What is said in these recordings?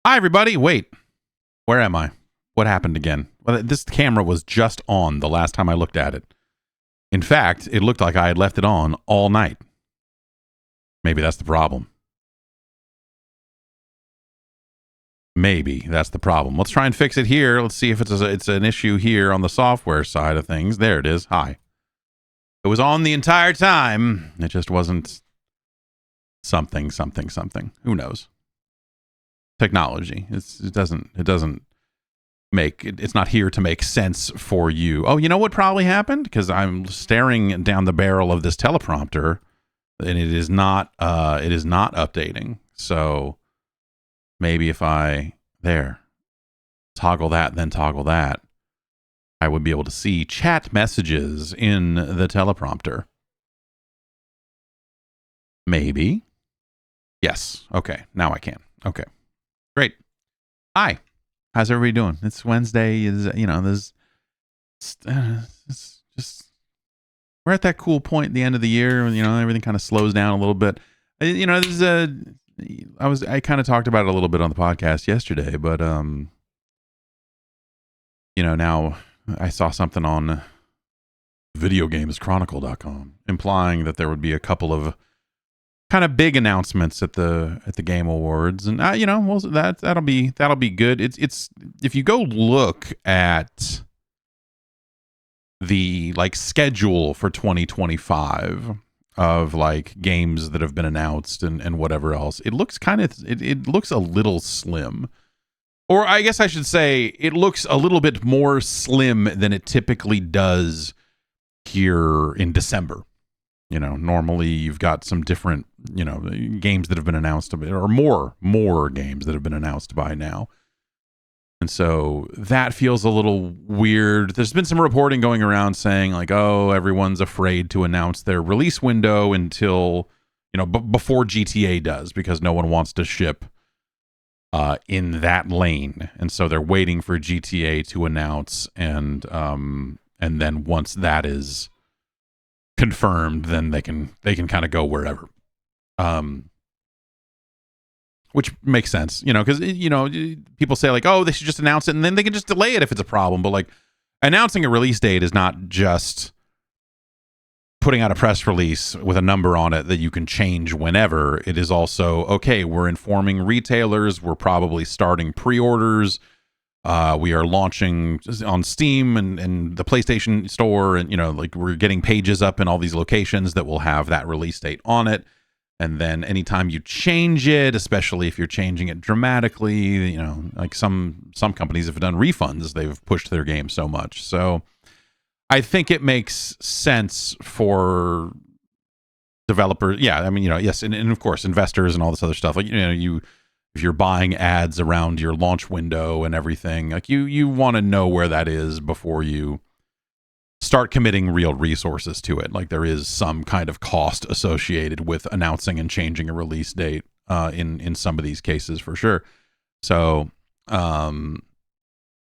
Hi, everybody. Wait, where am I? What happened again? Well, this camera was just on the last time I looked at it. In fact, it looked like I had left it on all night. Maybe that's the problem. Maybe that's the problem. Let's try and fix it here. Let's see if it's an issue here on the software side of things. There it is. Hi. It was on the entire time. It just wasn't something. Who knows? Technology. It doesn't make it. It's not here to make sense for you. Oh, you know what probably happened? Because I'm staring down the barrel of this teleprompter, and it is not updating. So maybe if I toggle that, then toggle that, I would be able to see chat messages in the teleprompter. Maybe. Yes. Okay. Now I can. Okay. Great. Hi. How's everybody doing? It's Wednesday. It's just we're at that cool point at the end of the year. Everything kind of slows down a little bit. This is I kind of talked about it a little bit on the podcast yesterday, but now I saw something on videogameschronicle.com implying that there would be a couple of kind of big announcements at the Game Awards, and that'll be good. It's if you go look at the schedule for 2025 of games that have been announced and whatever else, it looks it looks a little slim. Or I guess I should say it looks a little bit more slim than it typically does here in December. Normally you've got some different, games that have been announced, or more games that have been announced by now. And so that feels a little weird. There's been some reporting going around saying everyone's afraid to announce their release window until, before GTA does, because no one wants to ship in that lane. And so they're waiting for GTA to announce, and then once that is confirmed, then they can kind of go wherever, which makes sense, because people say they should just announce it and then they can just delay it if it's a problem. But announcing a release date is not just putting out a press release with a number on it that you can change whenever. It is also, okay, we're informing retailers, we're probably starting pre-orders. We are launching on Steam and the PlayStation Store, and we're getting pages up in all these locations that will have that release date on it. And then anytime you change it, especially if you're changing it dramatically, some companies have done refunds. They've pushed their game so much. So I think it makes sense for developers. Yeah, I mean, yes, and of course investors and all this other stuff. If you're buying ads around your launch window and everything, you want to know where that is before you start committing real resources to it. There is some kind of cost associated with announcing and changing a release date in some of these cases, for sure. So I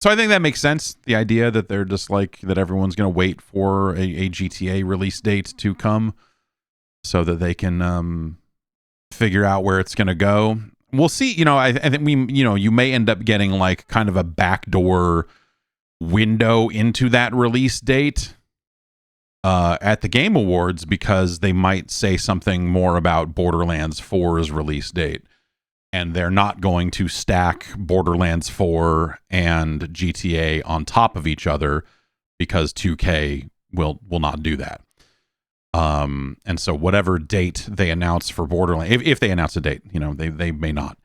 think that makes sense. The idea that they're just that everyone's going to wait for a GTA release date to come so that they can figure out where it's going to go. We'll see. I think you may end up getting kind of a backdoor window into that release date at the Game Awards, because they might say something more about Borderlands 4's release date, and they're not going to stack Borderlands 4 and GTA on top of each other, because 2K will not do that. And so whatever date they announce for Borderlands, if they announce a date, they may not,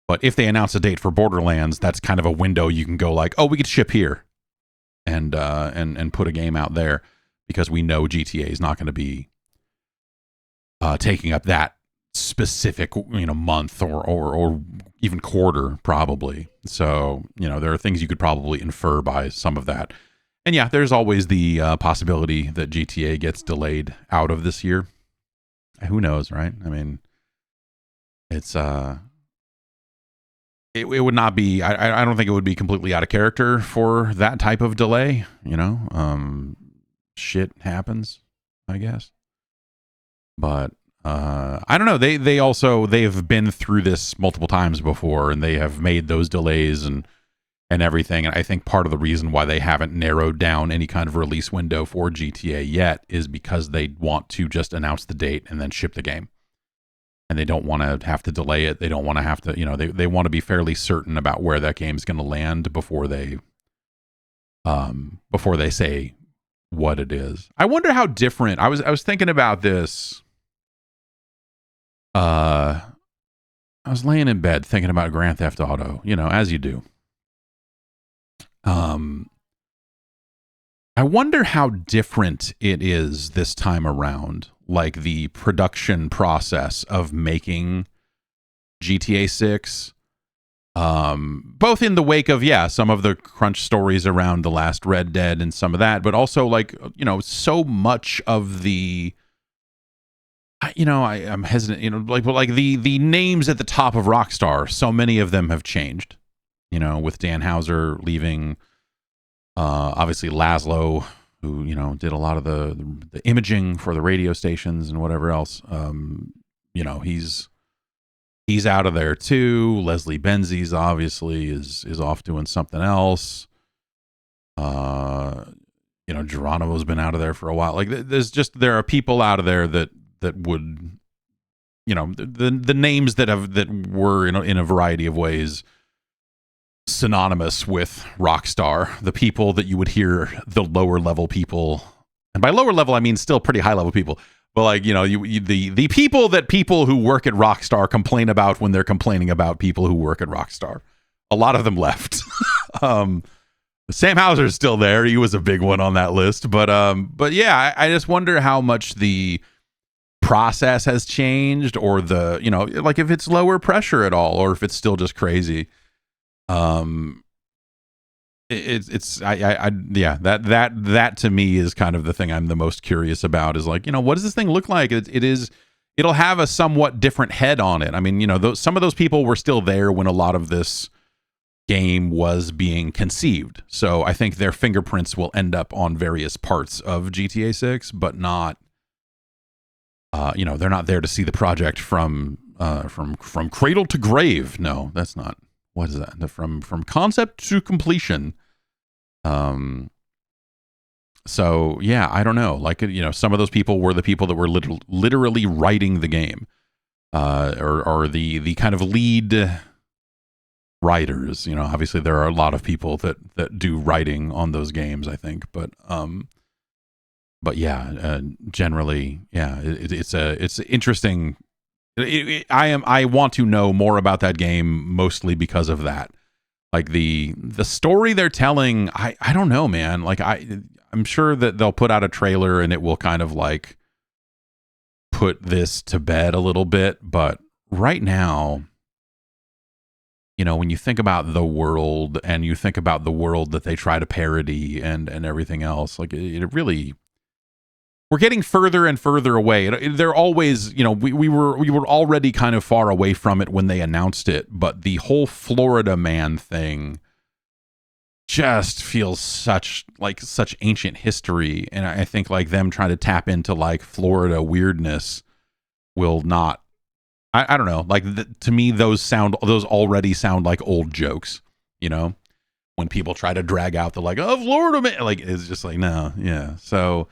but if they announce a date for Borderlands, that's kind of a window you can go we could ship here and put a game out there, because we know GTA is not going to be taking up that specific month or even quarter, probably. So there are things you could probably infer by some of that. And yeah, there's always the possibility that GTA gets delayed out of this year. Who knows, right? I mean, it's it would not be. I don't think it would be completely out of character for that type of delay. Shit happens, I guess. But I don't know. They've been through this multiple times before, and they have made those delays and everything. And I think part of the reason why they haven't narrowed down any kind of release window for GTA yet is because they want to just announce the date and then ship the game. And they don't want to have to delay it. They don't want to have to, they want to be fairly certain about where that game's going to land before they say what it is. I wonder how different. I was thinking about this. I was laying in bed thinking about Grand Theft Auto, as you do. I wonder how different it is this time around, like the production process of making GTA 6, both in the wake of, some of the crunch stories around the last Red Dead and some of that, but also like, so much of the, I'm hesitant, like the names at the top of Rockstar, so many of them have changed, with Dan Houser leaving, obviously Laszlo, who, did a lot of the imaging for the radio stations and whatever else. He's out of there too. Leslie Benzies obviously is off doing something else. Geronimo's been out of there for a while. Like there are people out of there that would, the names that were in a variety of ways synonymous with Rockstar, the people that you would hear, the lower level people, and by lower level I mean still pretty high level people, but like the people that people who work at Rockstar complain about when they're complaining about people who work at Rockstar. A lot of them left. Sam Houser's still there. He was a big one on that list, but yeah, I just wonder how much the process has changed, or the like if it's lower pressure at all, or if it's still just crazy. That to me is kind of the thing I'm the most curious about, is like, what does this thing look like? It'll have a somewhat different head on it. I mean, some of those people were still there when a lot of this game was being conceived. So I think their fingerprints will end up on various parts of GTA 6, but not, they're not there to see the project from cradle to grave. No, that's not. What is that? From concept to completion. So yeah, I don't know. Like, some of those people were the people that were literally writing the game, or the kind of lead writers. Obviously there are a lot of people that do writing on those games, I think, but yeah, generally, yeah, it's interesting. I want to know more about that game, mostly because of that. Like the story they're telling, I don't know, man. Like I'm sure that they'll put out a trailer and it will kind of like put this to bed a little bit. But right now, when you think about the world and you think about the world that they try to parody and everything else, like it really, we're getting further and further away. They're always, we were already kind of far away from it when they announced it, but the whole Florida man thing just feels such ancient history, and I think like them trying to tap into like Florida weirdness will not. I don't know. Like to me, those already sound like old jokes. When people try to drag out the like, oh, Florida man, like it's just like, no, yeah. So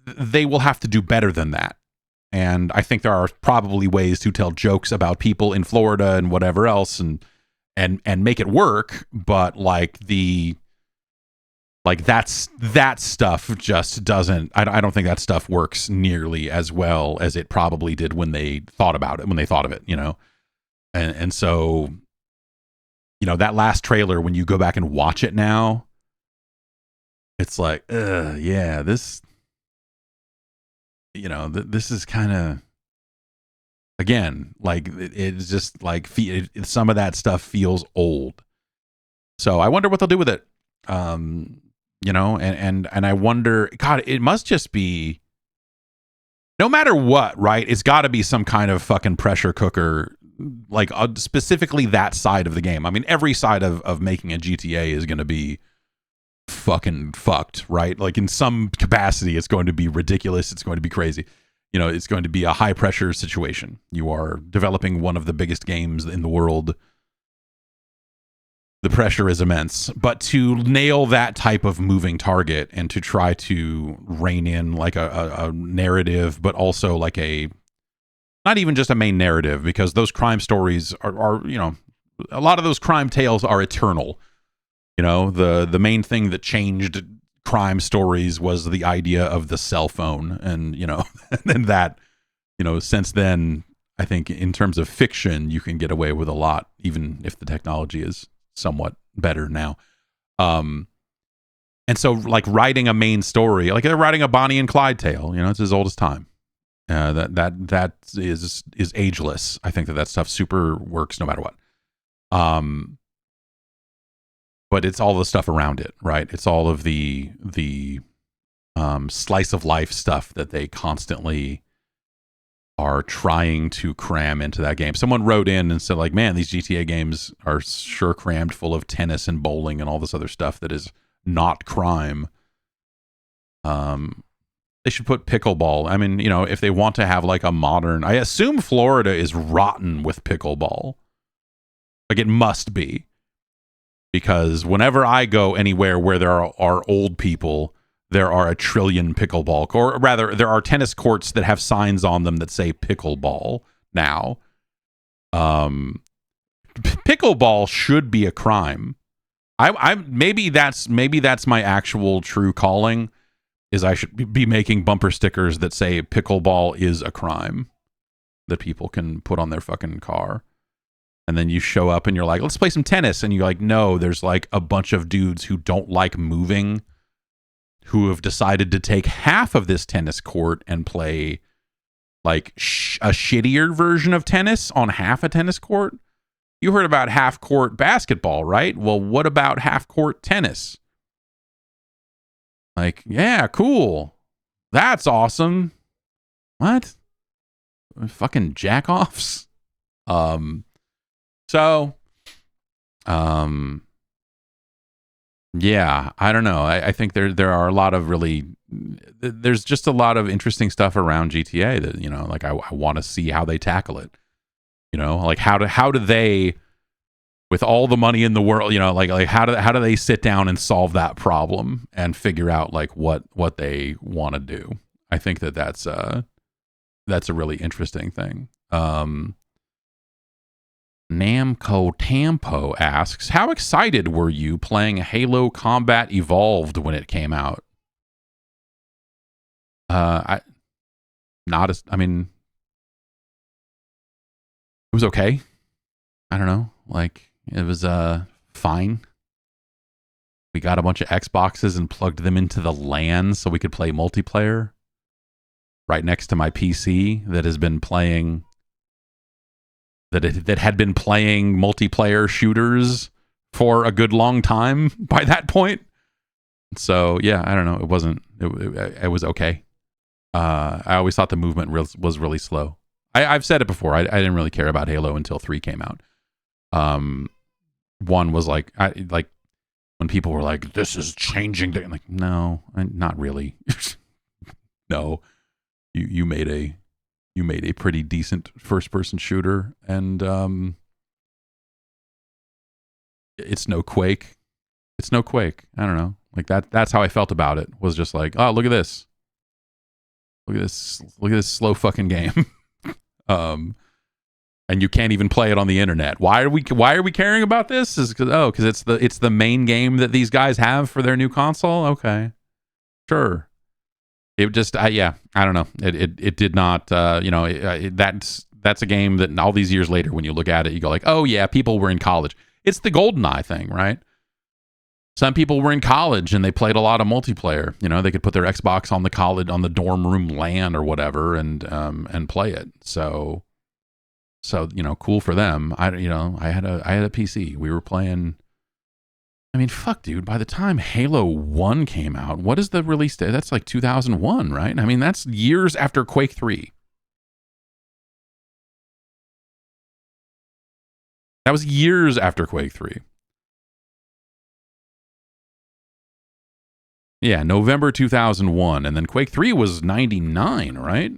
they will have to do better than that. And I think there are probably ways to tell jokes about people in Florida and whatever else and make it work. But like that stuff just doesn't, I don't think that stuff works nearly as well as it probably did when they thought about it, And so, that last trailer, when you go back and watch it now, it's like, yeah, this, this is kind of, again, like it's just like some of that stuff feels old. So I wonder what they'll do with it. And I wonder, God, it must just be, no matter what, right? It's got to be some kind of fucking pressure cooker, like specifically that side of the game. I mean, every side of making a GTA is going to be fucking fucked, right? Like in some capacity, it's going to be ridiculous. It's going to be crazy. you know, it's going to be a high pressure situation. You are developing one of the biggest games in the world. The pressure is immense. But to nail that type of moving target and to try to rein in like a narrative, but also like a, not even just a main narrative, because those crime stories are, you know, a lot of those crime tales are eternal. You know, the main thing that changed crime stories was the idea of the cell phone. And, you know, and that, you know, since then, I think in terms of fiction, you can get away with a lot, even if the technology is somewhat better now. And so like writing a main story, like they're writing a Bonnie and Clyde tale, you know, it's as old as time. That is ageless. I think that stuff super works no matter what. But it's all the stuff around it, right? It's all of the slice of life stuff that they constantly are trying to cram into that game. Someone wrote in and said, like, man, these GTA games are sure crammed full of tennis and bowling and all this other stuff that is not crime. They should put pickleball. I mean, you know, if they want to have like a modern, I assume Florida is rotten with pickleball. Like it must be. Because whenever I go anywhere where there are old people, there are a trillion pickleball, or rather, there are tennis courts that have signs on them that say pickleball now. Pickleball should be a crime. I maybe that's my actual true calling, is I should be making bumper stickers that say pickleball is a crime that people can put on their fucking car. And then you show up and you're like, let's play some tennis. And you're like, no, there's like a bunch of dudes who don't like moving, who have decided to take half of this tennis court and play like a shittier version of tennis on half a tennis court. You heard about half court basketball, right? Well, what about half court tennis? Like, yeah, cool. That's awesome. What? Fucking jack-offs? So, yeah, I don't know. I think there are a lot of there's just a lot of interesting stuff around GTA that, you know, like I want to see how they tackle it. You know, like how do they, with all the money in the world, you know, like how do they sit down and solve that problem and figure out like what they want to do? I think that's a really interesting thing. Namco Tampo asks, how excited were you playing Halo Combat Evolved when it came out? I mean, it was okay. I don't know. Like, it was fine. We got a bunch of Xboxes and plugged them into the LAN so we could play multiplayer right next to my PC that has been playing that had been playing multiplayer shooters for a good long time by that point. So yeah, I don't know. It wasn't. It was okay. I always thought the movement was really slow. I've said it before. I didn't really care about Halo until 3 came out. 1 was like when people were like, "This is changing." I'm like, no, not really. No, you made a pretty decent first-person shooter, and it's no Quake. It's no Quake. I don't know. Like that's how I felt about it. Was just like, oh, look at this. Look at this slow fucking game. And you can't even play it on the internet. Why are we caring about this? Is because it's the main game that these guys have for their new console. Okay, sure. It just I don't know. It did not. That's a game that all these years later, when you look at it, you go like, oh yeah, people were in college. It's the GoldenEye thing, right? Some people were in college and they played a lot of multiplayer. You know, they could put their Xbox on the dorm room LAN or whatever and play it. So you know, cool for them. I had a PC. We were playing. I mean, fuck, dude. By the time Halo 1 came out, what is the release date? That's like 2001, right? I mean, that's years after Quake 3. That was years after Quake 3. Yeah, November 2001. And then Quake 3 was 99, right?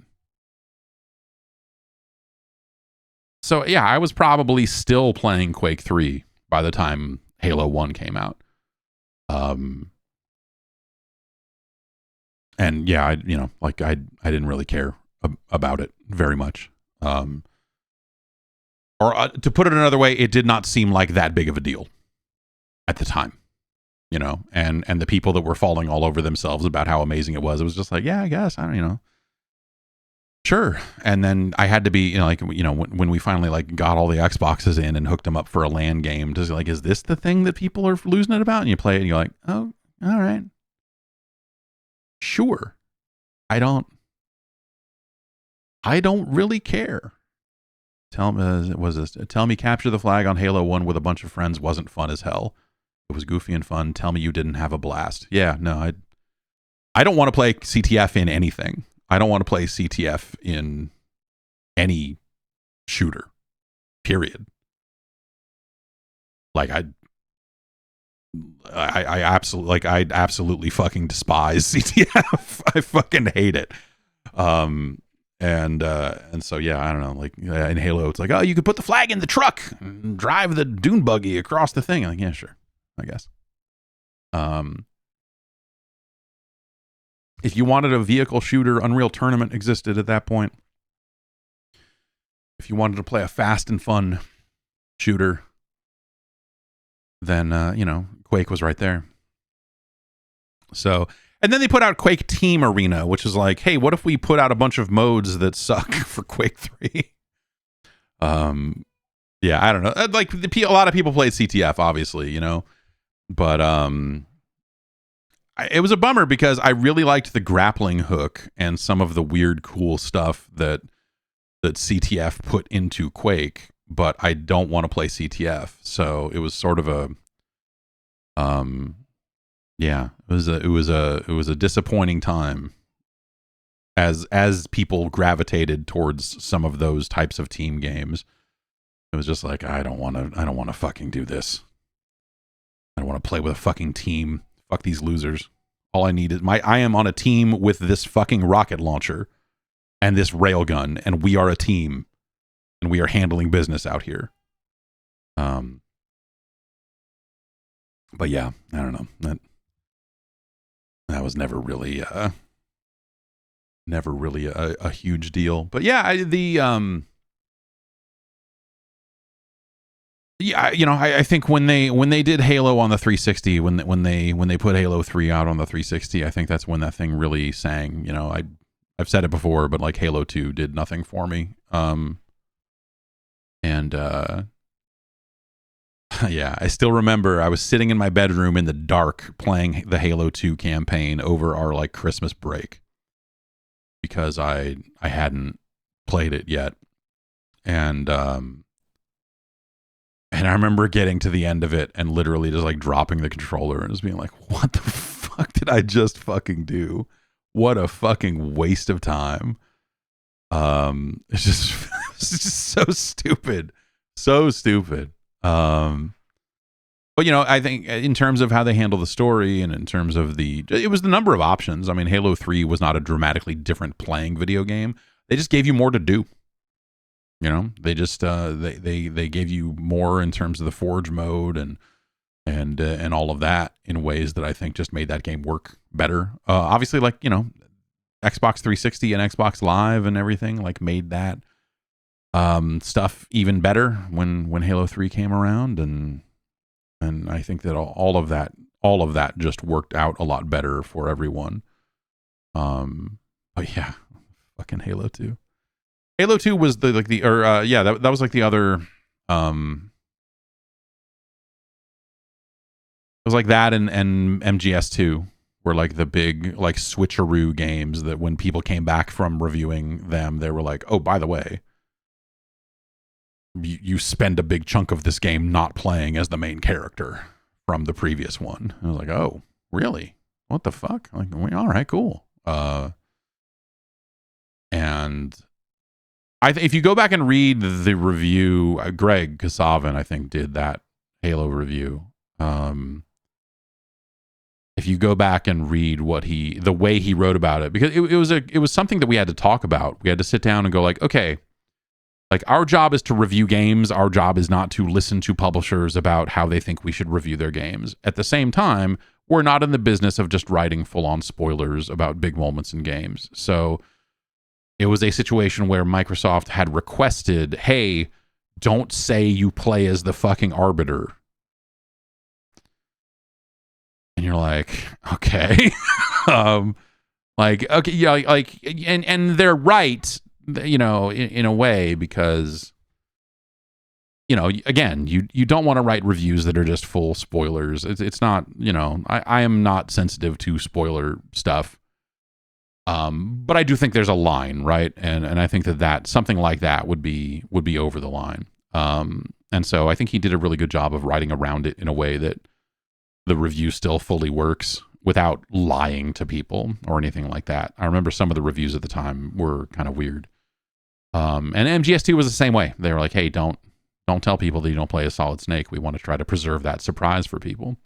So yeah, I was probably still playing Quake 3 by the time Halo 1 came out. And yeah, I didn't really care about it very much. Or to put it another way, it did not seem like that big of a deal at the time, and the people that were falling all over themselves about how amazing it was just like, yeah, I guess, I don't, sure. And then I had to be, when we finally got all the Xboxes in and hooked them up for a LAN game, just is this the thing that people are losing it about? And you play it and you're like, oh, all right. Sure. I don't really care. Tell me capture the flag on Halo 1 with a bunch of friends wasn't fun as hell. It was goofy and fun. Tell me you didn't have a blast. Yeah, no, I don't want to play CTF in anything. I don't want to play CTF in any shooter. Period. I absolutely fucking despise CTF. I fucking hate it. And so yeah, I don't know, in Halo it's like, oh, you could put the flag in the truck and drive the dune buggy across the thing. I'm like, yeah, sure, I guess. If you wanted a vehicle shooter, Unreal Tournament existed at that point. If you wanted to play a fast and fun shooter, then Quake was right there. So, and then they put out Quake Team Arena, which is like, hey, what if we put out a bunch of modes that suck for Quake 3? Yeah, I don't know. A lot of people played CTF, obviously, but it was a bummer because I really liked the grappling hook and some of the weird, cool stuff that CTF put into Quake, but I don't want to play CTF. So it was sort of a, yeah, it was a disappointing time as people gravitated towards some of those types of team games. It was just like, I don't want to fucking do this. I don't want to play with a fucking team. Fuck these losers. All I need is I am on a team with this fucking rocket launcher and this railgun, and we are a team, and we are handling business out here. But yeah, I don't know. That was never really a huge deal. But yeah, I think when they did Halo on the 360, when they put Halo 3 out on the 360, I think that's when that thing really sang. I've said it before, but Halo 2 did nothing for me. Yeah, I still remember I was sitting in my bedroom in the dark playing the Halo 2 campaign over our Christmas break because I hadn't played it yet. And I remember getting to the end of it and literally just dropping the controller and just being like, what the fuck did I just fucking do? What a fucking waste of time. It's just so stupid. So stupid. But I think in terms of how they handle the story and in terms of it was the number of options. I mean, Halo 3 was not a dramatically different playing video game. They just gave you more to do. They just they gave you more in terms of the Forge mode and all of that in ways that I think just made that game work better. Obviously, Xbox 360 and Xbox Live and everything made that stuff even better when Halo 3 came around, and I think that all of that just worked out a lot better for everyone. But yeah, fucking Halo 2. Halo 2 was that was the other it was like that and MGS2 were the big switcheroo games that when people came back from reviewing them, they were like, oh, by the way, you spend a big chunk of this game not playing as the main character from the previous one. I was like, oh, really? What the fuck? All right, cool. And if you go back and read the review, Greg Kasavin, I think, did that Halo review. If you go back and read the way he wrote about it, because it was something that we had to talk about. We had to sit down and go okay, Like, our job is to review games. Our job is not to listen to publishers about how they think we should review their games. At the same time, we're not in the business of just writing full-on spoilers about big moments in games. So it was a situation where Microsoft had requested, hey, don't say you play as the fucking Arbiter. And you're like, okay. Like, okay, yeah, like, and they're right, you know, in a way, because, you know, again, you don't want to write reviews that are just full spoilers. It's not, you know, I am not sensitive to spoiler stuff. But I do think there's a line, right? And I think that something like that would be over the line. And so I think he did a really good job of writing around it in a way that the review still fully works without lying to people or anything like that. I remember some of the reviews at the time were kind of weird. And MGS2 was the same way. They were like, hey, don't tell people that you don't play as Solid Snake. We want to try to preserve that surprise for people.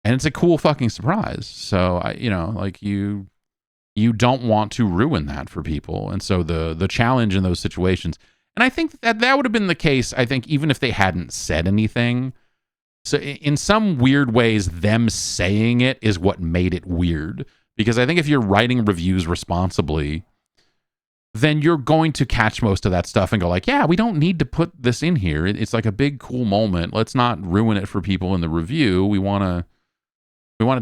And it's a cool fucking surprise. So you don't want to ruin that for people. And so the challenge in those situations, and I think that would have been the case, I think, even if they hadn't said anything. So in some weird ways, them saying it is what made it weird. Because I think if you're writing reviews responsibly, then you're going to catch most of that stuff and go like, yeah, we don't need to put this in here. It's like a big, cool moment. Let's not ruin it for people in the review. We want to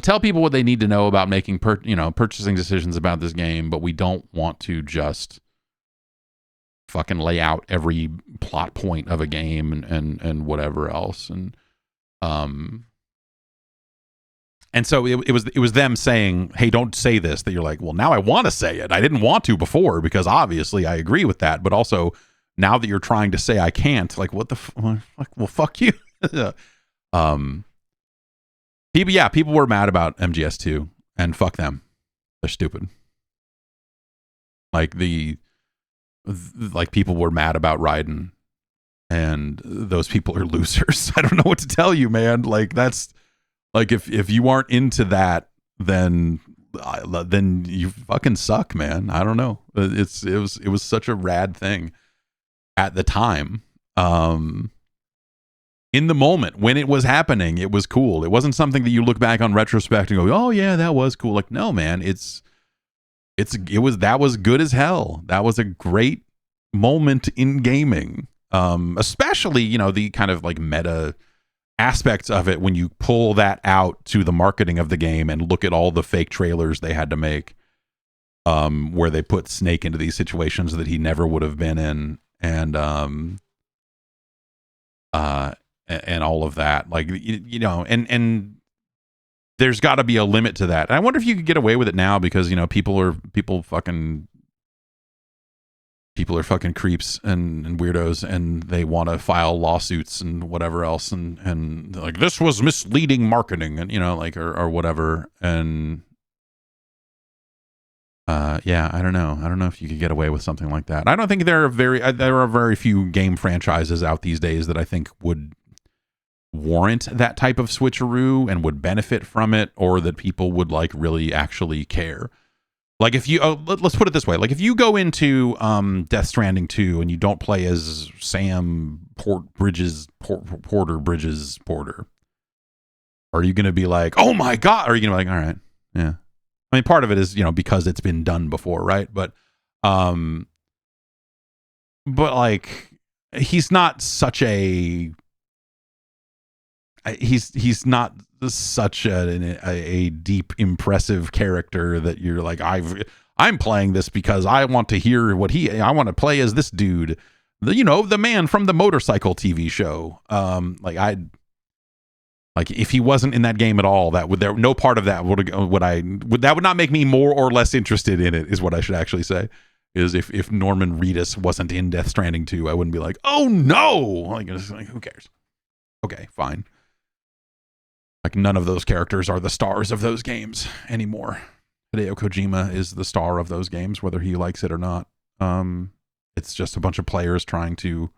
tell people what they need to know about making purchasing decisions about this game, but we don't want to just fucking lay out every plot point of a game and whatever else. And so it was them saying, hey, don't say this, that you're like, well, now I want to say it. I didn't want to before because obviously I agree with that. But also now that you're trying to say I can't, like, what the fuck? Well, fuck you. People were mad about MGS2 and fuck them. They're stupid. Like people were mad about Raiden, and those people are losers. I don't know what to tell you, man. Like, that's like, if you aren't into that, then you fucking suck, man. I don't know. It was such a rad thing at the time. In the moment when it was happening, it was cool. It wasn't something that you look back on retrospect and go, oh yeah, that was cool. Like, no, man, that was good as hell. That was a great moment in gaming. Especially, the kind of like meta aspects of it when you pull that out to the marketing of the game and look at all the fake trailers they had to make, where they put Snake into these situations that he never would have been in, and all of that, like, and there's got to be a limit to that. And I wonder if you could get away with it now, because people are fucking creeps and weirdos, and they want to file lawsuits and whatever else, and like, this was misleading marketing, and or whatever. And I don't know if you could get away with something like that. I don't think there are very few game franchises out these days that I think would warrant that type of switcheroo and would benefit from it, or that people would like really actually care. Like, if you let's put it this way, like, if you go into Death Stranding 2 and you don't play as Sam Porter Bridges, are you going to be like, oh my god? Or are you going to be like, all right, yeah. I mean, part of it is, because it's been done before, right? But like, he's not such a deep, impressive character that you're like, I'm playing this because I want to hear I want to play as this dude, the man from the motorcycle TV show. Like, if he wasn't in that game at all, no part of that would not make me more or less interested in it, is what I should actually say. Is if Norman Reedus wasn't in Death Stranding 2, I wouldn't be like, oh no, like, who cares? Okay, fine. Like, none of those characters are the stars of those games anymore. Hideo Kojima is the star of those games, whether he likes it or not. It's just a bunch of players trying to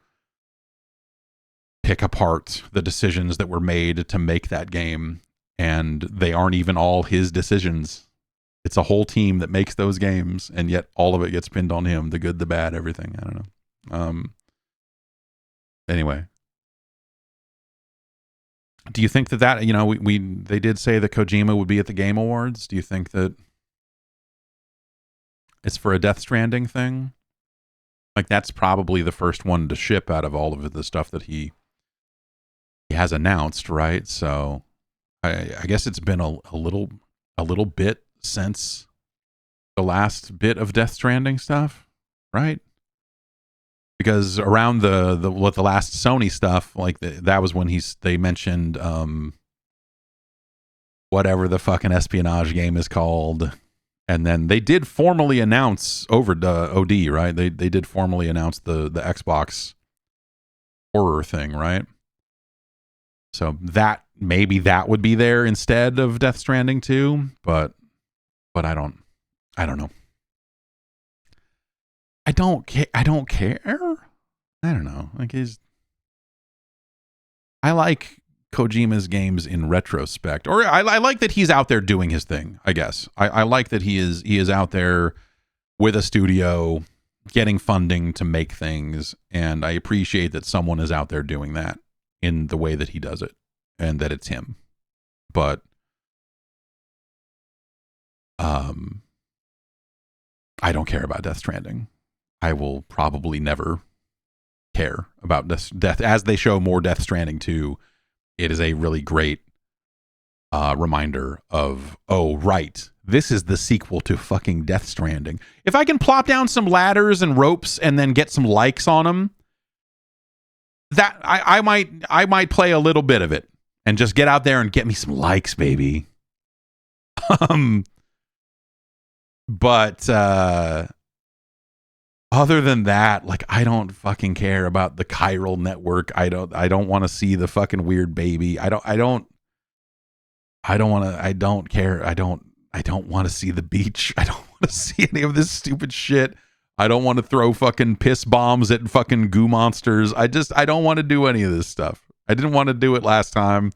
pick apart the decisions that were made to make that game, and they aren't even all his decisions. It's a whole team that makes those games, and yet all of it gets pinned on him. The good, the bad, everything. I don't know. Anyway, do you think that you know they did say that Kojima would be at the Game Awards? Do you think that it's for a Death Stranding thing? Like that's probably the first one to ship out of all of the stuff that he has announced, right? So I guess it's been a little bit since the last bit of Death Stranding stuff, right? Because around the last Sony stuff, like that was when they mentioned whatever the fucking espionage game is called, and then they did formally announce over the OD, right? They did formally announce the Xbox horror thing, right? So that maybe that would be there instead of Death Stranding 2, but I don't know. I don't care. I don't know. Like I like Kojima's games in retrospect, or I like that he's out there doing his thing. I guess I like that he is out there with a studio getting funding to make things, and I appreciate that someone is out there doing that in the way that he does it, and that it's him. But I don't care about Death Stranding. I will probably never care about Death as they show more Death Stranding 2. It is a really great reminder of, oh, right, this is the sequel to fucking Death Stranding. If I can plop down some ladders and ropes and then get some likes on them, that I might play a little bit of it and just get out there and get me some likes, baby. But other than that, like, I don't fucking care about the chiral network. I don't want to see the fucking weird baby. I don't care. I don't want to see the beach. I don't want to see any of this stupid shit. I don't want to throw fucking piss bombs at fucking goo monsters. I don't want to do any of this stuff. I didn't want to do it last time.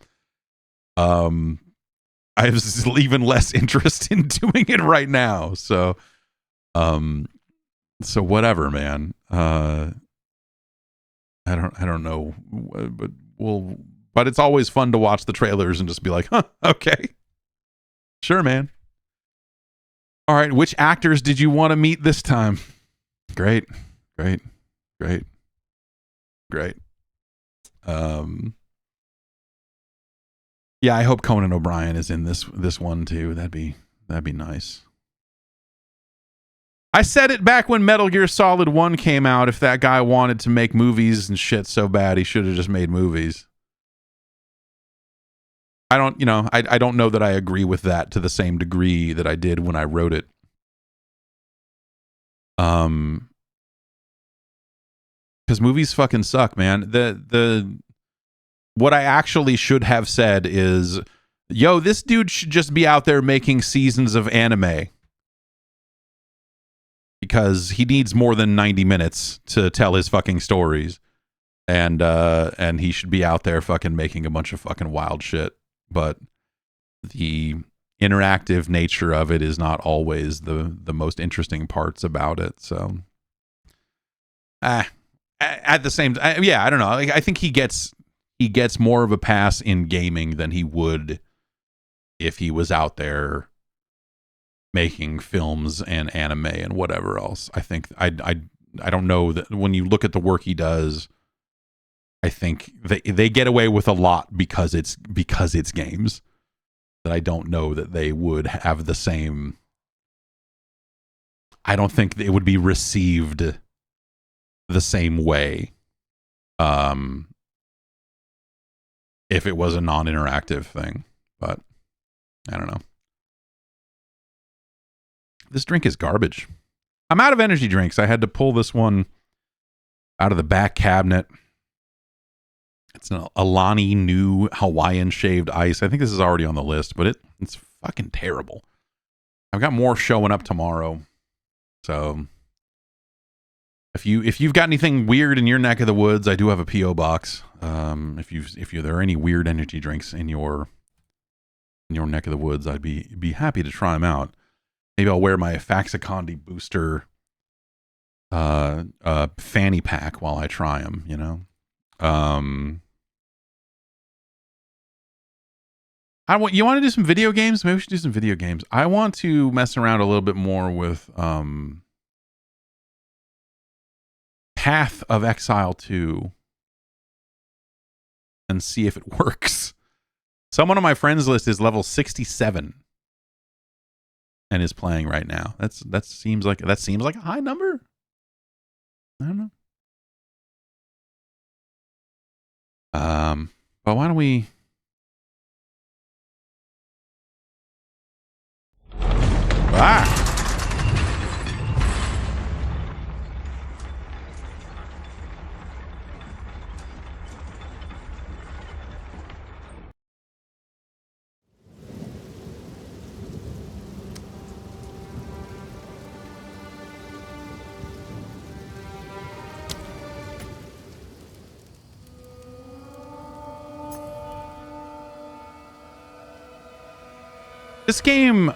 I have even less interest in doing it right now. So whatever, man. I don't know, but it's always fun to watch the trailers and just be like, huh, okay, sure, man. All right, which actors did you want to meet this time? Great. Yeah, I hope Conan O'Brien is in this one too. That'd be nice. I said it back when Metal Gear Solid 1 came out. If that guy wanted to make movies and shit so bad, he should have just made movies. I don't know that I agree with that to the same degree that I did when I wrote it. Because movies fucking suck, man. What I actually should have said is, yo, this dude should just be out there making seasons of anime. Because he needs more than 90 minutes to tell his fucking stories. And he should be out there fucking making a bunch of fucking wild shit. But the interactive nature of it is not always the most interesting parts about it. So at the same time, yeah, I don't know. I think he gets more of a pass in gaming than he would if he was out there making films and anime and whatever else. I think I don't know that when you look at the work he does, I think they get away with a lot because it's games. That I don't know that they would have the same. I don't think it would be received the same way if it was a non-interactive thing. But I don't know. This drink is garbage. I'm out of energy drinks. I had to pull this one out of the back cabinet. It's an Alani New Hawaiian Shaved Ice. I think this is already on the list, but it's fucking terrible. I've got more showing up tomorrow. So if you've got anything weird in your neck of the woods, I do have a PO box. If there are any weird energy drinks in your neck of the woods, I'd be happy to try them out. Maybe I'll wear my Faxicandi booster fanny pack while I try them, you know. You want to do some video games? Maybe we should do some video games. I want to mess around a little bit more with Path of Exile 2 and see if it works. Someone on my friends list is level 67 and is playing right now. That seems like a high number. I don't know. But why don't we? This game,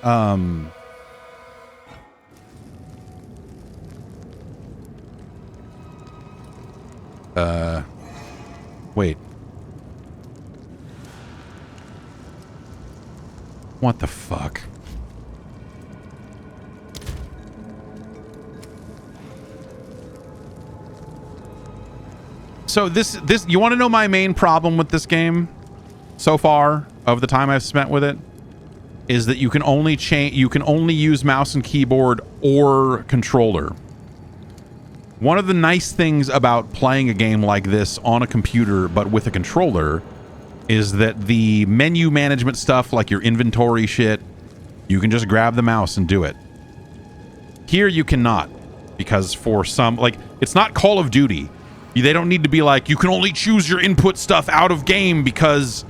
wait. What the fuck? So this, you want to know my main problem with this game so far of the time I've spent with it? Is that you can only use mouse and keyboard or controller. One of the nice things about playing a game like this on a computer but with a controller is that the menu management stuff, like your inventory shit, you can just grab the mouse and do it. Here you cannot, because for some, like, it's not Call of Duty. They don't need to be like, you can only choose your input stuff out of game because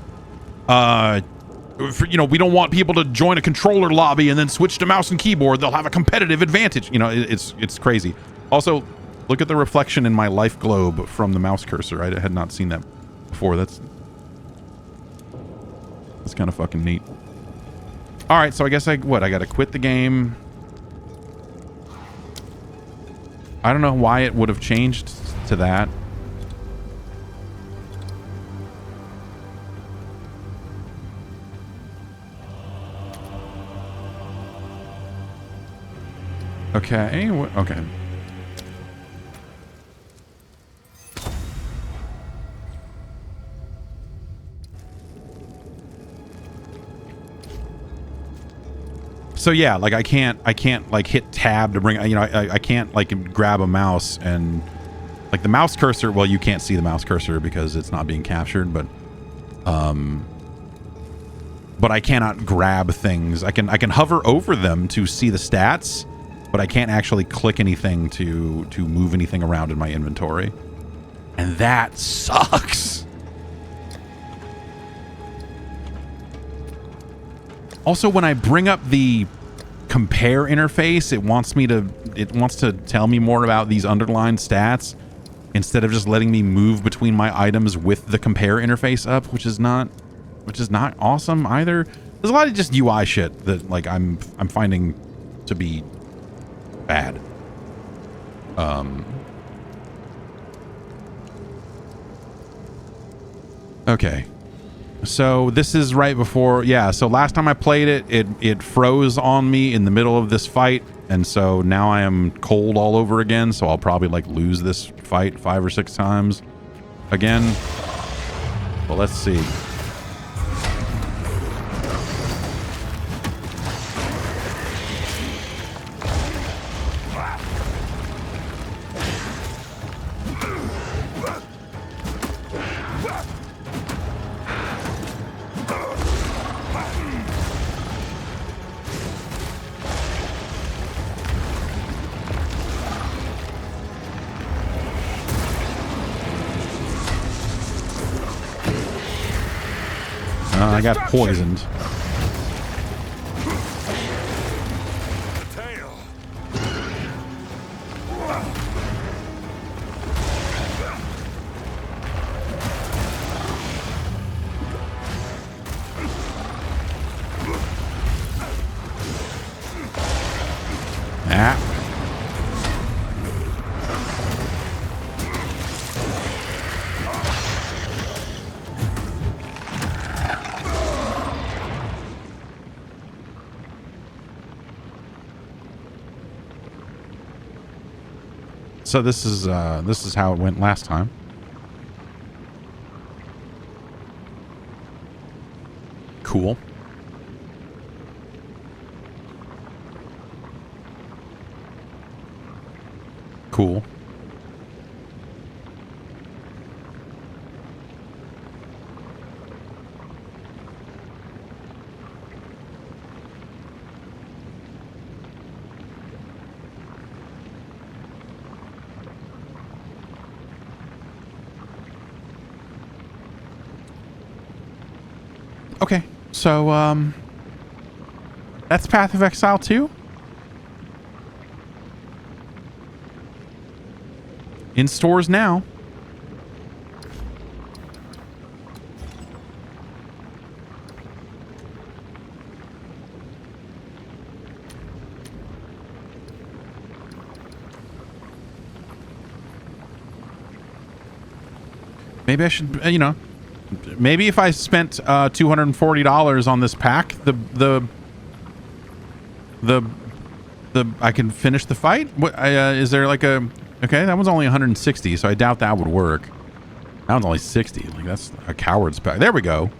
we don't want people to join a controller lobby and then switch to mouse and keyboard. They'll have a competitive advantage. It's crazy. Also, look at the reflection in my life globe from the mouse cursor. I had not seen that before. That's kind of fucking neat. All right, so I guess I got to quit the game. I don't know why it would have changed to that. Okay. Okay. So yeah, like I can't like hit tab to bring, I can't like grab a mouse and like the mouse cursor. Well, you can't see the mouse cursor because it's not being captured, but I cannot grab things. I can hover over them to see the stats, but I can't actually click anything to move anything around in my inventory. And that sucks. Also, when I bring up the compare interface, it wants to tell me more about these underlined stats instead of just letting me move between my items with the compare interface up, which is not awesome either. There's a lot of just UI shit that like I'm finding to be bad. Okay. So this is right before, yeah, so last time I played it froze on me in the middle of this fight, and so now I am cold all over again, so I'll probably like lose this fight 5 or 6 times again. Well, let's see. I got poisoned. So this is how it went last time. Cool. Cool. Okay, so that's Path of Exile 2. In stores now. Maybe I should, you know, maybe if I spent $240 on this pack, the I can finish the fight. What is there like a? Okay, that one's only 160, so I doubt that would work. That one's only 60. Like that's a coward's pack. There we go.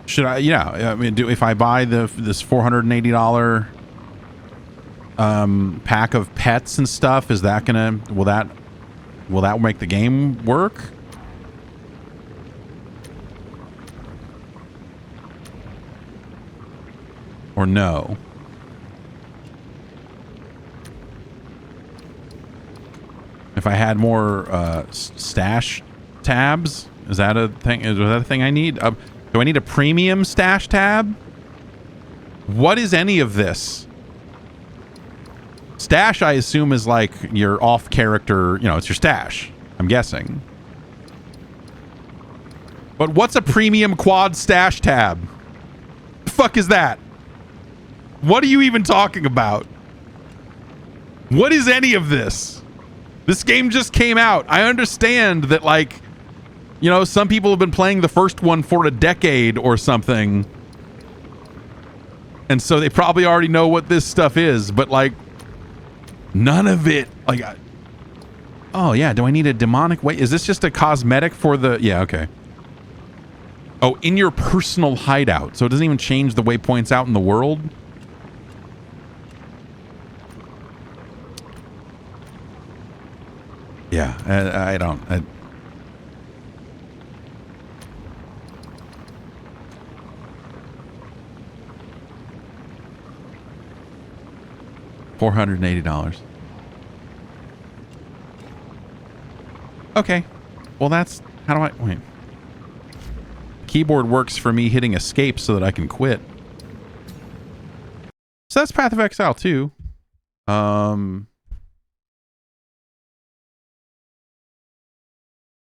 Should I? Yeah, I mean, if I buy this $480 pack of pets and stuff, is that gonna will that make the game work? Or no? If I had more stash tabs, is that a thing? Is that a thing I need? Do I need a premium stash tab? What is any of this? Stash, I assume, is like your off character. You know, it's your stash. I'm guessing. But what's a premium quad stash tab? The fuck is that? What are you even talking about? What is any of this? This game just came out. I understand that, like, you know, some people have been playing the first one for a decade or something. And so they probably already know what this stuff is. But, like, none of it. Like, oh, yeah. Do I need a demonic? Wait, is this just a cosmetic for the... Yeah, okay. Oh, in your personal hideout. So it doesn't even change the waypoints out in the world? Yeah, I don't... $480. Okay. Well, that's... How do I... Wait. Keyboard works for me hitting escape so that I can quit. So that's Path of Exile 2.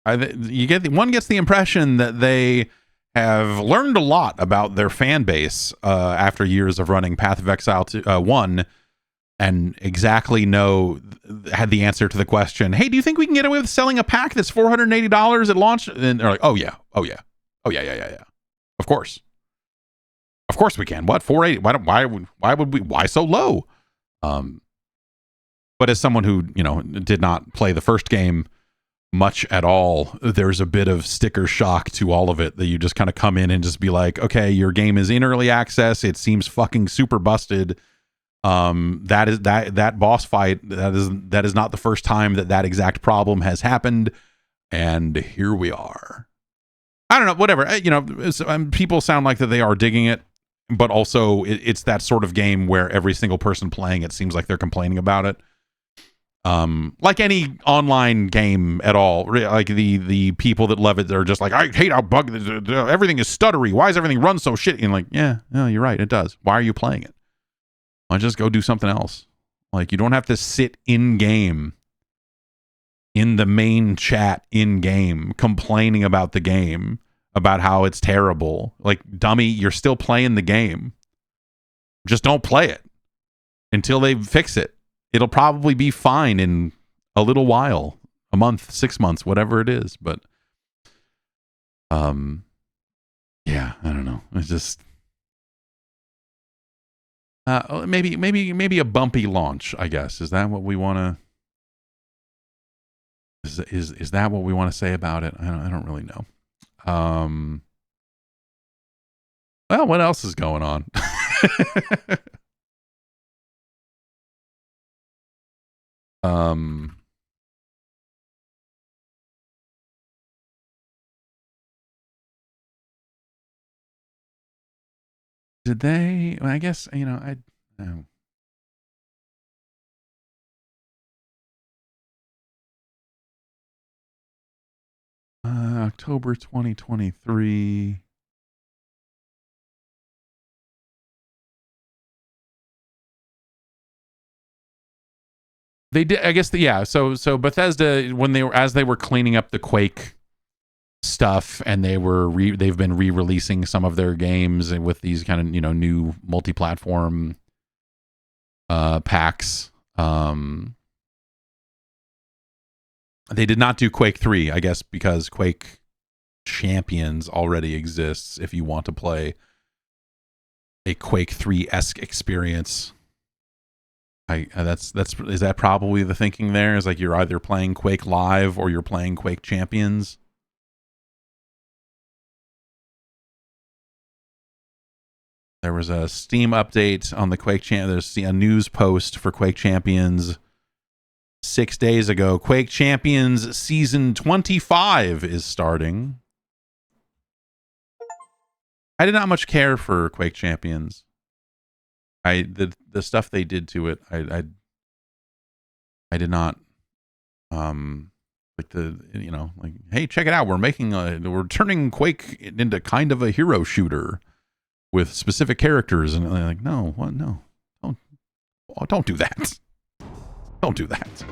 One gets the impression that they have learned a lot about their fan base after years of running Path of Exile 1, and exactly had the answer to the question, hey, do you think we can get away with selling a pack that's $480 at launch? And they're like, oh yeah. Of course we can. What, 480? Why so low? But as someone who, you know, did not play the first game much at all, there's a bit of sticker shock to all of it, that you just kind of come in and just be like, okay, your game is in early access, it seems fucking super busted. That boss fight, that is not the first time that exact problem has happened, and here we are. I don't know, whatever, you know, people sound like that they are digging it, but also it's that sort of game where every single person playing it seems like they're complaining about it. Like any online game at all, like the people that love it, they're just like, I hate how everything is stuttery. Why does everything run so shit? And like, yeah, no, you're right, it does. Why are you playing it? Why don't you just go do something else? Like, you don't have to sit in game, in the main chat in game, complaining about the game, about how it's terrible. Like, dummy, you're still playing the game. Just don't play it until they fix it. It'll probably be fine in a little while, a month, 6 months, whatever it is. But, yeah, I don't know. It's just, maybe a bumpy launch, I guess. Is that what we want to? Is that what we want to say about it? I don't really know. Well, what else is going on? Did they? Well, I guess, I know. October 2023. They did, I guess. Yeah. So Bethesda, when they were cleaning up the Quake stuff, and they've been re-releasing some of their games with these kind of new multi-platform packs. They did not do Quake 3, I guess, because Quake Champions already exists if you want to play a Quake 3-esque experience. Is that probably the thinking there? Is like you're either playing Quake Live or you're playing Quake Champions. There was a Steam update on the Quake There's a news post for Quake Champions 6 days ago. Quake Champions Season 25 is starting. I did not much care for Quake Champions. The stuff they did to it, I did not like hey, check it out, we're turning Quake into kind of a hero shooter with specific characters, and like, no, what? No, don't do that. Don't do that.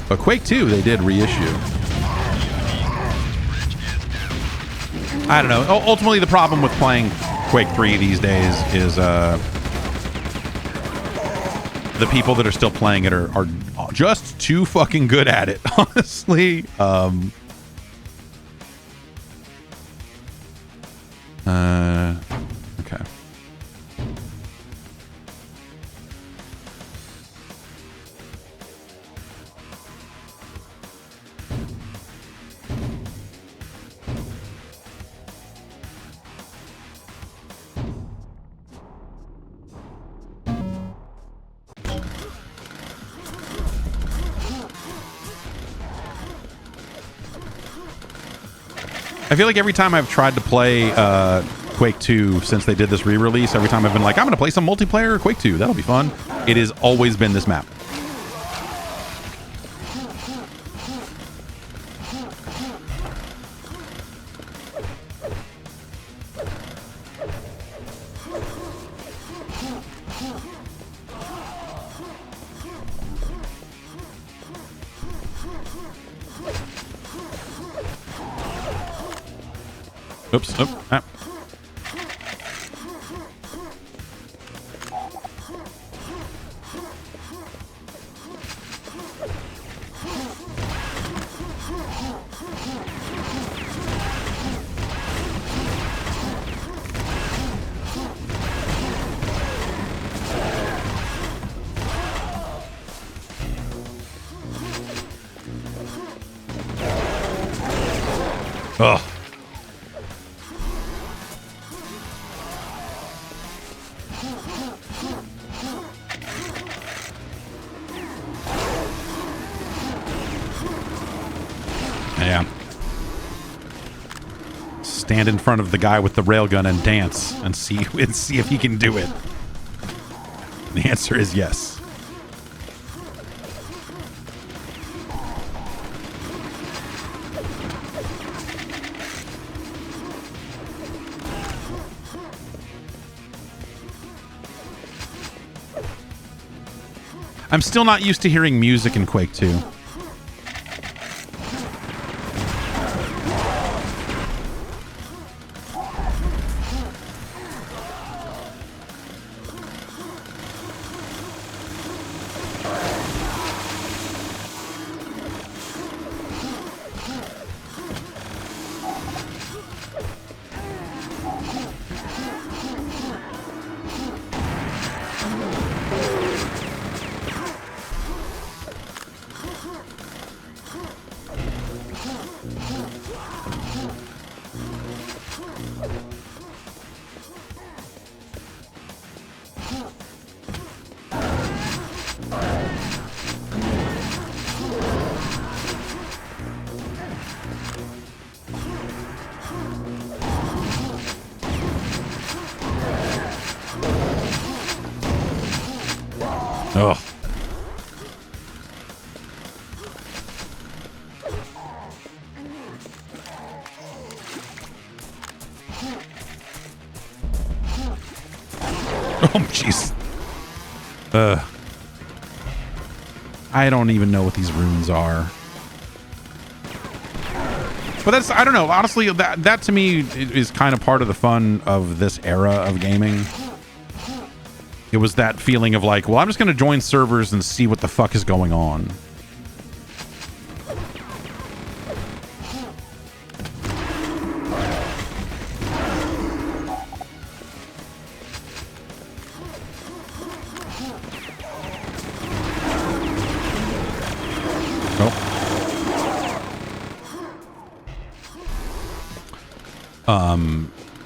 But Quake 2, they did reissue. I don't know. Ultimately, the problem with playing Quake 3 these days is the people that are still playing it are just too fucking good at it, honestly. Okay. I feel like every time I've tried to play Quake 2 since they did this re-release, every time I've been like, I'm going to play some multiplayer Quake 2. That'll be fun. It has always been this map. Oops. Oh, ah. Ugh. Yeah. Stand in front of the guy with the railgun and dance and see if he can do it. The answer is yes. I'm still not used to hearing music in Quake 2. Ugh. Oh, jeez. I don't even know what these runes are. But that's, I don't know. Honestly, that to me is kind of part of the fun of this era of gaming. It was that feeling of like, well, I'm just going to join servers and see what the fuck is going on.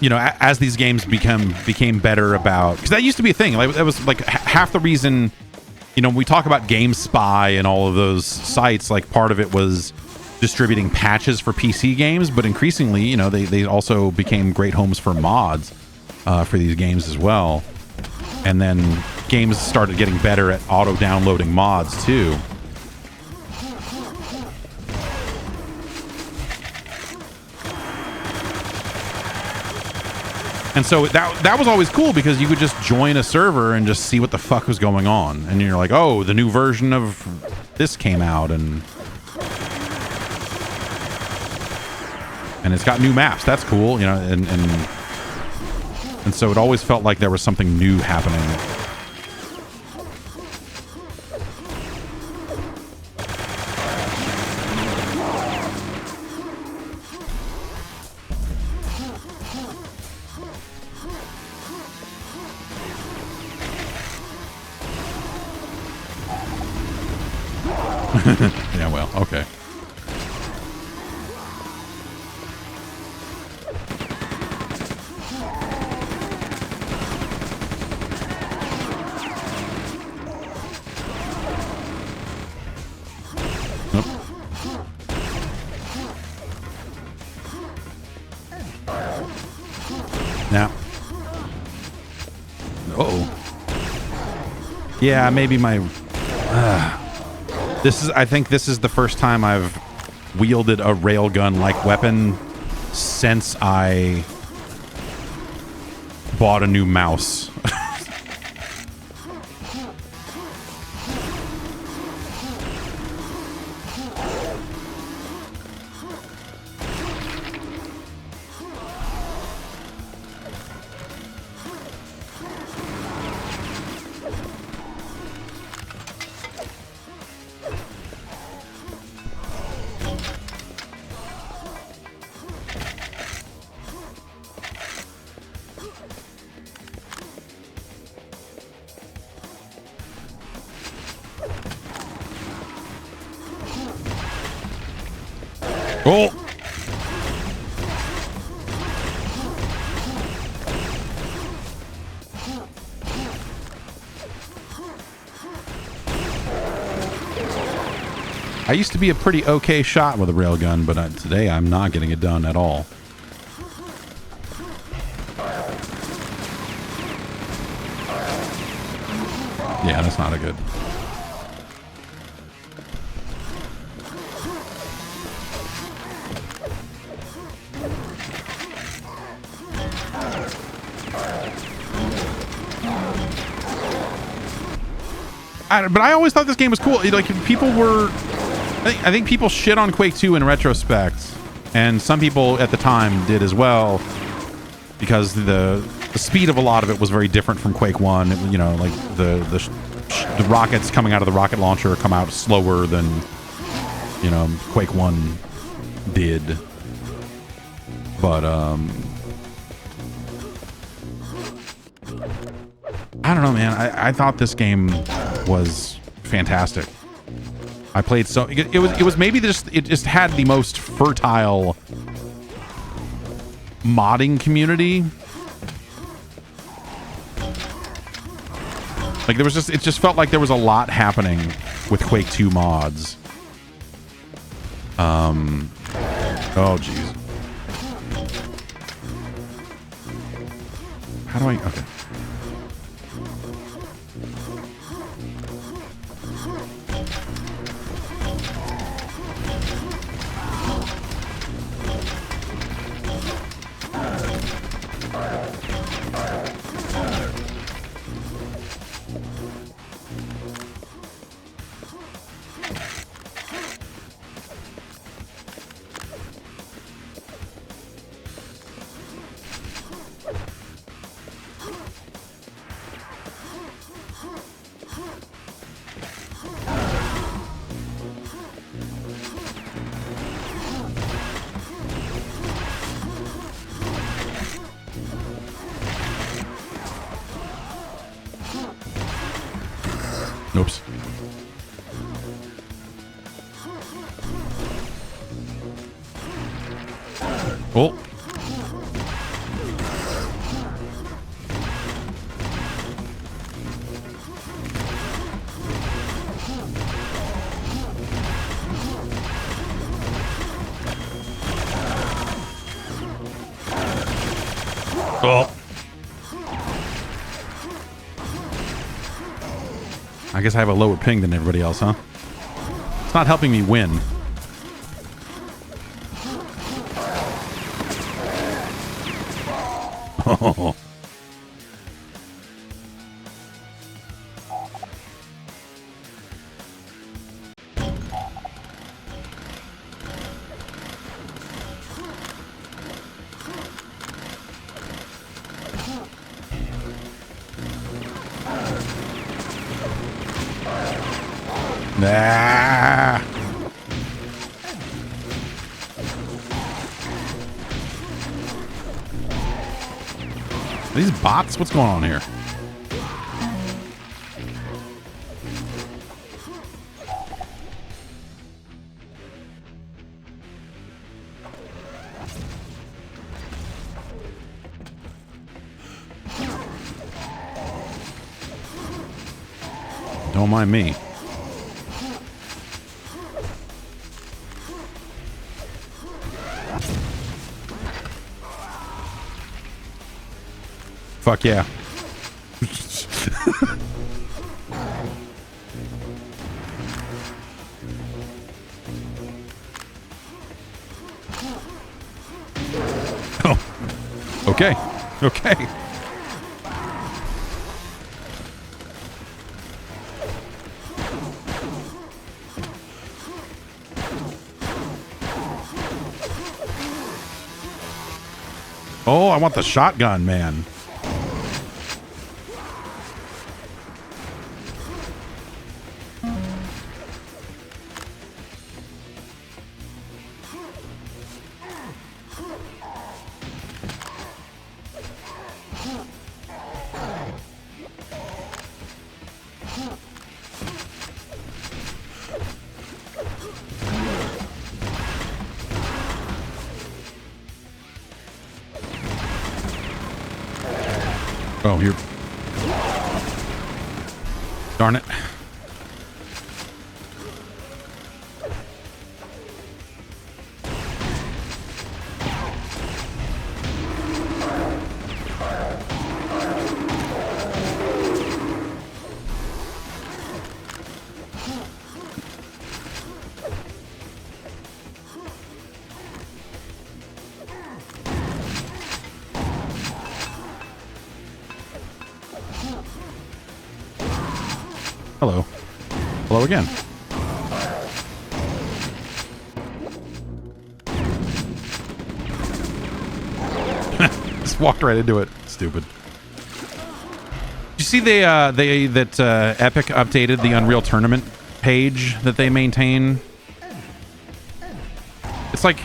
You know, as these games became better about, because that used to be a thing. Like, that was like half the reason, you know, when we talk about GameSpy and all of those sites, like part of it was distributing patches for PC games, but increasingly, you know, they also became great homes for mods for these games as well. And then games started getting better at auto-downloading mods too. And so that was always cool because you could just join a server and just see what the fuck was going on. And you're like, oh, the new version of this came out and it's got new maps. That's cool, you know, and so it always felt like there was something new happening. Yeah, well, okay. Nope. Now. Uh-oh. Yeah, maybe my... I think this is the first time I've wielded a railgun-like weapon since I bought a new mouse. Oh! I used to be a pretty okay shot with a railgun, but today I'm not getting it done at all. Yeah, that's not a good... But I always thought this game was cool. Like, people were... I think people shit on Quake 2 in retrospect. And some people at the time did as well. Because the speed of a lot of it was very different from Quake 1. It, you know, like, the rockets coming out of the rocket launcher come out slower than, you know, Quake 1 did. But, I don't know, man. I thought this game was fantastic. I played so... It was maybe just... It just had the most fertile modding community. Like, there was just... It just felt like there was a lot happening with Quake 2 mods. Oh, jeez. How do I... Okay. Oops. Oh. Oh. I guess I have a lower ping than everybody else, huh? It's not helping me win. Oh. Nah. Are these bots? What's going on here? Don't mind me. Fuck yeah. Oh. Okay. Okay. Oh, I want the shotgun, man. Oh, you're... Darn it. Hello. Hello again. Just walked right into it. Stupid. Did you see that Epic updated the Unreal Tournament page that they maintain? It's like,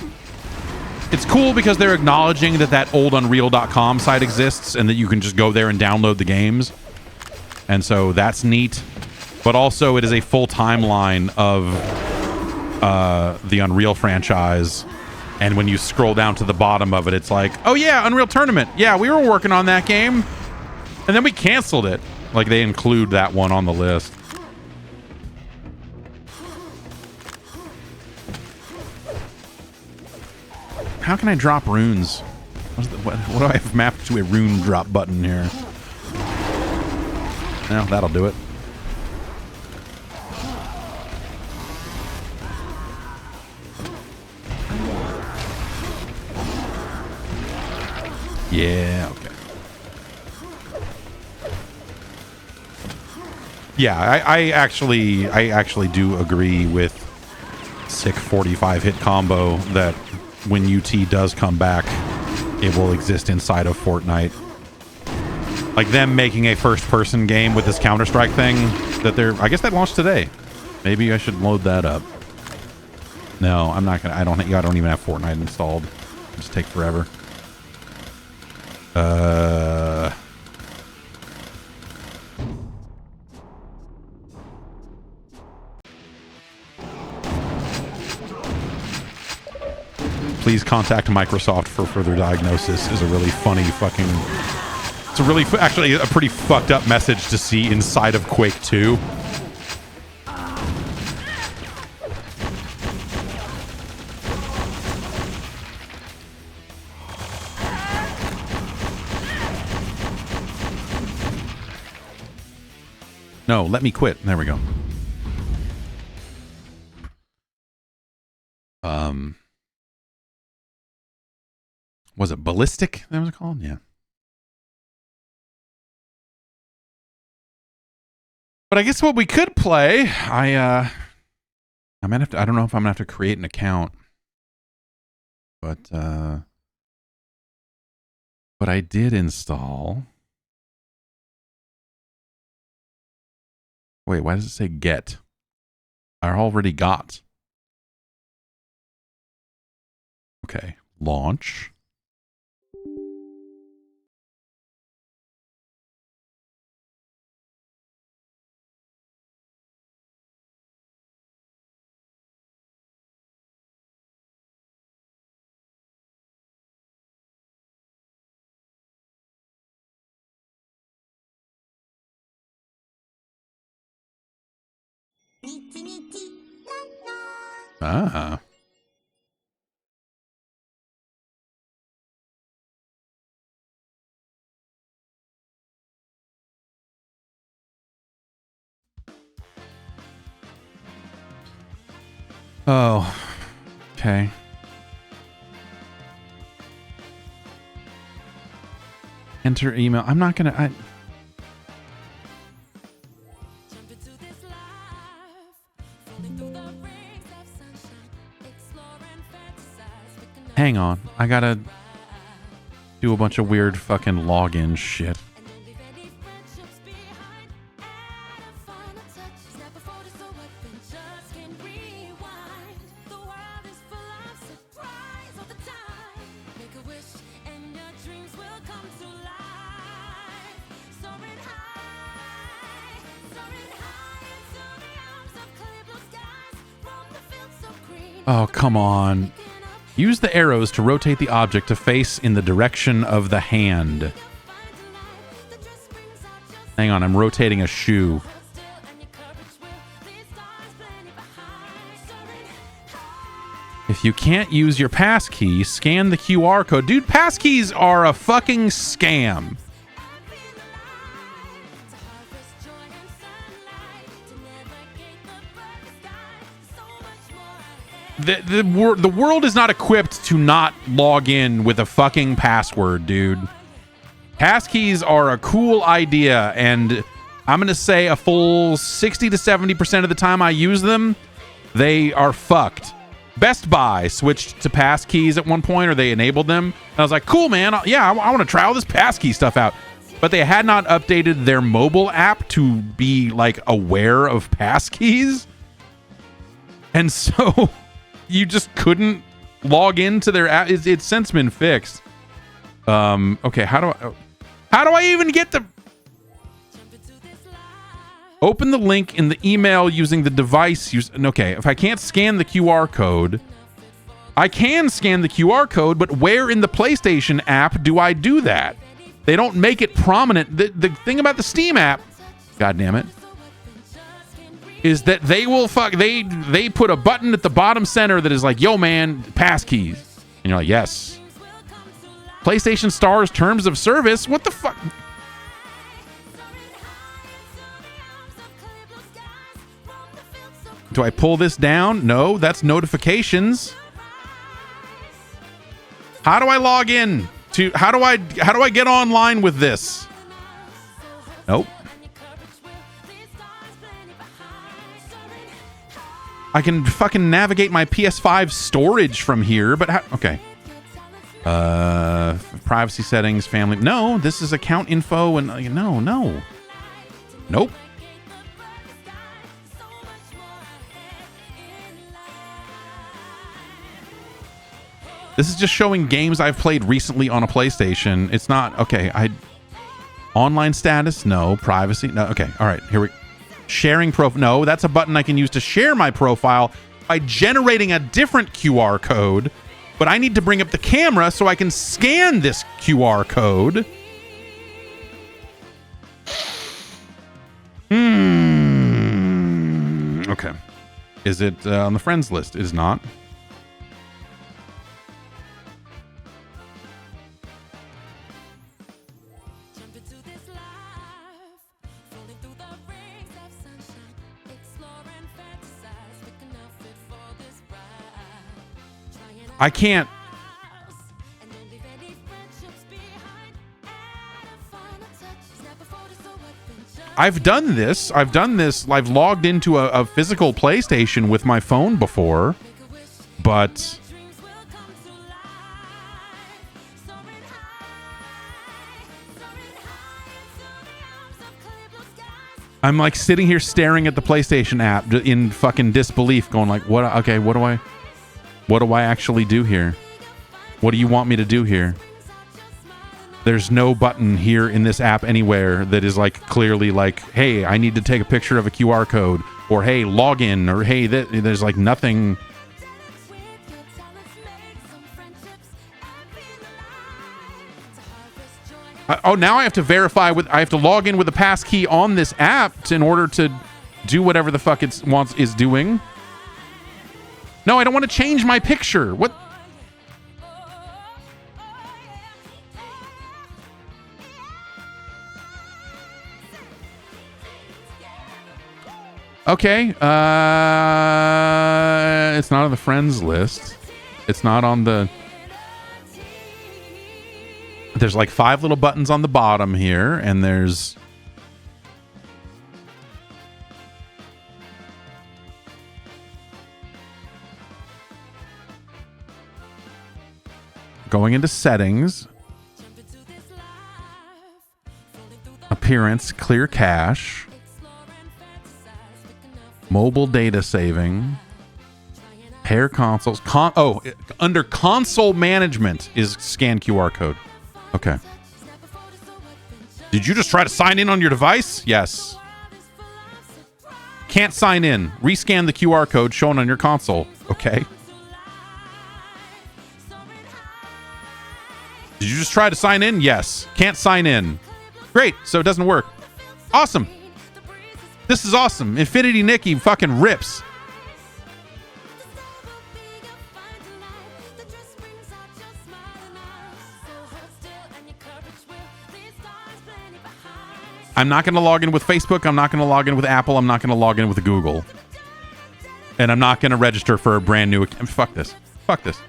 it's cool because they're acknowledging that old Unreal.com site exists and that you can just go there and download the games. And so that's neat. But also it is a full timeline of the Unreal franchise. And when you scroll down to the bottom of it, it's like, oh yeah, Unreal Tournament. Yeah, we were working on that game. And then we canceled it. Like, they include that one on the list. How can I drop runes? What do I have mapped to a rune drop button here? Well, that'll do it. Yeah, okay. Yeah, I actually do agree with sick 45 hit combo that when UT does come back, it will exist inside of Fortnite. Like them making a first-person game with this Counter-Strike thing that they're... I guess that launched today. Maybe I should load that up. No, I'm not gonna... I don't even have Fortnite installed. It'll just take forever. please contact Microsoft for further diagnosis is a really funny fucking... It's a really, actually a pretty fucked up message to see inside of Quake 2. No, let me quit. There we go. Was it Ballistic? That was it called? Yeah. But I guess what we could play, I might have to, I don't know if I'm gonna have to create an account. But I did install. Wait, why does it say get? I already got. Okay, launch. Ah. Oh, okay. Enter email. I'm not gonna. Hang on. I gotta do a bunch of weird fucking login shit. Oh, come on. Use the arrows to rotate the object to face in the direction of the hand. Hang on, I'm rotating a shoe. If you can't use your passkey, scan the QR code. Dude, passkeys are a fucking scam. The world is not equipped to not log in with a fucking password, dude. Passkeys are a cool idea, and I'm going to say a full 60 to 70% of the time I use them, they are fucked. Best Buy switched to passkeys at one point, or they enabled them. And I was like, cool, man. Yeah, I want to try all this passkey stuff out. But they had not updated their mobile app to be, like, aware of passkeys. And so... you just couldn't log into their app. It's since been fixed. Okay, how do I even get the... Open the link in the email using the device. Okay, if I can't scan the QR code, I can scan the QR code, but where in the PlayStation app do I do that? They don't make it prominent. The thing about the Steam app, God damn it, is that they will they put a button at the bottom center that is like, yo man, passkeys. And you're like, yes. PlayStation Star's terms of service? What the fuck? Do I pull this down? No, that's notifications. How do I log in to how do I get online with this? Nope. I can fucking navigate my PS5 storage from here, but okay. Privacy settings, family. No, this is account info and no. Nope. This is just showing games I've played recently on a PlayStation. It's not okay. Online status, no. Privacy, no. Okay, all right. Here we go. Sharing profile. No, that's a button I can use to share my profile by generating a different QR code. But but I need to bring up the camera so I can scan this QR code. Okay. Is it on the friends list? It is not. I can't. I've done this. I've logged into a physical PlayStation with my phone before, but I'm like sitting here staring at the PlayStation app in fucking disbelief, going like, "What? Okay, what do I actually do here? What do you want me to do here?" There's no button here in this app anywhere that is like clearly like, hey, I need to take a picture of a QR code, or hey, log in, or hey, there's like nothing. Oh, now I have to verify I have to log in with a passkey on this app in order to do whatever the fuck it is doing. No, I don't want to change my picture. What? Okay, it's not on the friends list. It's not on the... There's like 5 little buttons on the bottom here, and there's... Going into settings. Appearance, clear cache. Mobile data saving. Pair consoles. Under console management is scan QR code. Okay. Did you just try to sign in on your device? Yes. Can't sign in. Rescan the QR code shown on your console. Okay. Did you just try to sign in? Yes. Can't sign in. Great. So it doesn't work. Awesome. This is awesome. Infinity Nikki fucking rips. I'm not going to log in with Facebook. I'm not going to log in with Apple. I'm not going to log in with Google. And I'm not going to register for a brand new account. Fuck this. Fuck this.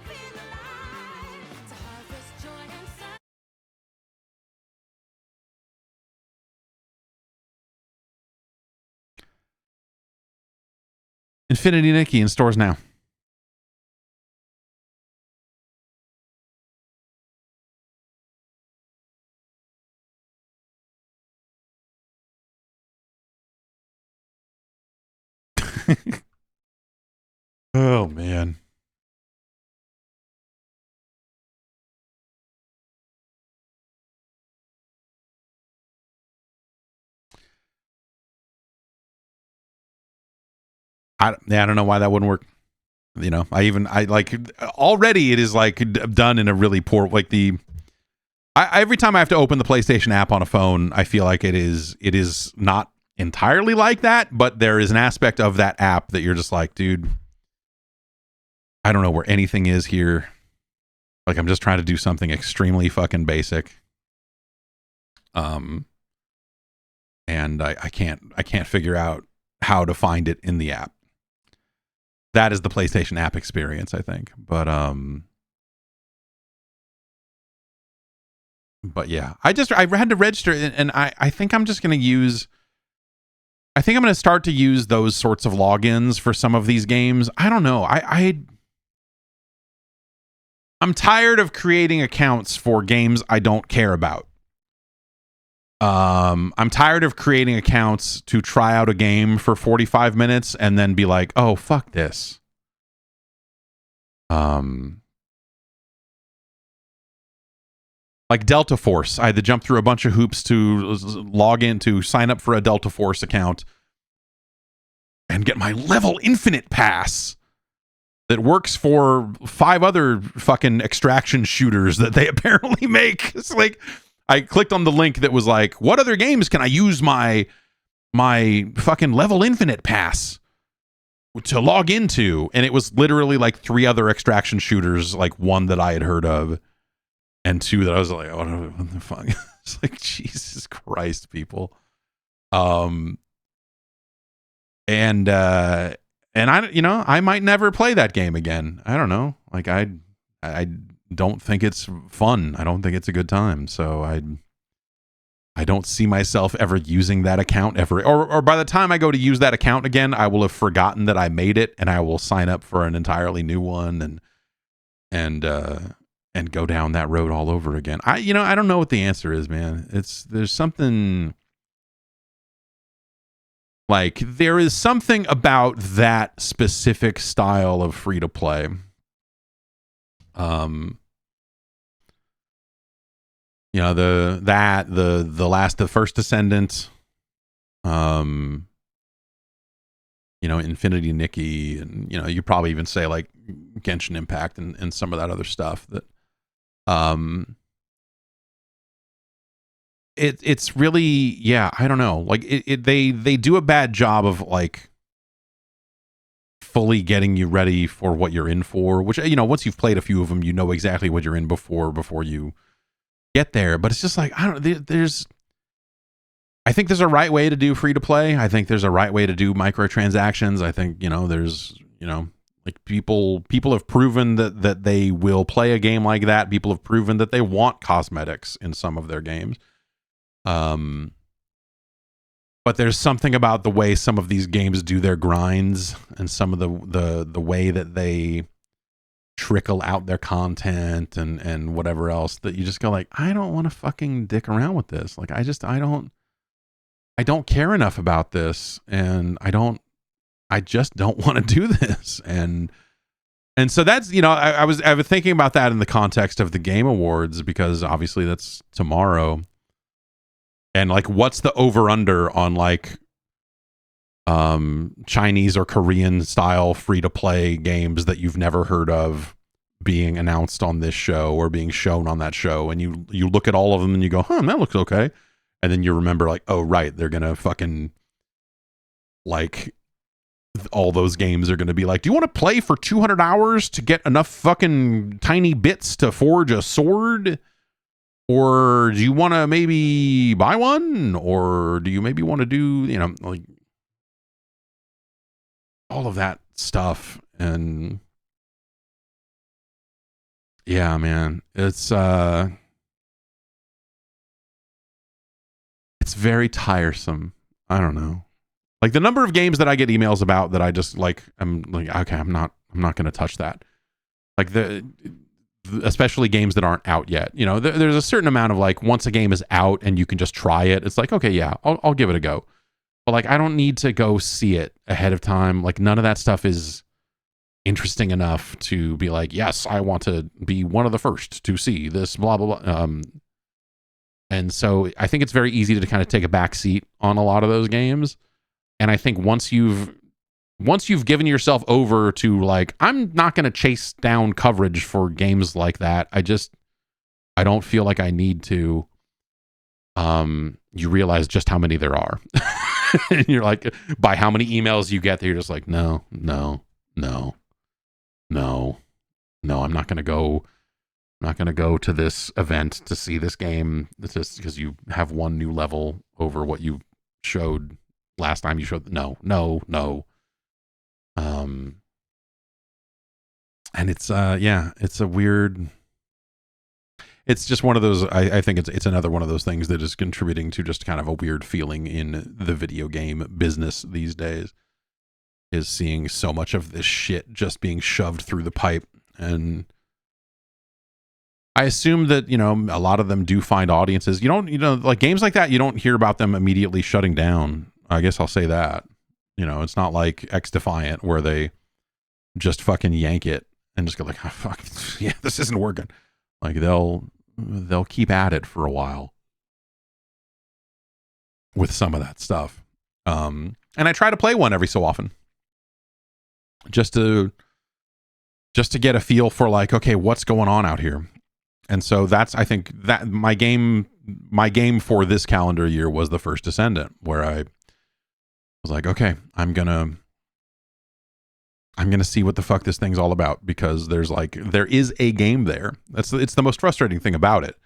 Infinity Nikki in stores now. Oh, man. I don't know why that wouldn't work. You know, I like already it is like done in a really poor, like every time I have to open the PlayStation app on a phone, I feel like it is not entirely like that, but there is an aspect of that app that you're just like, dude, I don't know where anything is here. Like, I'm just trying to do something extremely fucking basic. And I can't figure out how to find it in the app. That is the PlayStation app experience, I think. But yeah, I had to register, and I think I'm just going to use... I think I'm going to start to use those sorts of logins for some of these games. I don't know. I'm tired of creating accounts for games I don't care about. I'm tired of creating accounts to try out a game for 45 minutes and then be like, oh, fuck this. Like Delta Force. I had to jump through a bunch of hoops to log in to sign up for a Delta Force account and get my level infinite pass. that works for 5 other fucking extraction shooters that they apparently make. It's like, I clicked on the link that was like, what other games can I use my fucking Level Infinite pass to log into? And it was literally like 3 other extraction shooters, like 1 that I had heard of and 2 that I was like, oh, what the fuck? It's like, Jesus Christ, people. And I, I might never play that game again. I don't know. Like, I don't think it's fun. I don't think it's a good time. So I don't see myself ever using that account ever. Or by the time I go to use that account again, I will have forgotten that I made it, and I will sign up for an entirely new one and go down that road all over again. I don't know what the answer is, man. There's something, like, there is something about that specific style of free to play. The First Descendant, Infinity Nikki, and you probably even say like Genshin Impact and some of that other stuff that it's really, yeah, I don't know, like they do a bad job of like fully getting you ready for what you're in for, which once you've played a few of them, you know exactly what you're in before you get there. But it's just like, I think there's a right way to do free to play. I think there's a right way to do microtransactions. I think there's like people have proven that they will play a game like that. People have proven that they want cosmetics in some of their games. But there's something about the way some of these games do their grinds and some of the way that they trickle out their content and whatever else, that you just go like, I don't want to fucking dick around with this. Like, I don't care enough about this, and I just don't want to do this. And so that's, I was thinking about that in the context of the Game Awards, because obviously that's tomorrow. And like, what's the over under on like Chinese or Korean style free to play games that you've never heard of being announced on this show or being shown on that show? And you look at all of them and you go, that looks okay. And then you remember like, oh right, they're gonna fucking, like, all those games are gonna be like, do you want to play for 200 hours to get enough fucking tiny bits to forge a sword? Or do you want to maybe buy one? Or do you maybe want to do, like, all of that stuff? And yeah, man, it's very tiresome. I don't know. Like, the number of games that I get emails about that I just like, I'm like, okay, I'm not going to touch that. Like, especially games that aren't out yet. There's a certain amount of like, once a game is out and you can just try it, it's like, okay, yeah, I'll give it a go. But like, I don't need to go see it ahead of time. Like, none of that stuff is interesting enough to be like, yes, I want to be one of the first to see this, blah, blah, blah. And so I think it's very easy to kind of take a back seat on a lot of those games. And I think once you've given yourself over to like, I'm not going to chase down coverage for games like that, I don't feel like I need to. You realize just how many there are. And you're like, by how many emails you get, you're just like, no, I'm not going to go. I'm not going to go to this event to see this game. It's just because you have one new level over what you showed last time you showed. No. And it's it's a weird. It's just one of those. I think it's another one of those things that is contributing to just kind of a weird feeling in the video game business these days. Is seeing so much of this shit just being shoved through the pipe. And I assume that, a lot of them do find audiences. You don't, like games like that, you don't hear about them immediately shutting down. I guess I'll say that. It's not like X Defiant where they just fucking yank it and just go like, oh, fuck, yeah, this isn't working. Like they'll keep at it for a while with some of that stuff. And I try to play one every so often just to just to get a feel for like, okay, what's going on out here. And so that's, I think that my game for this calendar year was The First Descendant, where I was like, okay, I'm gonna see what the fuck this thing's all about, because there is a game there. It's the most frustrating thing about it,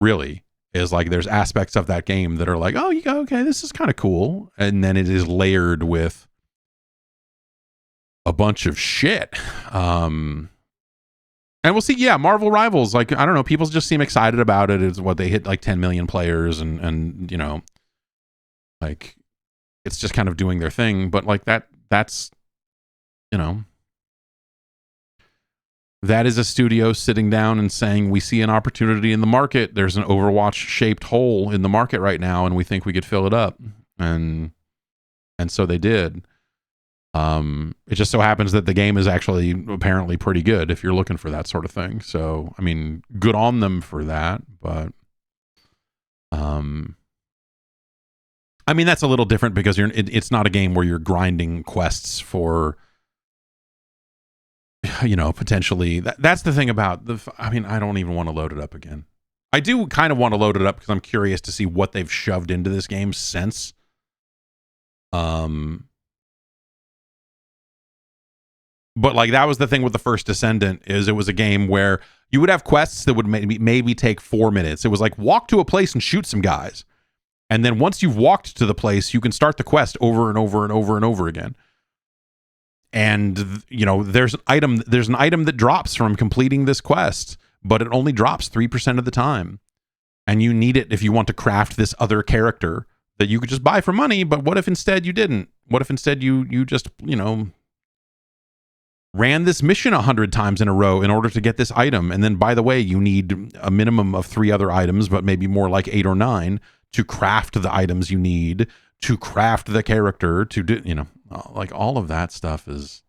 really, is like there's aspects of that game that are like, oh, you go, okay, this is kind of cool, and then it is layered with a bunch of shit. And we'll see. Yeah, Marvel Rivals, like, I don't know, people just seem excited about it. It's what they hit like 10 million players, and you know, like, it's just kind of doing their thing. But like that's, you know, that is a studio sitting down and saying, we see an opportunity in the market. There's an Overwatch shaped hole in the market right now, and we think we could fill it up. And so they did. It just so happens that the game is actually apparently pretty good if you're looking for that sort of thing. So, I mean, good on them for that. But, I mean, that's a little different because it's not a game where you're grinding quests for, you know, potentially. That's the thing about I mean, I don't even want to load it up again. I do kind of want to load it up because I'm curious to see what they've shoved into this game since. But like, that was the thing with The First Descendant, is it was a game where you would have quests that would maybe take 4 minutes. It was like, walk to a place and shoot some guys. And then once you've walked to the place, you can start the quest over and over and over and over again. And, you know, there's an item that drops from completing this quest, but it only drops 3% of the time. And you need it if you want to craft this other character that you could just buy for money. But what if instead you didn't? What if instead you just, you know, ran this mission 100 times in a row in order to get this item, and then, by the way, you need a minimum of 3 other items, but maybe more like 8 or 9 to craft the items you need to craft the character to do, you know, like, all of that stuff is,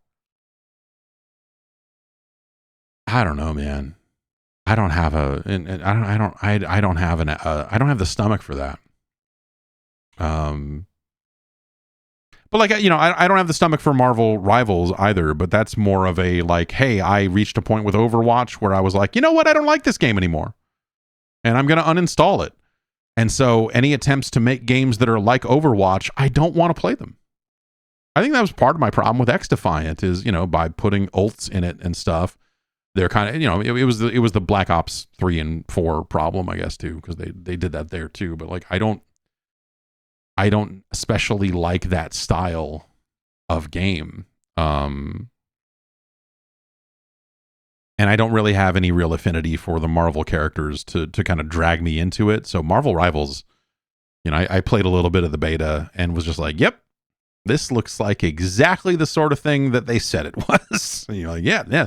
I don't know, man. I don't have I don't have the stomach for that. But like, you know, I don't have the stomach for Marvel Rivals either, but that's more of a like, hey, I reached a point with Overwatch where I was like, you know what? I don't like this game anymore, and I'm going to uninstall it. And so any attempts to make games that are like Overwatch, I don't want to play them. I think that was part of my problem with X-Defiant, is, you know, by putting ults in it and stuff, they're kind of, you know, it was the Black Ops 3 and 4 problem, I guess, too, because they did that there too. But like, I don't especially like that style of game. And I don't really have any real affinity for the Marvel characters to kind of drag me into it. So Marvel Rivals, you know, I played a little bit of the beta and was just like, yep, this looks like exactly the sort of thing that they said it was. And you're like, yeah,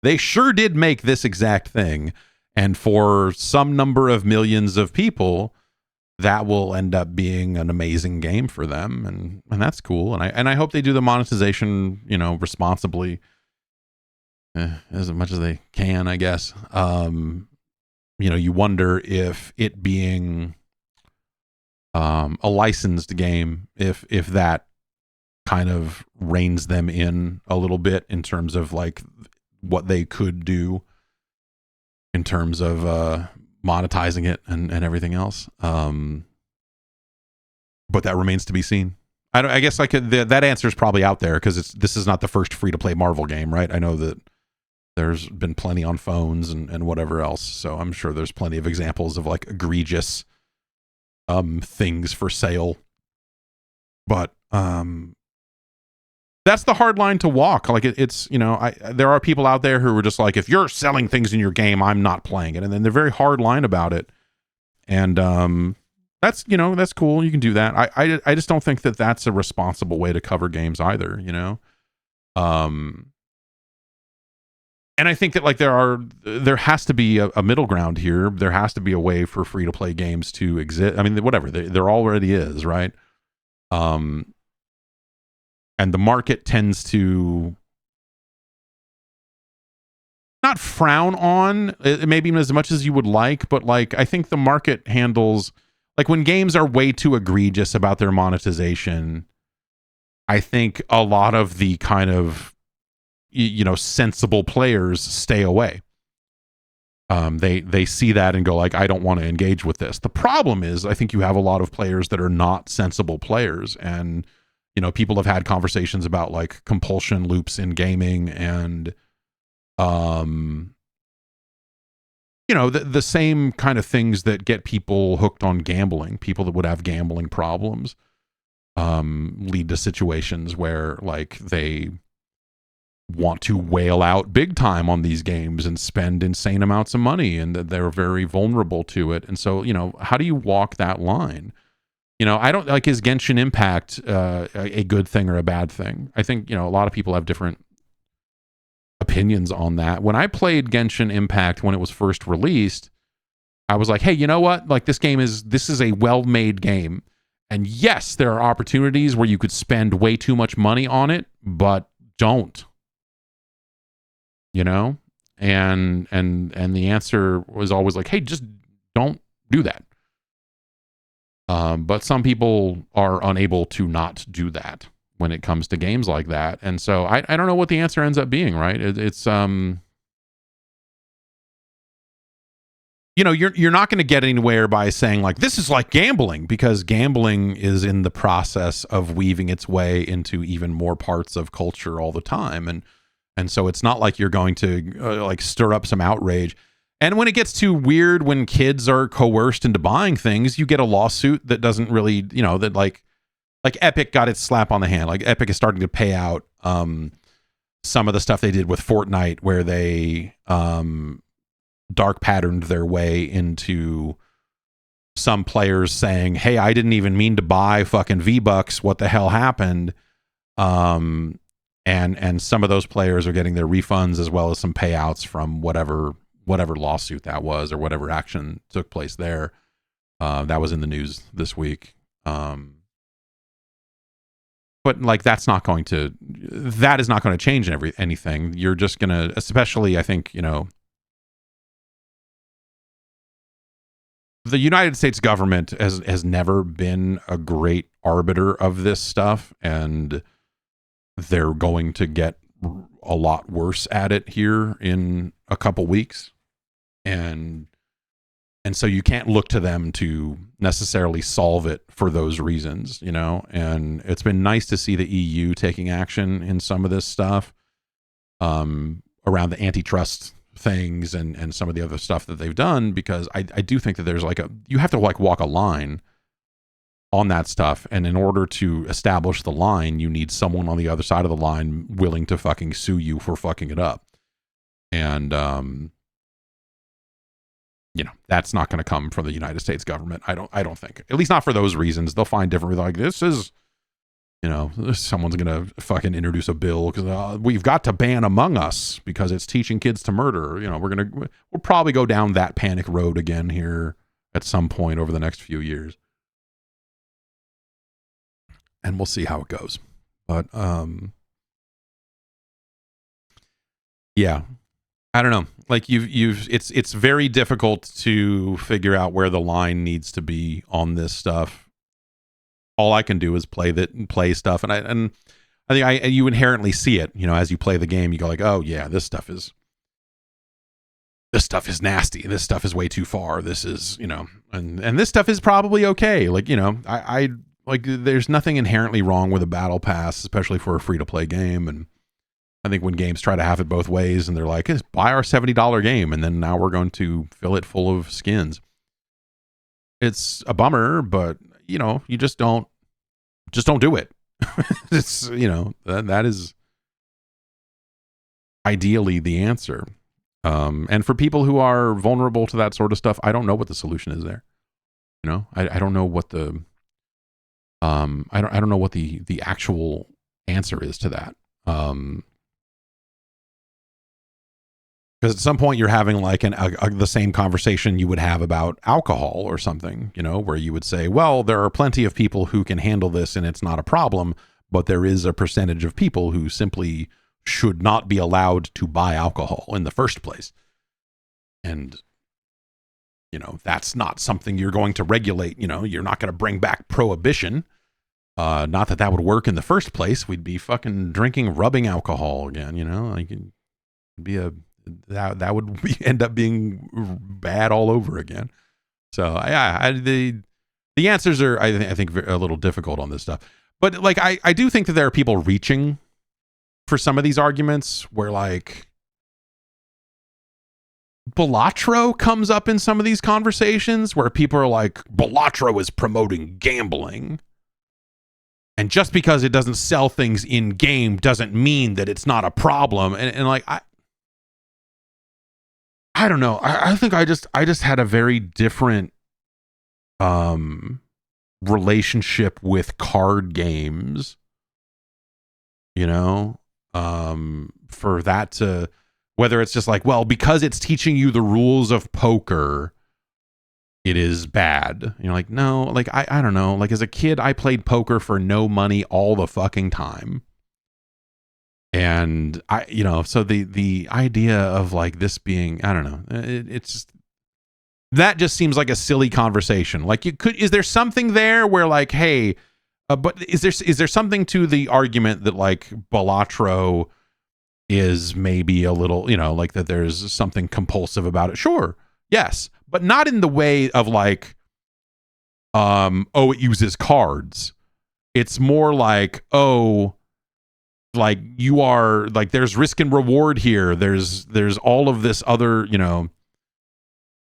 they sure did make this exact thing. And for some number of millions of people, that will end up being an amazing game for them, and that's cool. And I hope they do the monetization, you know, responsibly, as much as they can, I guess. You know, you wonder if it being a licensed game, if that kind of reins them in a little bit in terms of like what they could do in terms of monetizing it and everything else. But that remains to be seen. I guess like that answer is probably out there, because this is not the first free to play Marvel game, right? I know that there's been plenty on phones and whatever else. So I'm sure there's plenty of examples of like egregious things for sale. But that's the hard line to walk. Like it's, you know, there are people out there who are just like, if you're selling things in your game, I'm not playing it. And then they're very hard line about it. And that's, you know, that's cool. You can do that. I just don't think that that's a responsible way to cover games either, you know? And I think that like there has to be a middle ground here. There has to be a way for free to play games to exist. I mean, whatever, there already is, right? And the market tends to not frown on maybe as much as you would like, but like, I think the market handles, like, when games are way too egregious about their monetization, I think a lot of the kind of sensible players stay away. They see that and go like, I don't want to engage with this. The problem is, I think you have a lot of players that are not sensible players, and people have had conversations about like compulsion loops in gaming, and the same kind of things that get people hooked on gambling. People that would have gambling problems lead to situations where like they want to whale out big time on these games and spend insane amounts of money, and that they're very vulnerable to it. And so, how do you walk that line? I don't like, is Genshin Impact a good thing or a bad thing? I think, a lot of people have different opinions on that. When I played Genshin Impact when it was first released, I was like, hey, you know what? Like, this is a well-made game. And yes, there are opportunities where you could spend way too much money on it, but don't. And the answer was always like, hey, just don't do that. But some people are unable to not do that when it comes to games like that. And so I don't know what the answer ends up being, right? It's you're not going to get anywhere by saying like, this is like gambling, because gambling is in the process of weaving its way into even more parts of culture all the time. And so it's not like you're going to like stir up some outrage. And when it gets too weird, when kids are coerced into buying things, you get a lawsuit that doesn't really, that like Epic got its slap on the hand. Like Epic is starting to pay out some of the stuff they did with Fortnite, where they dark patterned their way into some players saying, hey, I didn't even mean to buy fucking V-Bucks. What the hell happened? And some of those players are getting their refunds, as well as some payouts from whatever lawsuit that was, or whatever action took place there. That was in the news this week. But like, that is not going to change anything. You're just going to, especially, I think, the United States government has never been a great arbiter of this stuff, and they're going to get a lot worse at it here in a couple weeks. And so you can't look to them to necessarily solve it for those reasons, and it's been nice to see the EU taking action in some of this stuff around the antitrust things and some of the other stuff that they've done, because I do think that there's like you have to like walk a line on that stuff, and in order to establish the line, you need someone on the other side of the line willing to fucking sue you for fucking it up. And that's not going to come from the United States government. I don't think, at least not for those reasons. They'll find different, like, this is, someone's going to fucking introduce a bill because we've got to ban Among Us because it's teaching kids to murder. We'll probably go down that panic road again here at some point over the next few years. And we'll see how it goes. But yeah, I don't know. Like it's very difficult to figure out where the line needs to be on this stuff. All I can do is play stuff, and I think you inherently see it. As you play the game, you go like, oh yeah, this stuff is nasty. This stuff is way too far. This is and this stuff is probably okay. Like I like, there's nothing inherently wrong with a battle pass, especially for a free-to-play game. And I think when games try to have it both ways, and they're like, hey, buy our $70 game, and then now we're going to fill it full of skins. It's a bummer, but, you just don't do it. It's, that is ideally the answer. And for people who are vulnerable to that sort of stuff, I don't know what the solution is there. I don't know what the... I don't know what the actual answer is to that. Because at some point you're having like the same conversation you would have about alcohol or something, where you would say, well, there are plenty of people who can handle this and it's not a problem, but there is a percentage of people who simply should not be allowed to buy alcohol in the first place. And that's not something you're going to regulate. You're not going to bring back prohibition. Not that would work in the first place. We'd be fucking drinking rubbing alcohol again, you know? Like, it'd be that would end up being bad all over again. So the answers are, I think a little difficult on this stuff. But like, I do think that there are people reaching for some of these arguments where like Balatro comes up in some of these conversations where people are like, Balatro is promoting gambling. And just because it doesn't sell things in game doesn't mean that it's not a problem. And like, I don't know. I think I just had a very different relationship with card games, you know, for that to, whether it's just like, well, because it's teaching you the rules of poker, it is bad. You're like, no, like, I don't know. Like, as a kid, I played poker for no money all the fucking time. And so the idea of like this being, I don't know, it's just, that just seems like a silly conversation. Like, is there something there where like, hey, but is there something to the argument that like Balatro is maybe a little, like that there's something compulsive about it? Sure. Yes. But not in the way of like, it uses cards. It's more like, like you are like, there's risk and reward here. There's all of this other,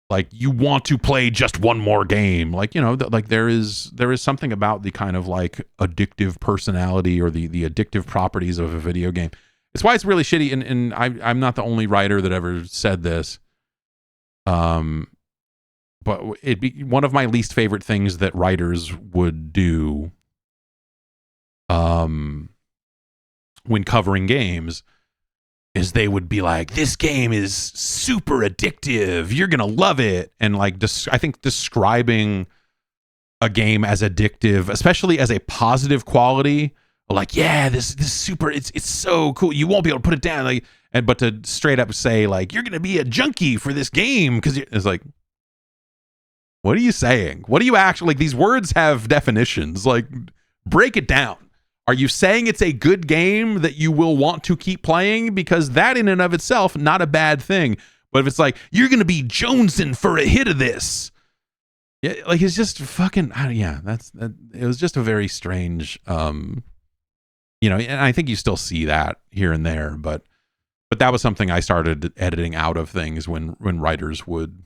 like you want to play just one more game. Like, like there is something about the kind of like addictive personality or the addictive properties of a video game. It's why it's really shitty. And I'm not the only writer that ever said this. But it'd be one of my least favorite things that writers would do when covering games is they would be like, this game is super addictive, you're gonna love it. And like, I think describing a game as addictive, especially as a positive quality, like, yeah, this super, it's so cool, you won't be able to put it down. Like, but to straight up say like, you're gonna be a junkie for this game because it's like, what are you saying? What do you actually, like, these words have definitions, like, break it down. Are you saying it's a good game that you will want to keep playing? Because that in and of itself, not a bad thing. But if it's like, you're going to be jonesing for a hit of this. Yeah, like, it's just fucking, it was just a very strange, and I think you still see that here and there. But that was something I started editing out of things when writers would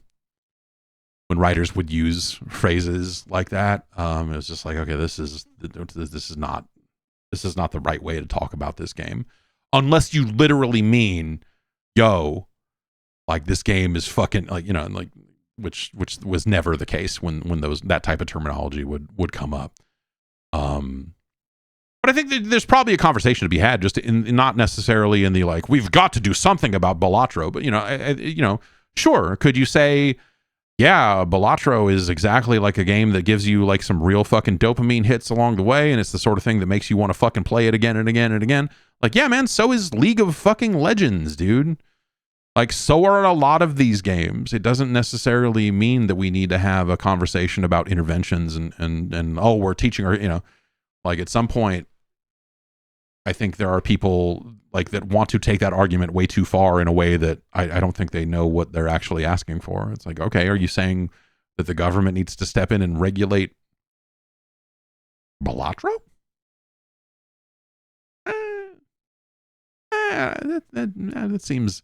use phrases like that. It was just like, okay, this is not the right way to talk about this game, unless you literally mean, yo, like this game is fucking, like, like, which was never the case when that type of terminology would come up. But I think there's probably a conversation to be had, just in not necessarily in the like, we've got to do something about Balatro, but sure, could you say, yeah, Balatro is exactly like a game that gives you like some real fucking dopamine hits along the way, and it's the sort of thing that makes you want to fucking play it again and again and again. Like, yeah, man, so is League of fucking Legends, dude. Like, so are a lot of these games. It doesn't necessarily mean that we need to have a conversation about interventions and we're teaching our, like, at some point, I think there are people like that want to take that argument way too far in a way that I don't think they know what they're actually asking for. It's like, okay, are you saying that the government needs to step in and regulate Balatro? That seems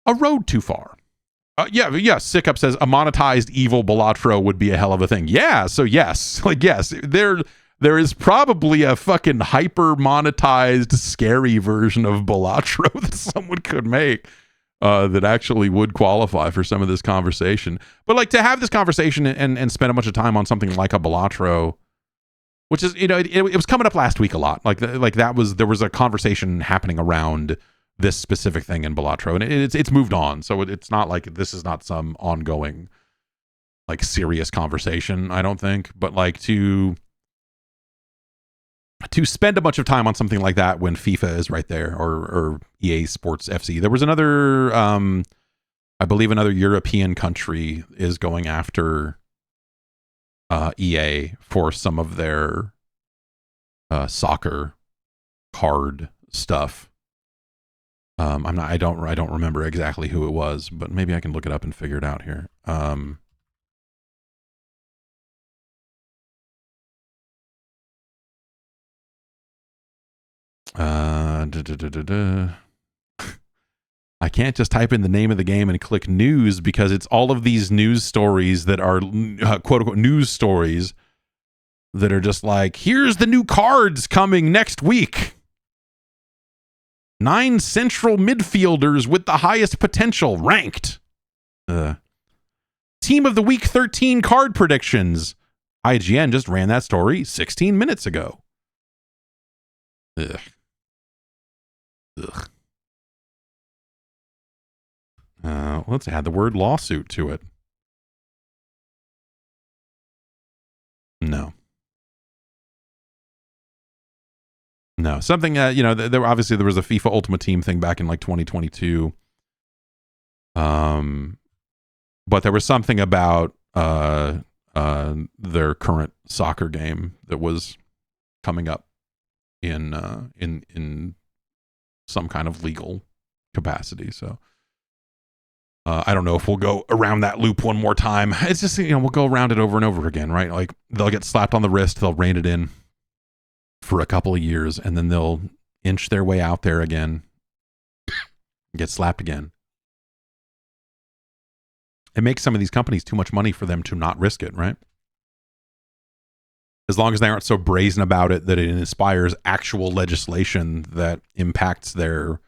a road too far. Sickup says a monetized evil Balatro would be a hell of a thing. Yeah, so yes, like, yes, there is probably a fucking hyper monetized scary version of Balatro that someone could make that actually would qualify for some of this conversation. But like, to have this conversation and spend a bunch of time on something like a Balatro, which is, it was coming up last week a lot. There was a conversation happening around this specific thing in Balatro, and it's moved on. So it's not like this is not some ongoing like serious conversation, I don't think. But like, to spend a bunch of time on something like that when FIFA is right there, or EA Sports FC. There was another, I believe another European country is going after EA for some of their soccer card stuff. I don't remember exactly who it was, but maybe I can look it up and figure it out here. I can't just type in the name of the game and click news because it's all of these news stories that are quote unquote news stories that are just like, here's the new cards coming next week. 9 central midfielders with the highest potential ranked. Team of the week 13 card predictions. IGN just ran that story 16 minutes ago. Ugh. Let's add the word lawsuit to it. No. Something, there obviously there was a FIFA Ultimate Team thing back in like 2022. But there was something about their current soccer game that was coming up in some kind of legal capacity. So I don't know if we'll go around that loop one more time. It's just, we'll go around it over and over again, right? Like they'll get slapped on the wrist, they'll rein it in for a couple of years, and then they'll inch their way out there again, get slapped again. It makes some of these companies too much money for them to not risk it, right? As long as they aren't so brazen about it that it inspires actual legislation that impacts their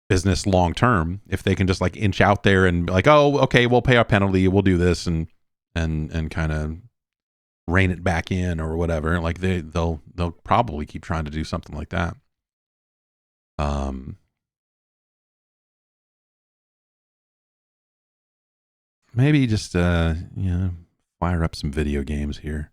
business long term. If they can just like inch out there and be like, oh, okay, we'll pay our penalty, we'll do this, and kind of rein it back in or whatever. Like they'll probably keep trying to do something like that. Maybe just fire up some video games here.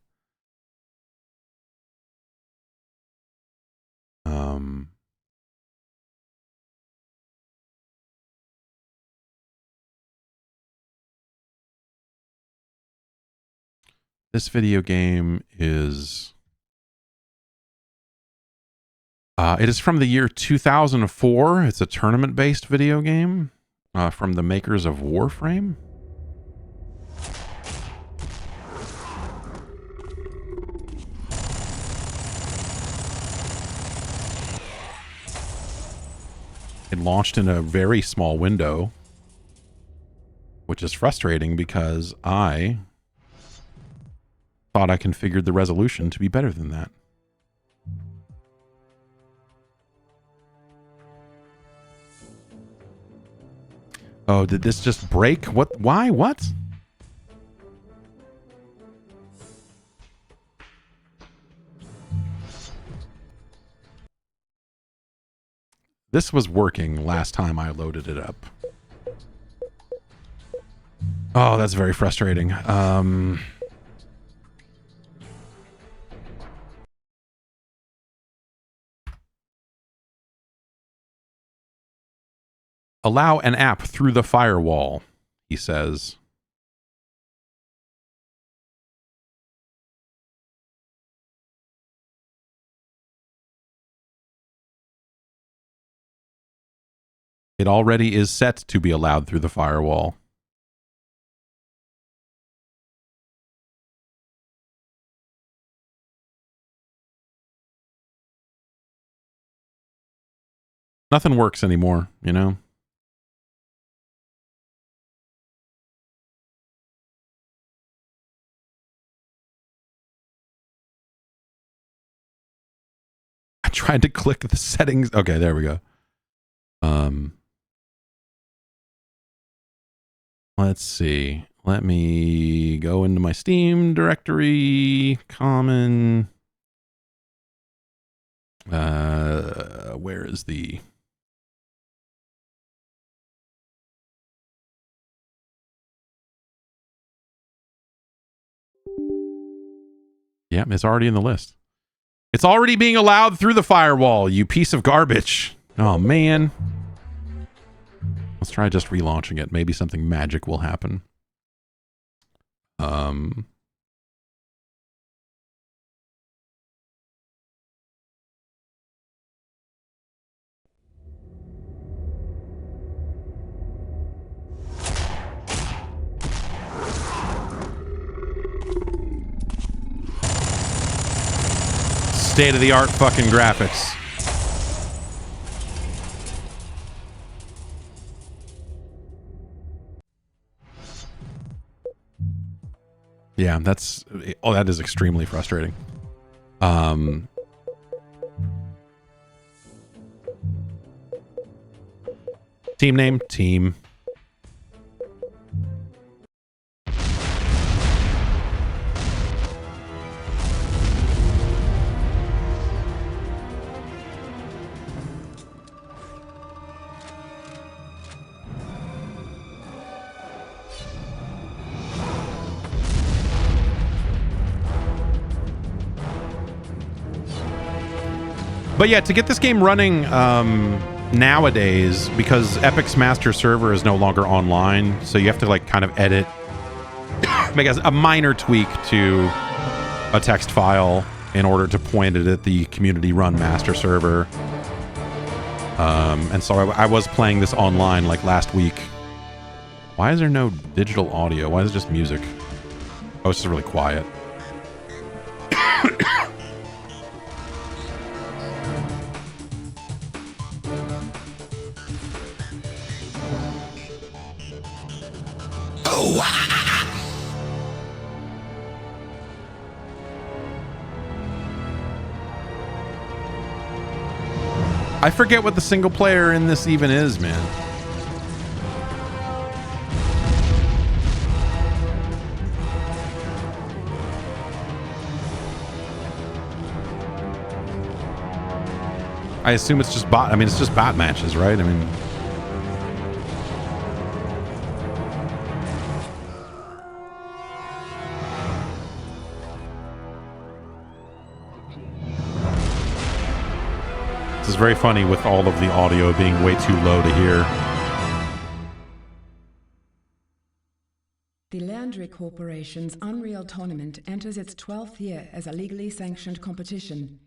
This video game is it is from the year 2004. It's a tournament-based video game from the makers of Warframe. It launched in a very small window, which is frustrating because I thought I configured the resolution to be better than that. Oh, did this just break? What? Why? What? This was working last time I loaded it up. Oh, that's very frustrating. Allow an app through the firewall, he says. It already is set to be allowed through the firewall. Nothing works anymore, you know? I tried to click the settings. Okay, there we go. Let's see. Let me go into my Steam directory, common. Where is the... Yeah, it's already in the list. It's already being allowed through the firewall, you piece of garbage. Oh, man. Let's try just relaunching it. Maybe something magic will happen. State-of-the-art fucking graphics. Yeah, that's... Oh, that is extremely frustrating. Team name? Team. But yeah, to get this game running nowadays, because Epic's master server is no longer online, so you have to like kind of edit, make a minor tweak to a text file in order to point it at the community-run master server. And so I was playing this online like last week. Why is there no digital audio? Why is it just music? Oh, it's just really quiet. I forget what the single player in this even is, man. I assume it's just bot. I mean, it's just bot matches, right? I mean... This is very funny with all of the audio being way too low to hear. The Landry Corporation's Unreal Tournament enters its 12th year as a legally sanctioned competition.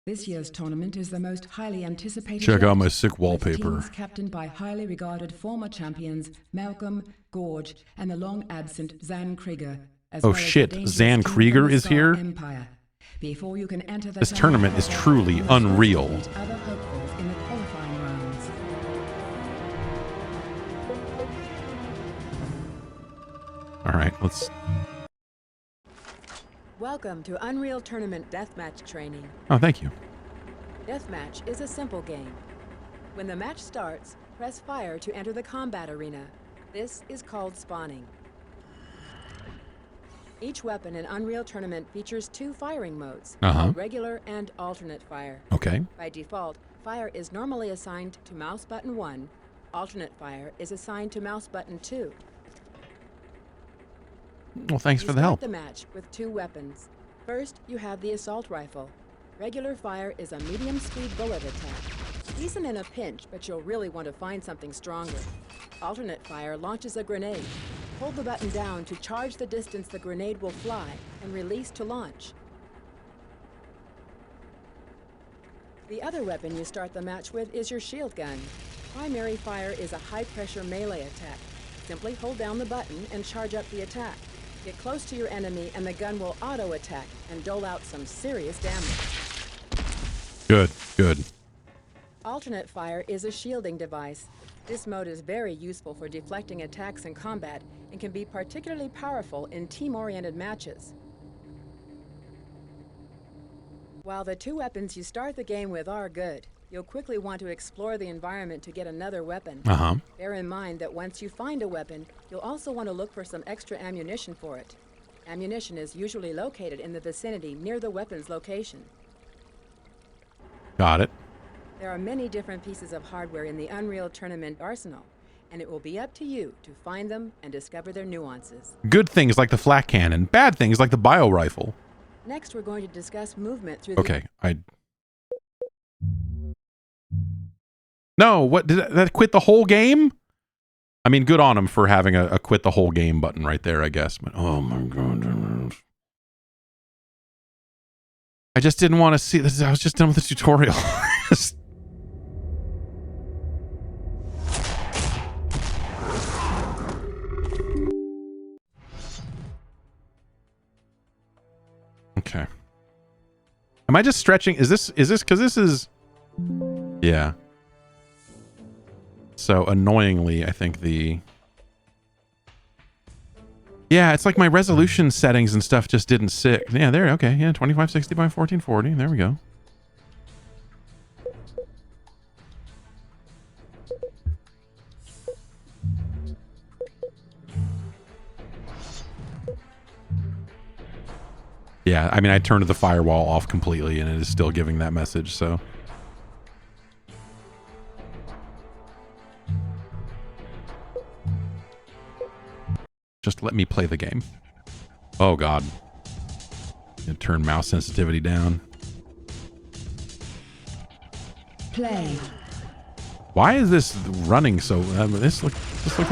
This year's tournament is the most highly anticipated. Check out my sick wallpaper. Teams captained by highly regarded former champions Malcolm, Gorge, and the long-absent Zan Krieger. Oh shit, Zan Krieger is here? Empire. Before you can enter the this tournament is truly unreal. Other hopefuls in the qualifying rounds. All right, let's... Welcome to Unreal Tournament Deathmatch training. Oh, thank you. Deathmatch is a simple game. When the match starts, press fire to enter the combat arena. This is called spawning. Each weapon in Unreal Tournament features two firing modes, regular and alternate fire. Okay. By default, fire is normally assigned to mouse button 1, alternate fire is assigned to mouse button 2. Well, thanks for the help. You start the match with two weapons. First, you have the assault rifle. Regular fire is a medium-speed bullet attack. Decent in a pinch, but you'll really want to find something stronger. Alternate fire launches a grenade. Hold the button down to charge the distance the grenade will fly and release to launch. The other weapon you start the match with is your shield gun. Primary fire is a high-pressure melee attack. Simply hold down the button and charge up the attack. Get close to your enemy and the gun will auto-attack and dole out some serious damage. Good, good. Alternate fire is a shielding device. This mode is very useful for deflecting attacks in combat and can be particularly powerful in team-oriented matches. While the two weapons you start the game with are good, you'll quickly want to explore the environment to get another weapon. Bear in mind that once you find a weapon, you'll also want to look for some extra ammunition for it. Ammunition is usually located in the vicinity near the weapon's location. Got it. There are many different pieces of hardware in the Unreal Tournament arsenal, and it will be up to you to find them and discover their nuances. Good things like the flak cannon, bad things like the bio rifle. Next, we're going to discuss movement through Okay, No, what, did that quit the whole game? I mean, good on him for having a quit the whole game button right there, I guess, but oh my god. I just didn't want to see this. I was just done with the tutorial. Okay. Am I just stretching? Is this because this is... Yeah. So annoyingly, I think the... Yeah, it's like my resolution settings and stuff just didn't sit. Yeah, there, okay. Yeah, 2560 by 1440. There we go. Yeah, I mean, I turned the firewall off completely and it is still giving that message, so... Just let me play the game. Oh, God. And turn mouse sensitivity down. Play. Why is this running so... this looks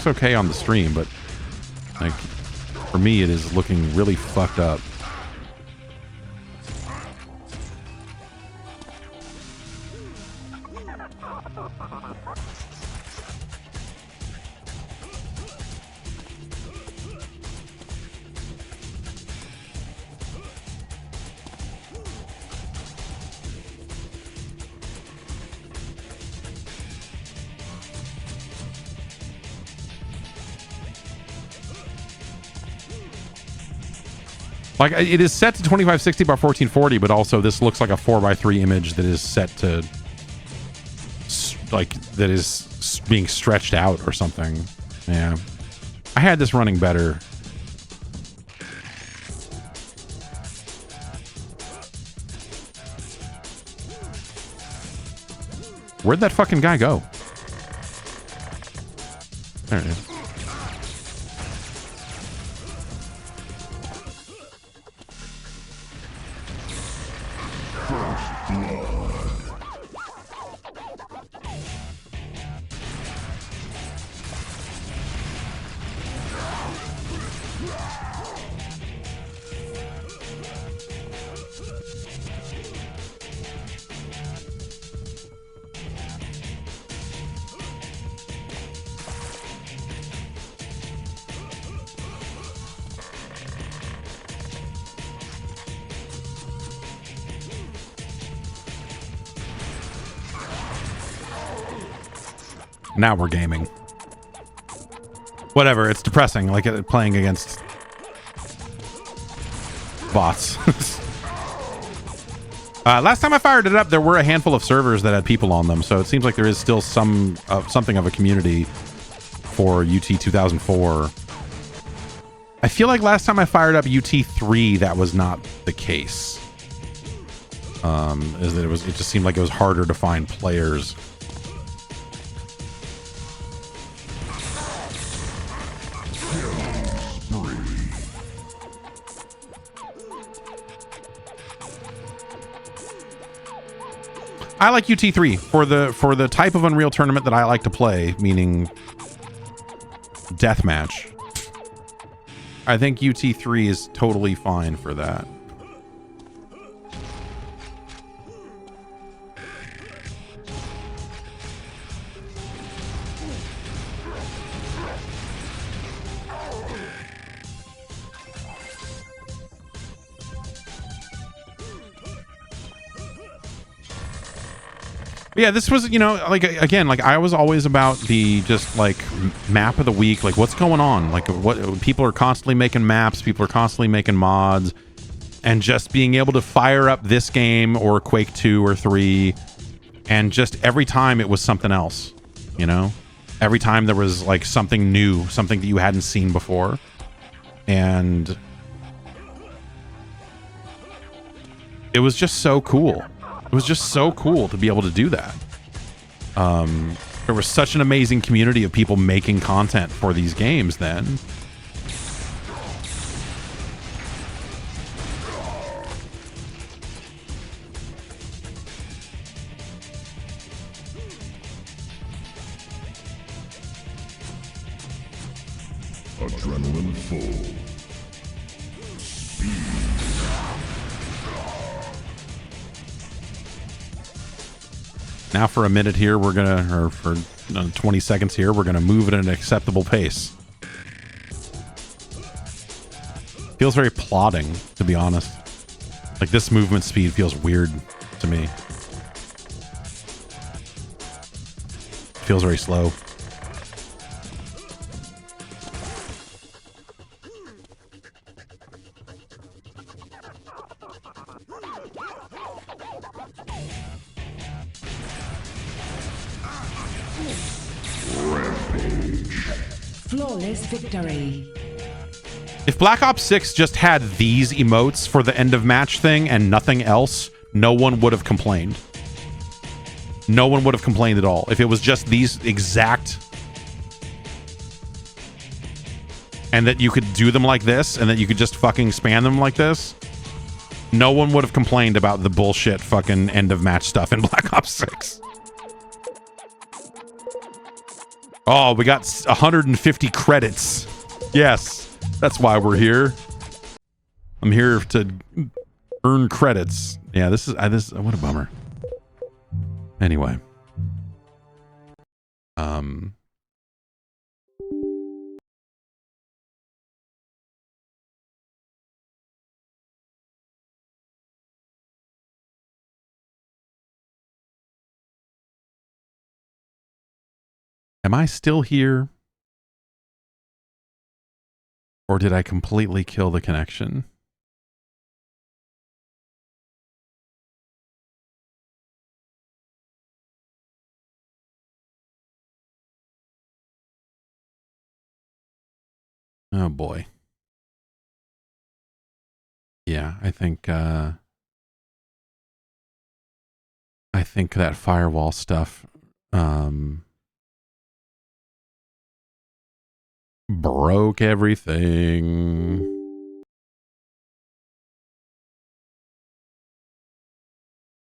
okay on the stream, but... like, for me, it is looking really fucked up. Like, it is set to 2560 by 1440, but also this looks like a 4:3 image that is set to, like, that is being stretched out or something. Yeah. I had this running better. Where'd that fucking guy go? There it is. Now we're gaming. Whatever, it's depressing, like playing against bots. Last time I fired it up, there were a handful of servers that had people on them, so it seems like there is still something of a community for UT 2004. I feel like last time I fired up UT3, that was not the case. Is that it just seemed like it was harder to find players. I like UT3 for the type of Unreal Tournament that I like to play, meaning deathmatch. I think UT3 is totally fine for that. Yeah, this was, you know, like, again, like, I was always about the just like map of the week, like what's going on, like what people are constantly making maps, people are constantly making mods, and just being able to fire up this game or Quake 2 or 3, and just every time it was something else, you know, every time there was like something new, something that you hadn't seen before, and it was just so cool. It was just so cool to be able to do that. There was such an amazing community of people making content for these games then. Adrenaline full. Now for a minute here, we're gonna, or for 20 seconds here, we're gonna move at an acceptable pace. Feels very plodding, to be honest. Like, this movement speed feels weird to me. Feels very slow. Flawless victory. If Black Ops 6 just had these emotes for the end of match thing and nothing else, no one would have complained. No one would have complained at all. If it was just these exact... and that you could do them like this, and that you could just fucking span them like this, no one would have complained about the bullshit fucking end of match stuff in Black Ops 6. Oh, we got 150 credits. Yes, that's why we're here. I'm here to earn credits. Yeah, this is what a bummer. Anyway. Am I still here? Or did I completely kill the connection? Oh boy. Yeah, I think that firewall stuff broke everything.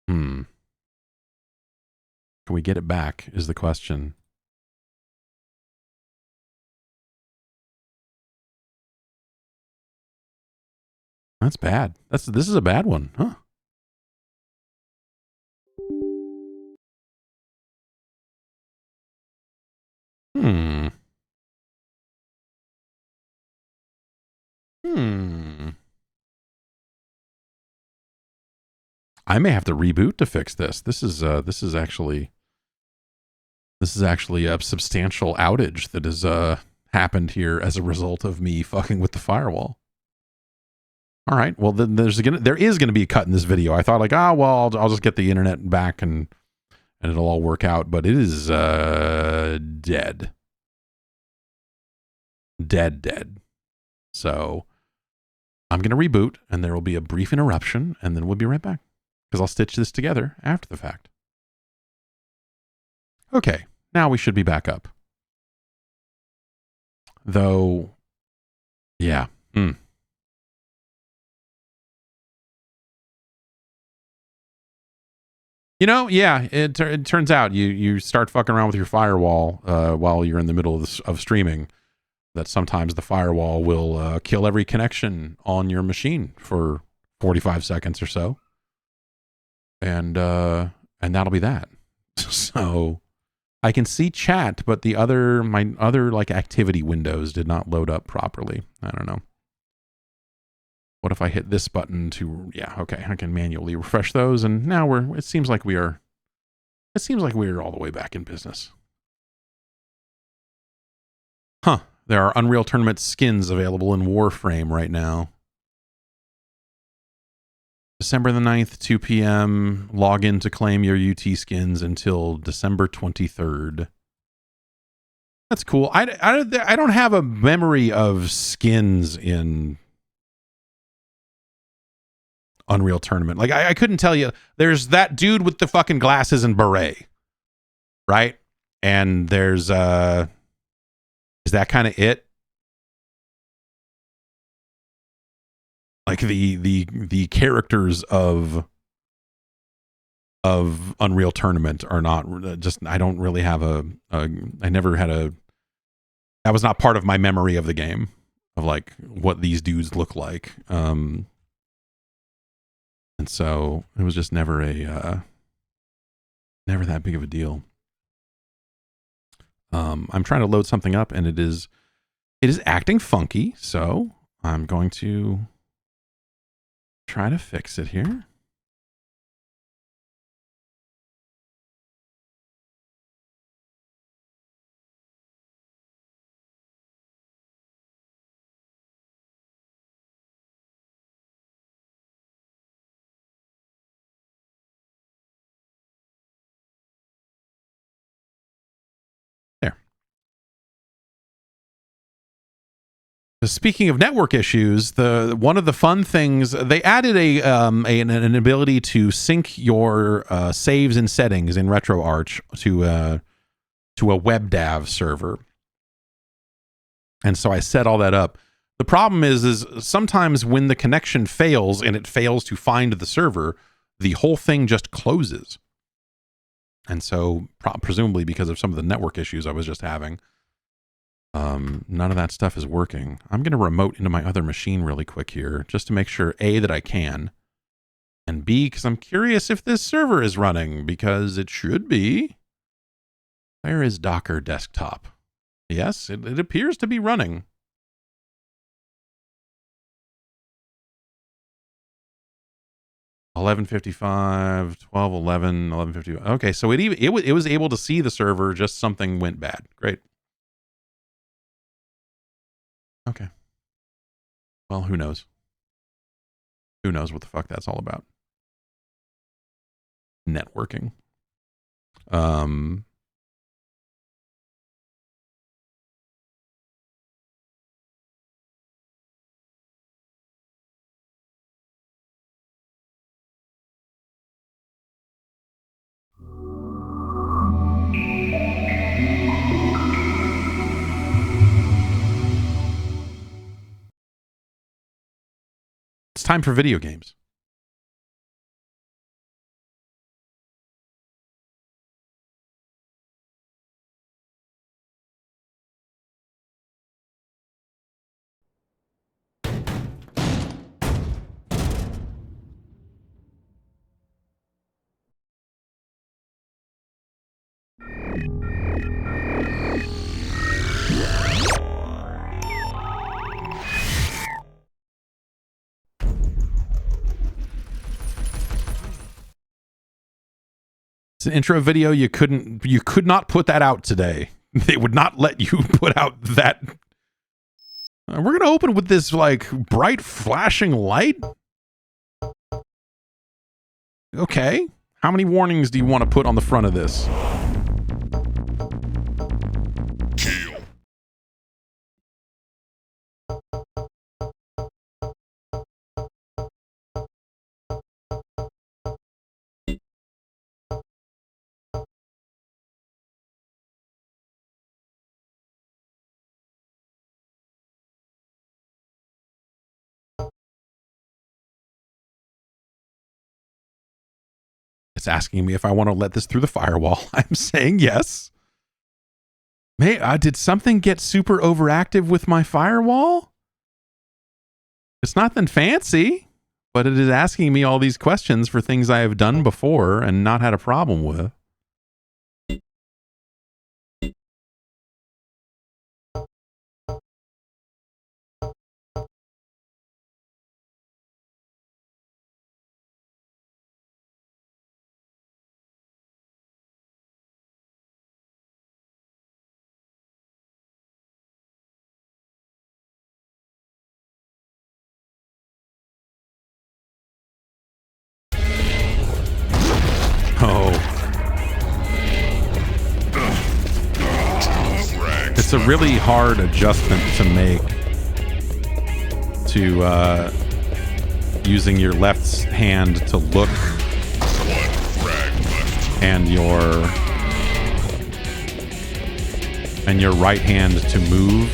Can we get it back is the question. That's bad. This is a bad one, huh? I may have to reboot to fix this. This is actually a substantial outage that has happened here as a result of me fucking with the firewall. All right. Well, then there is gonna be a cut in this video. I thought like, well, I'll just get the internet back and it'll all work out. But it is dead. Dead. So I'm gonna reboot, and there will be a brief interruption, and then we'll be right back because I'll stitch this together after the fact. Okay. Now we should be back up. Though, yeah. You know, yeah, it turns out you start fucking around with your firewall while you're in the middle of streaming, that sometimes the firewall will kill every connection on your machine for 45 seconds or so. And that'll be that. So I can see chat, but my other like activity windows did not load up properly. I don't know. What if I hit this button to, yeah, okay, I can manually refresh those, and now it seems like we're all the way back in business. Huh, there are Unreal Tournament skins available in Warframe right now. December the 9th, 2 p.m. Log in to claim your UT skins until December 23rd. That's cool. I don't have a memory of skins in Unreal Tournament. Like, I couldn't tell you. There's that dude with the fucking glasses and beret, right? And there's is that kind of it? Like the characters of Unreal Tournament are not just. I don't really have I never had that was not part of my memory of the game, of like what these dudes look like. And so it was just never that big of a deal. I'm trying to load something up, and it is acting funky. So I'm going to Try to fix it here. Speaking of network issues, one of the fun things they added an ability to sync your saves and settings in RetroArch to a WebDAV server, and so I set all that up. The problem is sometimes when the connection fails and it fails to find the server, the whole thing just closes, and so presumably because of some of the network issues I was just having. None of that stuff is working. I'm going to remote into my other machine really quick here just to make sure, A, that I can, and B, because I'm curious if this server is running, because it should be. Where is Docker Desktop? Yes, it appears to be running. $11:55, 12:11, 11:50. Okay, so it was able to see the server, just something went bad. Great. Okay. Well, who knows? Who knows what the fuck that's all about? Networking. It's time for video games. It's an intro video. You could not put that out today. They would not let you put out that. We're going to open with this like bright flashing light. Okay. How many warnings do you want to put on the front of this? Kill. It's asking me if I want to let this through the firewall. I'm saying yes. Did something get super overactive with my firewall? It's nothing fancy, but it is asking me all these questions for things I have done before and not had a problem with. Oh. It's a really hard adjustment to make to using your left hand to look and your right hand to move.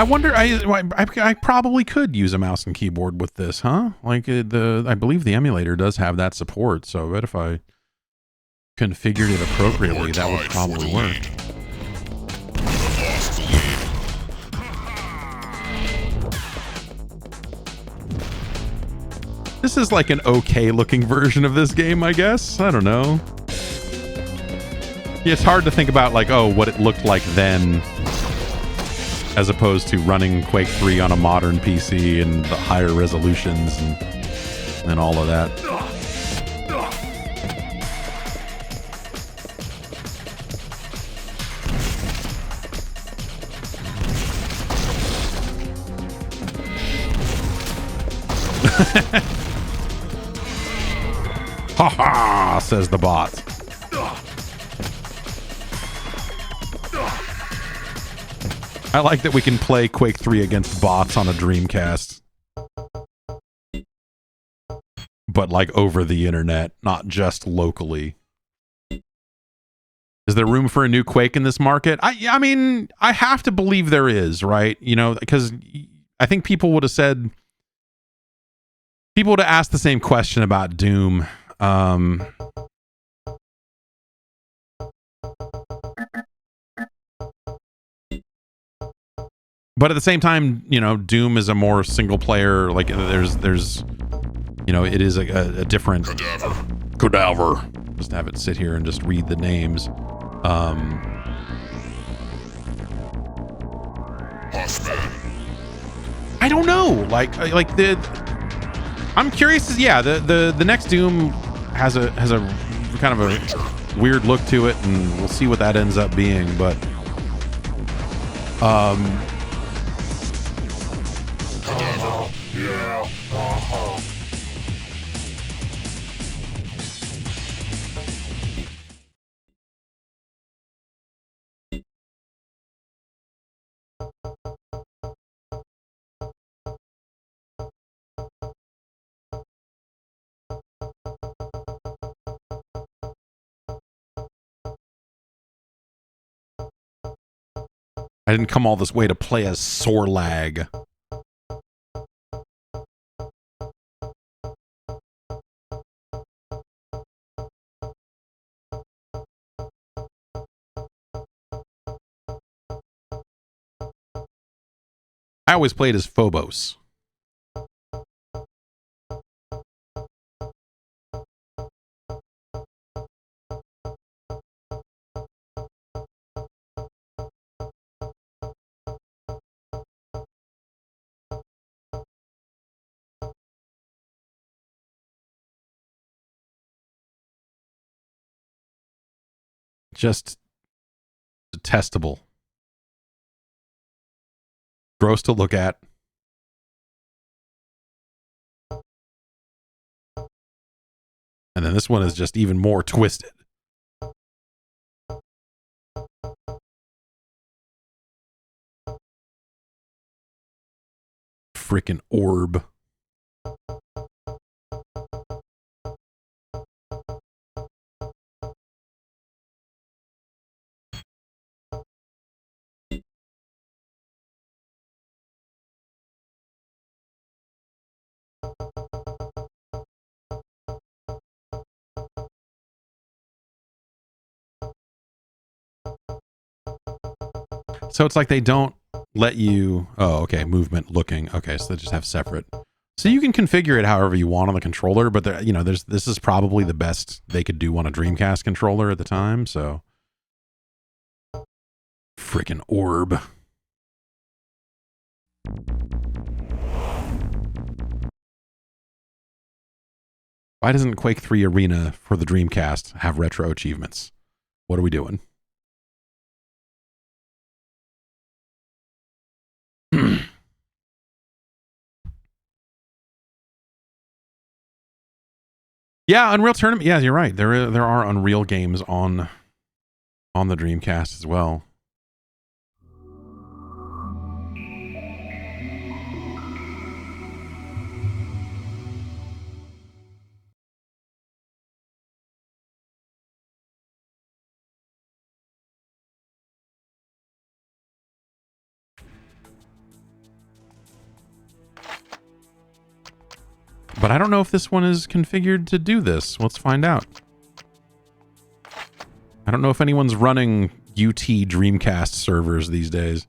I wonder. I probably could use a mouse and keyboard with this, huh? Like I believe the emulator does have that support. So I bet if I configured it appropriately, that would probably work. This is like an okay looking version of this game, I guess. I don't know. Yeah, it's hard to think about like, oh, what it looked like then, as opposed to running Quake 3 on a modern PC and the higher resolutions and all of that. Ha ha, says the bot. I like that we can play Quake 3 against bots on a Dreamcast. But like over the internet, not just locally. Is there room for a new Quake in this market? I mean, I have to believe there is, right? You know, because I think people would have said, people would have asked the same question about Doom. But at the same time, you know, Doom is a more single player. Like there's, you know, it is a different cadaver. Just have it sit here and just read the names. I don't know. Like I'm curious. Yeah, the next Doom has a kind of a weird look to it, and we'll see what that ends up being. But I didn't come all this way to play as Sorlag. I always played as Phobos. Just detestable. Gross to look at. And then this one is just even more twisted. Freaking orb. So it's like they don't let you... Oh, okay. Movement, looking. Okay, so they just have separate. So you can configure it however you want on the controller, but you know, this is probably the best they could do on a Dreamcast controller at the time, so... Frickin' orb. Why doesn't Quake 3 Arena for the Dreamcast have retro achievements? What are we doing? Yeah, Unreal Tournament. Yeah, you're right. There are Unreal games on the Dreamcast as well. But I don't know if this one is configured to do this. Let's find out. I don't know if anyone's running UT Dreamcast servers these days.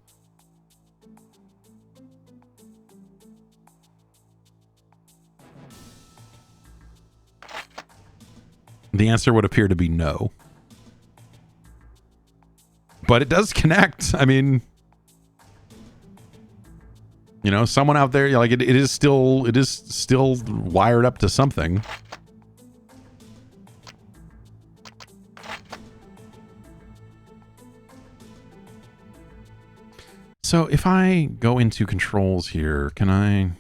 The answer would appear to be no. But it does connect. I mean, you know, someone out there, like it is still wired up to something. So if I go into controls here, can I...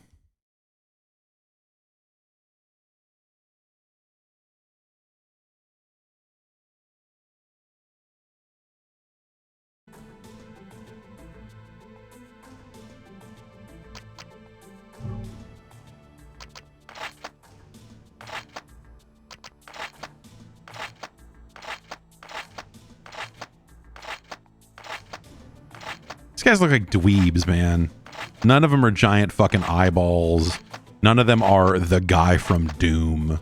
These guys look like dweebs, man. None of them are giant fucking eyeballs. None of them are the guy from Doom.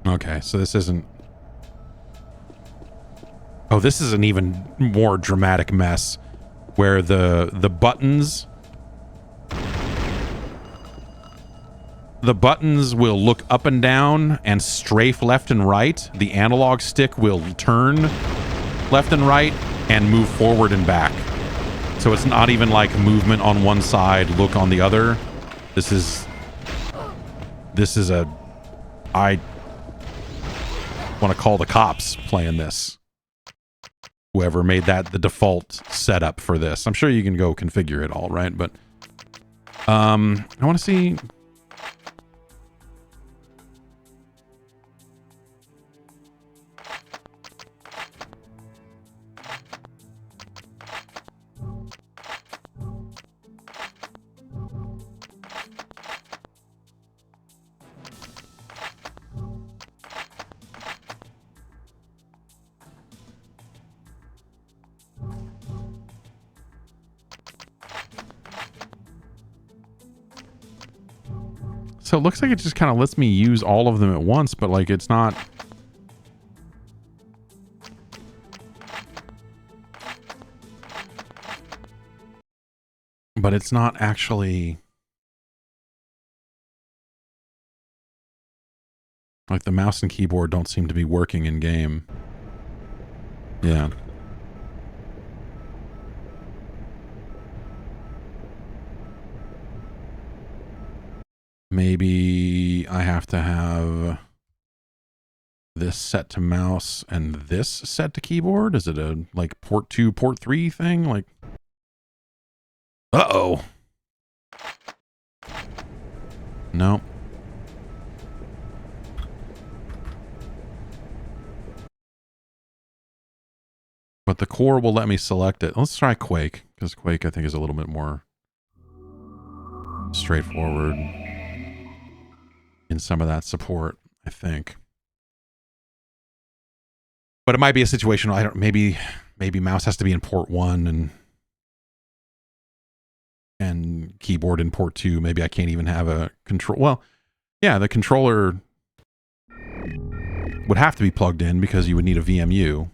Okay, so this isn't... Oh, this is an even more dramatic mess. Where the buttons... The buttons will look up and down and strafe left and right. The analog stick will turn left and right and move forward and back. So it's not even like movement on one side, look on the other. This is a... I want to call the cops playing this. Whoever made that the default setup for this. I'm sure you can go configure it all, right? But I want to see... So it looks like it just kind of lets me use all of them at once, but like it's not... But it's not actually... Like the mouse and keyboard don't seem to be working in game. Yeah. Maybe I have to have this set to mouse and this set to keyboard? Is it a like port 2, port 3 thing? Like, uh-oh. No. But the core will let me select it. Let's try Quake, because Quake I think is a little bit more straightforward in some of that support, I think. But it might be a situation where I don't... Maybe mouse has to be in port 1 and keyboard in port 2. Maybe I can't even have a control... Well, yeah, the controller would have to be plugged in because you would need a VMU.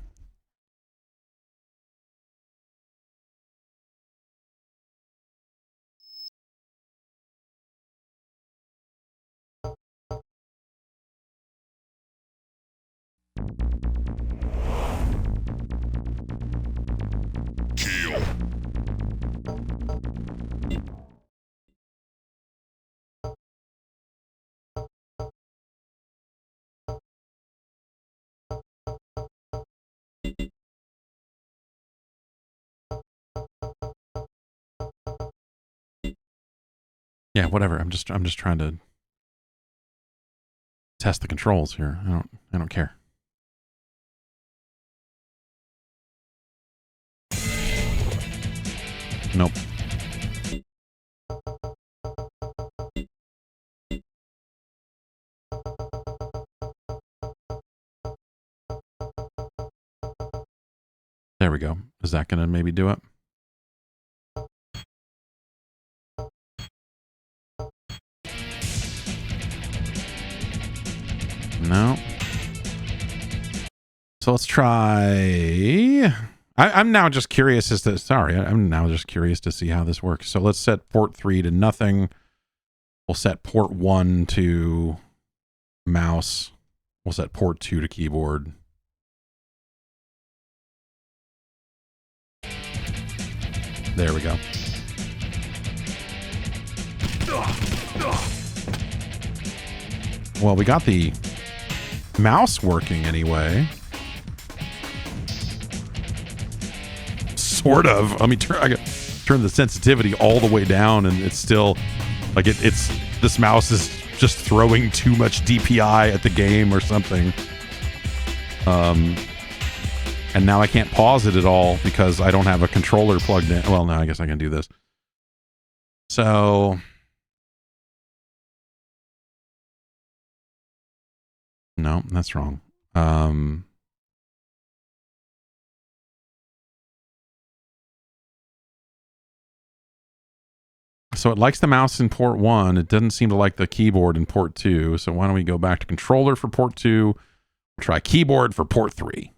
Kill. Yeah, whatever. I'm just trying to test the controls here. I don't care. Nope. There we go. Is that going to maybe do it? No. So let's try. I'm now just curious as to. Sorry, I'm now just curious to see how this works. So let's set port 3 to nothing. We'll set port 1 to mouse. We'll set port 2 to keyboard. There we go. Well, we got the mouse working anyway. Sort of. I got turn the sensitivity all the way down, and it's still like it's this mouse is just throwing too much DPI at the game or something. And now I can't pause it at all because I don't have a controller plugged in. Well, no, I guess I can do this. So no, that's wrong. So it likes the mouse in port 1. It doesn't seem to like the keyboard in port 2. So why don't we go back to controller for port 2? We'll try keyboard for port 3.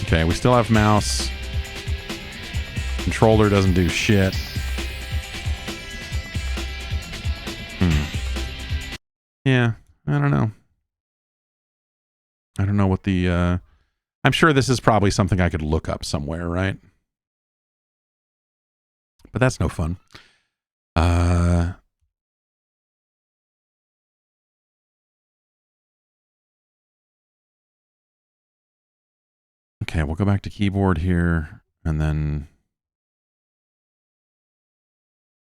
Okay, we still have mouse. Controller doesn't do shit. Yeah, I don't know. I don't know what the... I'm sure this is probably something I could look up somewhere, right? But that's no fun. Okay, we'll go back to keyboard here, and then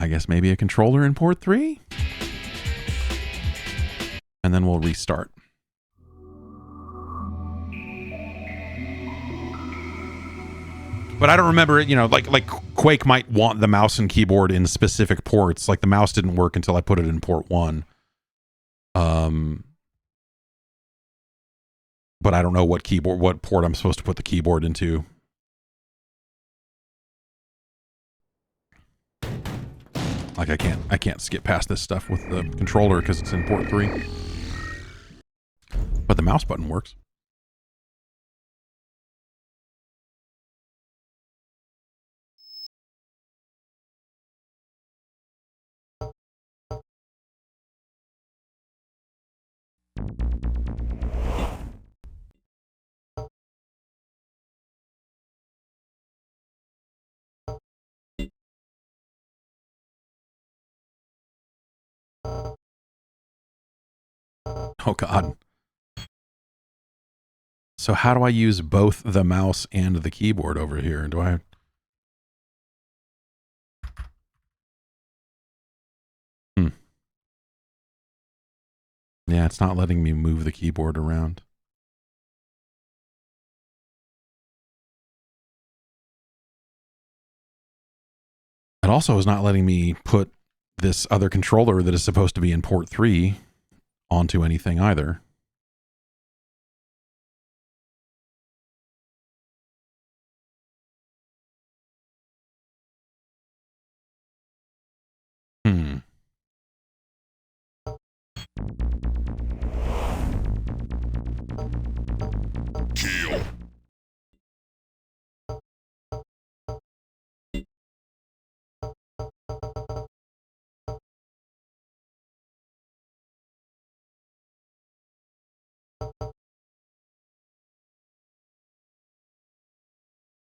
I guess maybe a controller in port 3? And then we'll restart. But I don't remember it, like Quake might want the mouse and keyboard in specific ports. Like the mouse didn't work until I put it in port 1. But I don't know what port I'm supposed to put the keyboard into. Like I can't skip past this stuff with the controller because it's in port 3. But the mouse button works. Oh, God. So how do I use both the mouse and the keyboard over here? Do I... Yeah, it's not letting me move the keyboard around. It also is not letting me put this other controller that is supposed to be in port 3 onto anything either. Kill.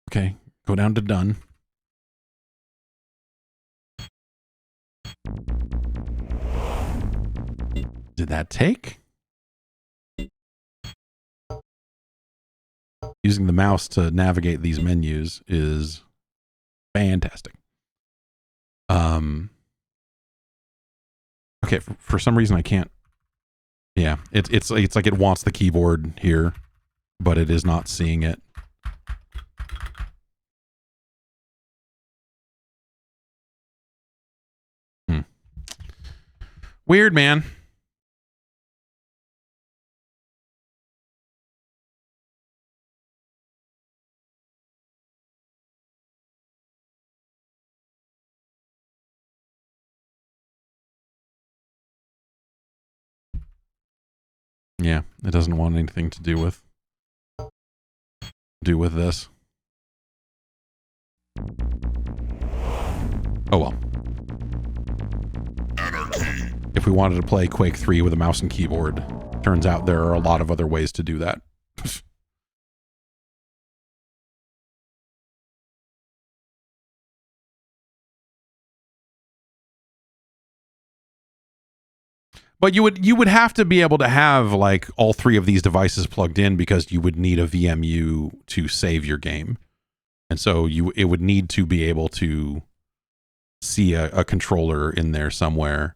Okay, go down to done. Did that take? Using the mouse to navigate these menus is fantastic. Okay, for some reason I can't. Yeah, it's like it wants the keyboard here, but it is not seeing it. Weird, man. Yeah, it doesn't want anything to do with this. Oh well. Anarchy. If we wanted to play Quake 3 with a mouse and keyboard, turns out there are a lot of other ways to do that. But you would have to be able to have like all three of these devices plugged in, because you would need a VMU to save your game. And so it would need to be able to see a controller in there somewhere.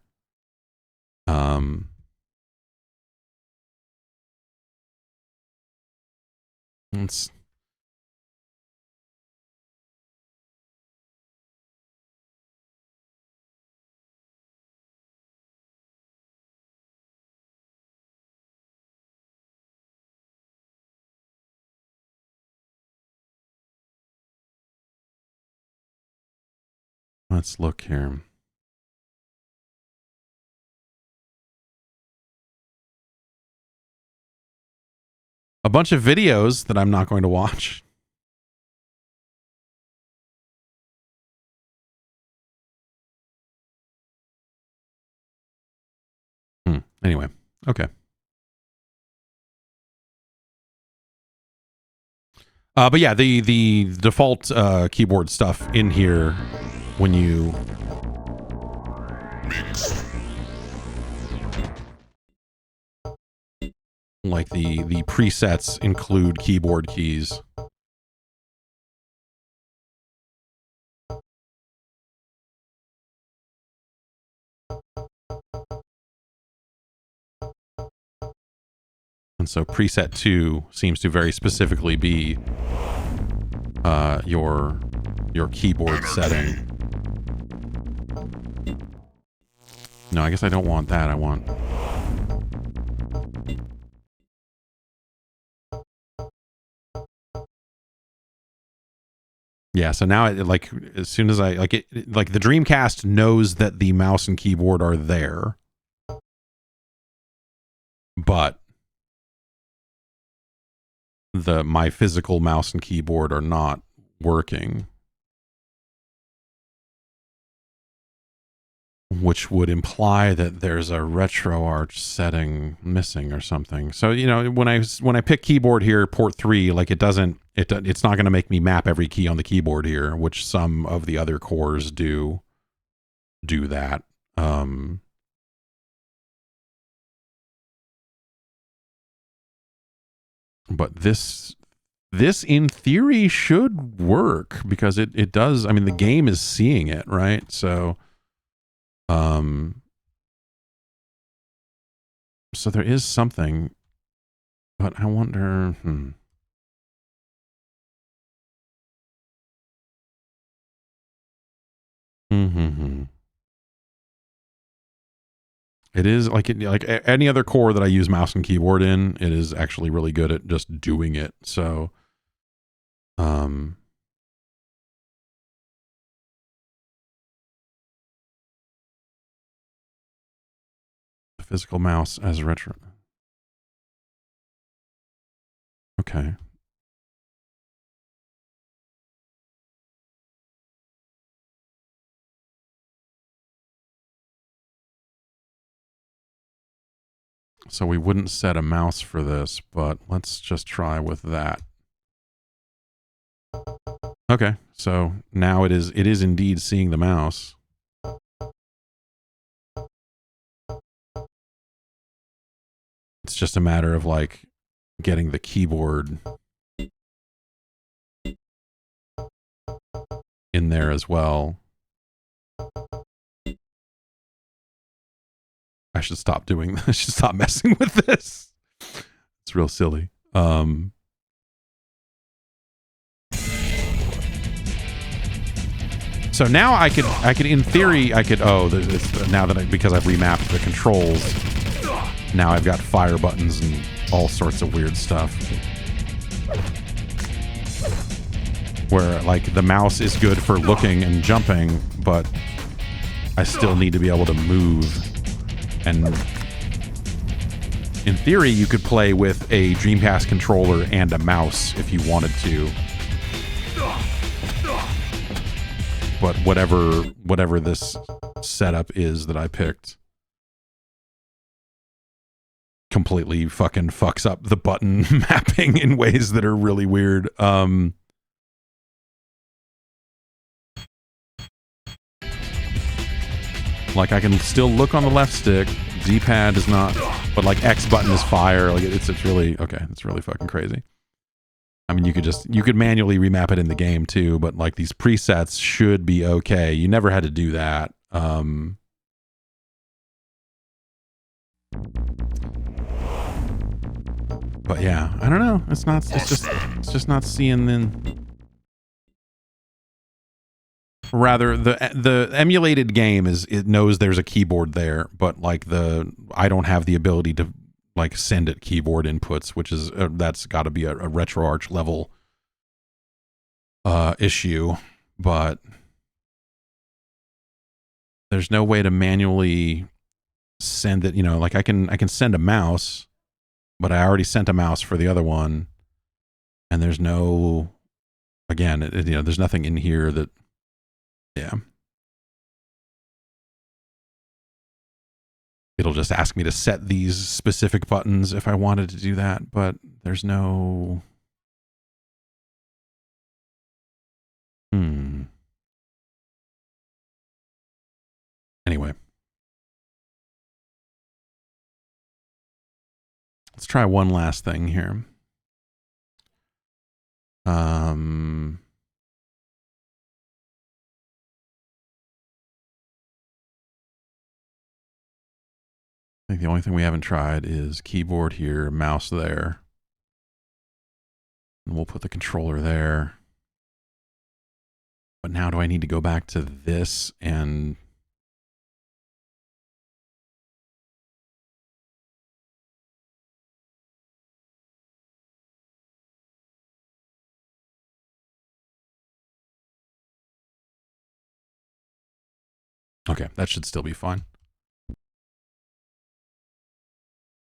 Let's look here. A bunch of videos that I'm not going to watch. Anyway, okay. But yeah, the default keyboard stuff in here, when you Mix. like the presets include keyboard keys. And so preset 2 seems to very specifically be your keyboard setting. No, I guess I don't want that. I want... Yeah, so now like as soon as I like it, like the Dreamcast knows that the mouse and keyboard are there, but my physical mouse and keyboard are not working, which would imply that there's a RetroArch setting missing or something. So, you know, when I pick keyboard here, port 3, like it's not going to make me map every key on the keyboard here, which some of the other cores do that. But this in theory should work, because it does. I mean, the game is seeing it, right? So so there is something, but I wonder, It is like any other core that I use mouse and keyboard in, it is actually really good at just doing it. So the physical mouse as retro. Okay. So we wouldn't set a mouse for this, but let's just try with that. Okay, so now it is indeed seeing the mouse. It's just a matter of like getting the keyboard in there as well. I should stop doing this. I should stop messing with this. It's real silly. So now I could in theory I could now that because I've remapped the controls, now I've got fire buttons and all sorts of weird stuff. Where like the mouse is good for looking and jumping, but I still need to be able to move. And in theory you could play with a Dreamcast controller and a mouse if you wanted to. But whatever this setup is that I picked completely fucking fucks up the button mapping in ways that are really weird. Like I can still look on the left stick, D-pad is not, but like X button is fire. Like it's really okay. It's really fucking crazy. I mean, you could manually remap it in the game too, but like these presets should be okay. You never had to do that. But yeah, I don't know. It's just not seeing then. Rather, the emulated game it knows there's a keyboard there, but like I don't have the ability to like send it keyboard inputs, which is that's got to be a RetroArch level issue. But there's no way to manually send it. You know, like I can send a mouse, but I already sent a mouse for the other one, and there's no. Again, you know, there's nothing in here that. Yeah. It'll just ask me to set these specific buttons if I wanted to do that, but there's no... Anyway. Let's try one last thing here. I think the only thing we haven't tried is keyboard here, mouse there. And we'll put the controller there. But now do I need to go back to this and... Okay, that should still be fine.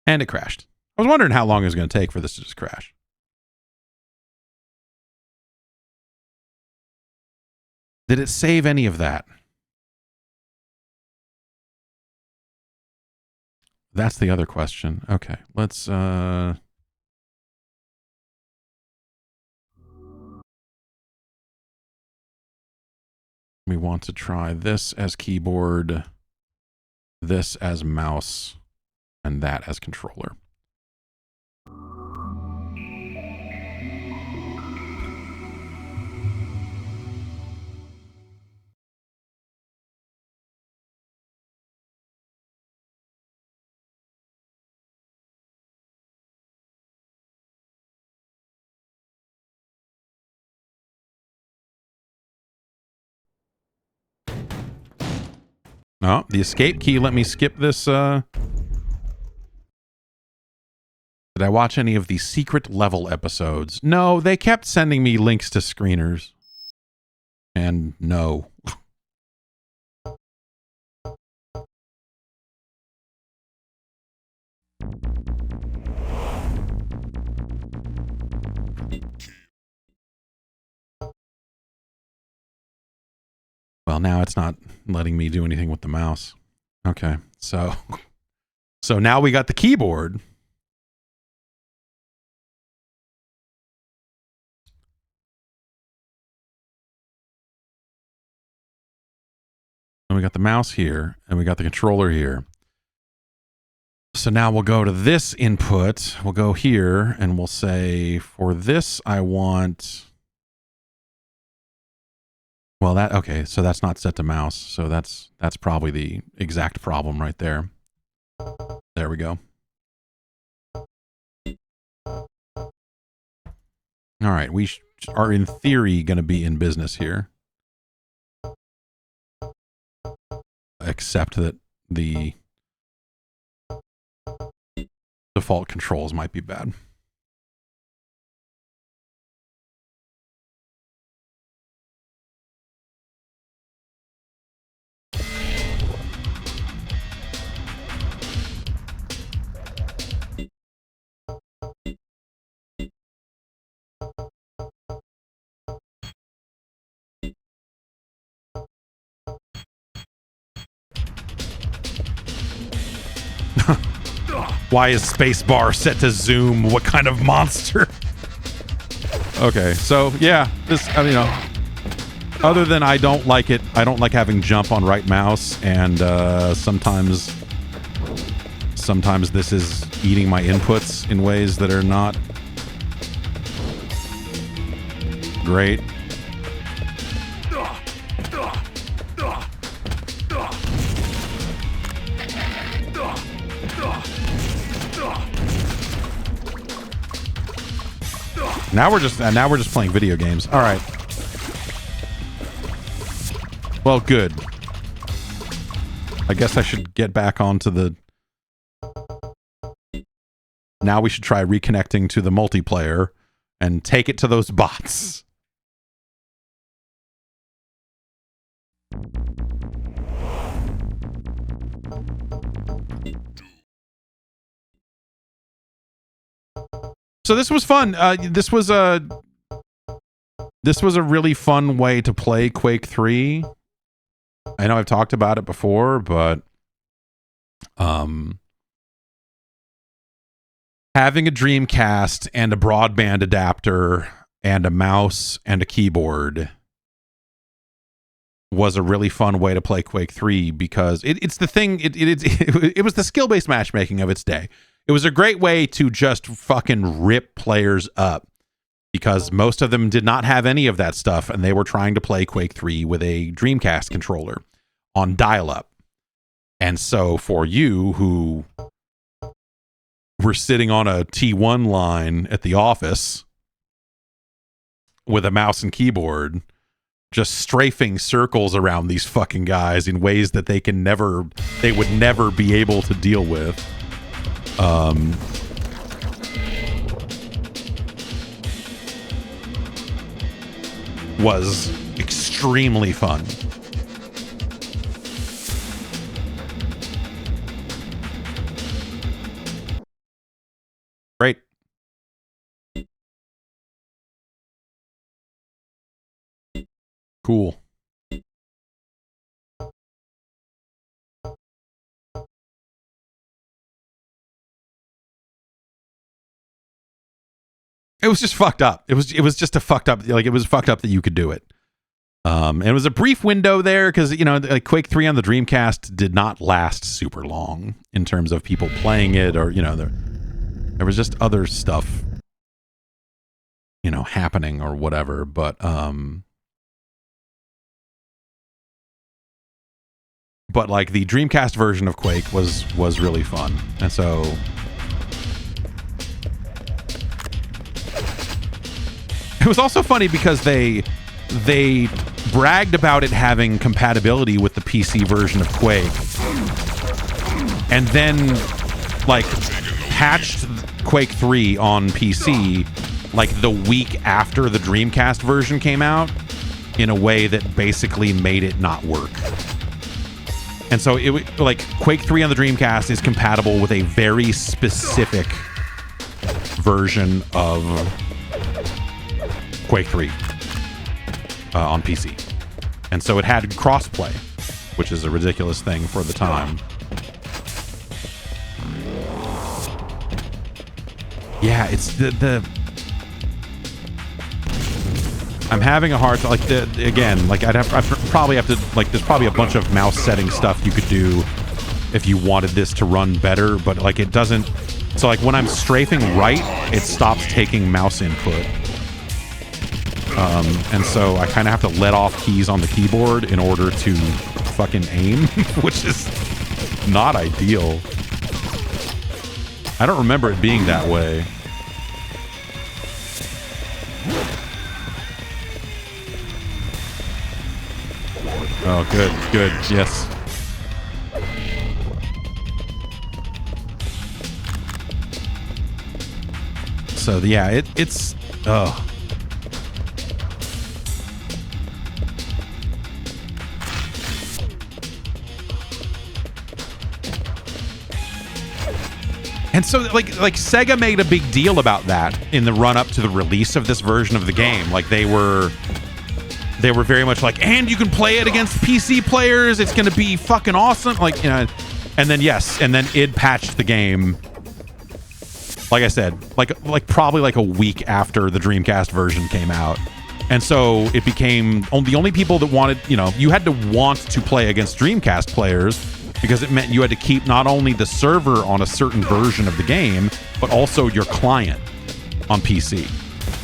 And it crashed. I was wondering how long it was going to take for this to just crash. Did it save any of that? That's the other question. Okay, let's... We want to try this as keyboard, this as mouse, and that as controller. Oh, the escape key let me skip this. Did I watch any of the secret level episodes? No, they kept sending me links to screeners. And no. Well, now it's not letting me do anything with the mouse. Okay, so now we got the keyboard. And we got the mouse here, and we got the controller here. So now we'll go to this input. We'll go here, and we'll say, for this, I want... Well, okay, so that's not set to mouse. So that's probably the exact problem right there. There we go. All right, we are in theory going to be in business here. except that the default controls might be bad. Why is spacebar set to zoom? What kind of monster? Okay, so yeah, this, I mean, you know, other than I don't like it, I don't like having jump on right mouse, and sometimes this is eating my inputs in ways that are not great. Now we're just playing video games. All right. Well, good. I guess I should get back onto the... Now we should try reconnecting to the multiplayer and take it to those bots. So this was fun. This was a really fun way to play Quake 3. I know I've talked about it before, but having a Dreamcast and a broadband adapter and a mouse and a keyboard was a really fun way to play Quake 3 because it's the thing. It was the skill-based matchmaking of its day. It was a great way to just fucking rip players up because most of them did not have any of that stuff, and they were trying to play Quake 3 with a Dreamcast controller on dial-up. And so for you who were sitting on a T1 line at the office with a mouse and keyboard, just strafing circles around these fucking guys in ways that they would never be able to deal with. Was extremely fun. Great. Cool. It was just fucked up. It was just a fucked up, like, it was fucked up that you could do it. And it was a brief window there because, you know, like Quake 3 on the Dreamcast did not last super long in terms of people playing it, or, you know, there was just other stuff, you know, happening or whatever. But like the Dreamcast version of Quake was really fun. And so it was also funny because they bragged about it having compatibility with the PC version of Quake, and then like patched Quake 3 on PC like the week after the Dreamcast version came out in a way that basically made it not work. And so it, like, Quake 3 on the Dreamcast is compatible with a very specific version of Quake 3 on PC. And so it had crossplay, which is a ridiculous thing for the time. Yeah, it's the I'm having a hard time, like, again, like, I'd probably have to, like, there's probably a bunch of mouse setting stuff you could do if you wanted this to run better, but, like, it doesn't. So, like, when I'm strafing right, it stops taking mouse input. And so I kind of have to let off keys on the keyboard in order to fucking aim, which is not ideal. I don't remember it being that way. Oh, good, yes. So yeah, it's And so like Sega made a big deal about that in the run up to the release of this version of the game. Like they were very much like, and you can play it against PC players. It's going to be fucking awesome. Like, you know, and then id patched the game. Like I said, like probably like a week after the Dreamcast version came out. And so it became the only people that wanted, you know, you had to want to play against Dreamcast players because it meant you had to keep not only the server on a certain version of the game, but also your client on PC.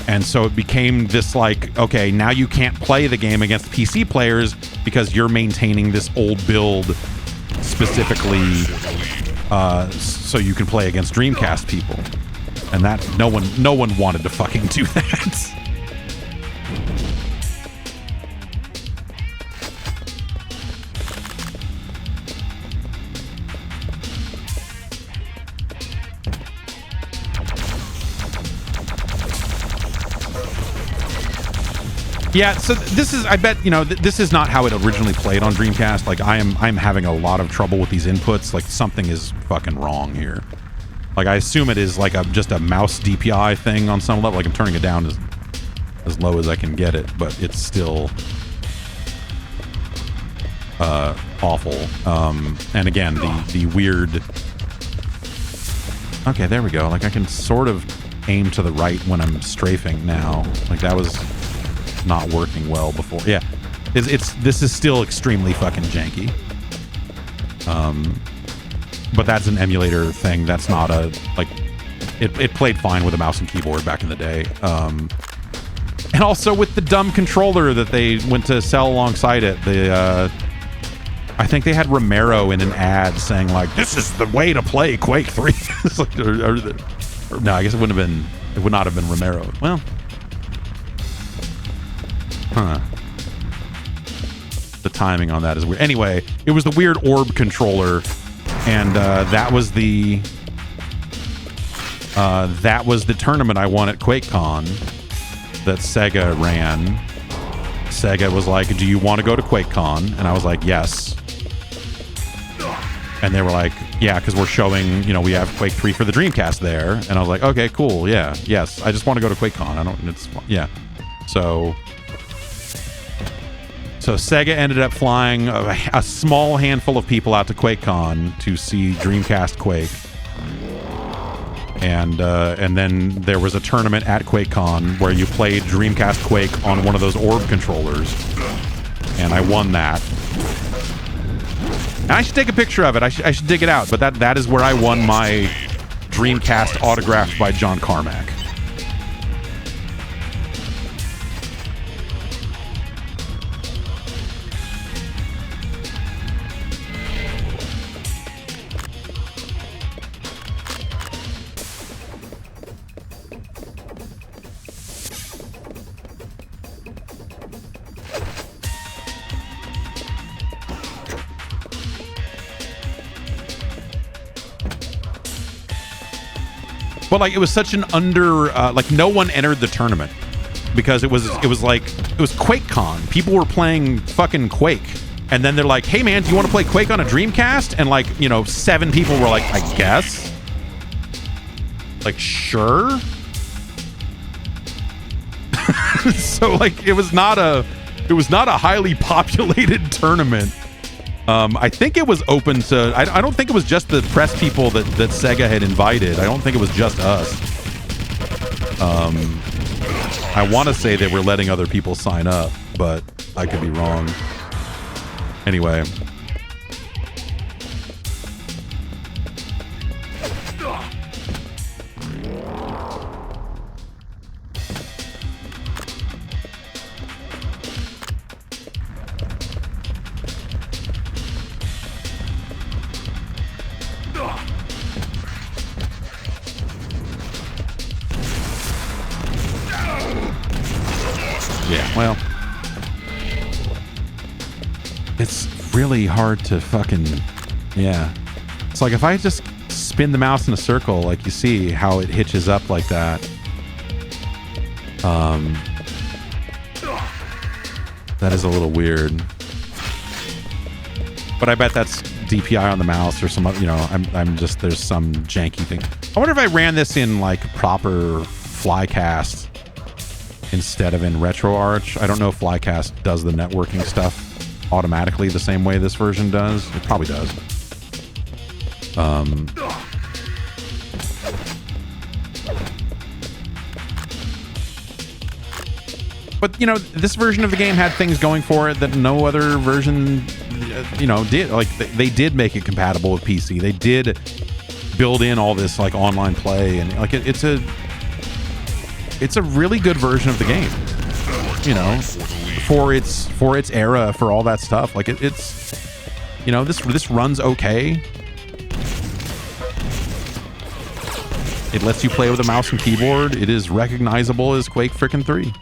And so it became this like, okay, now you can't play the game against PC players because you're maintaining this old build specifically so you can play against Dreamcast people. And that no one wanted to fucking do that. Yeah, so this is, I bet, you know, this is not how it originally played on Dreamcast. Like, I'm having a lot of trouble with these inputs. Like, something is fucking wrong here. Like, I assume it is like just a mouse DPI thing on some level. Like, I'm turning it down as low as I can get it, but it's still awful. And again, the weird... Okay, there we go. Like, I can sort of aim to the right when I'm strafing now. Like, that was not working well before. Yeah, this is still extremely fucking janky. But that's an emulator thing. That's not a like. It played fine with a mouse and keyboard back in the day. And also with the dumb controller that they went to sell alongside it. I think they had Romero in an ad saying like, "This is the way to play Quake 3." It's like, no, I guess it wouldn't have been. It would not have been Romero. Well. Huh. The timing on that is weird. Anyway, it was the weird orb controller, and that was the tournament I won at QuakeCon that Sega ran. Sega was like, "Do you want to go to QuakeCon?" And I was like, "Yes." And they were like, "Yeah, because we're showing, you know, we have Quake 3 for the Dreamcast there." And I was like, "Okay, cool, yeah, yes. I just want to go to QuakeCon. Yeah." So Sega ended up flying a small handful of people out to QuakeCon to see Dreamcast Quake, and then there was a tournament at QuakeCon where you played Dreamcast Quake on one of those orb controllers, and I won that. And I should take a picture of it. I should dig it out. But that is where I won my Dreamcast autographed by John Carmack. But like it was such an like no one entered the tournament because it was QuakeCon. People were playing fucking Quake, and then they're like, "Hey man, do you want to play Quake on a Dreamcast?" And like, you know, 7 people were like, "I guess." Like, sure. So like it was not a highly populated tournament. I think it was open to... I don't think it was just the press people that Sega had invited. I don't think it was just us. I want to say they were letting other people sign up, but I could be wrong. Anyway. Well, it's really hard to fucking, yeah. It's like if I just spin the mouse in a circle, like you see how it hitches up like that. That is a little weird. But I bet that's DPI on the mouse or some, you know, I'm just, there's some janky thing. I wonder if I ran this in like proper Flycast instead of in RetroArch. I don't know if Flycast does the networking stuff automatically the same way this version does. It probably does. But, you know, this version of the game had things going for it that no other version, you know, did. Like, they did make it compatible with PC. They did build in all this, like, online play. And, like, it's a really good version of the game, you know, for its era, for all that stuff. Like, it's, you know, this runs okay. It lets you play with a mouse and keyboard. It is recognizable as Quake frickin' 3.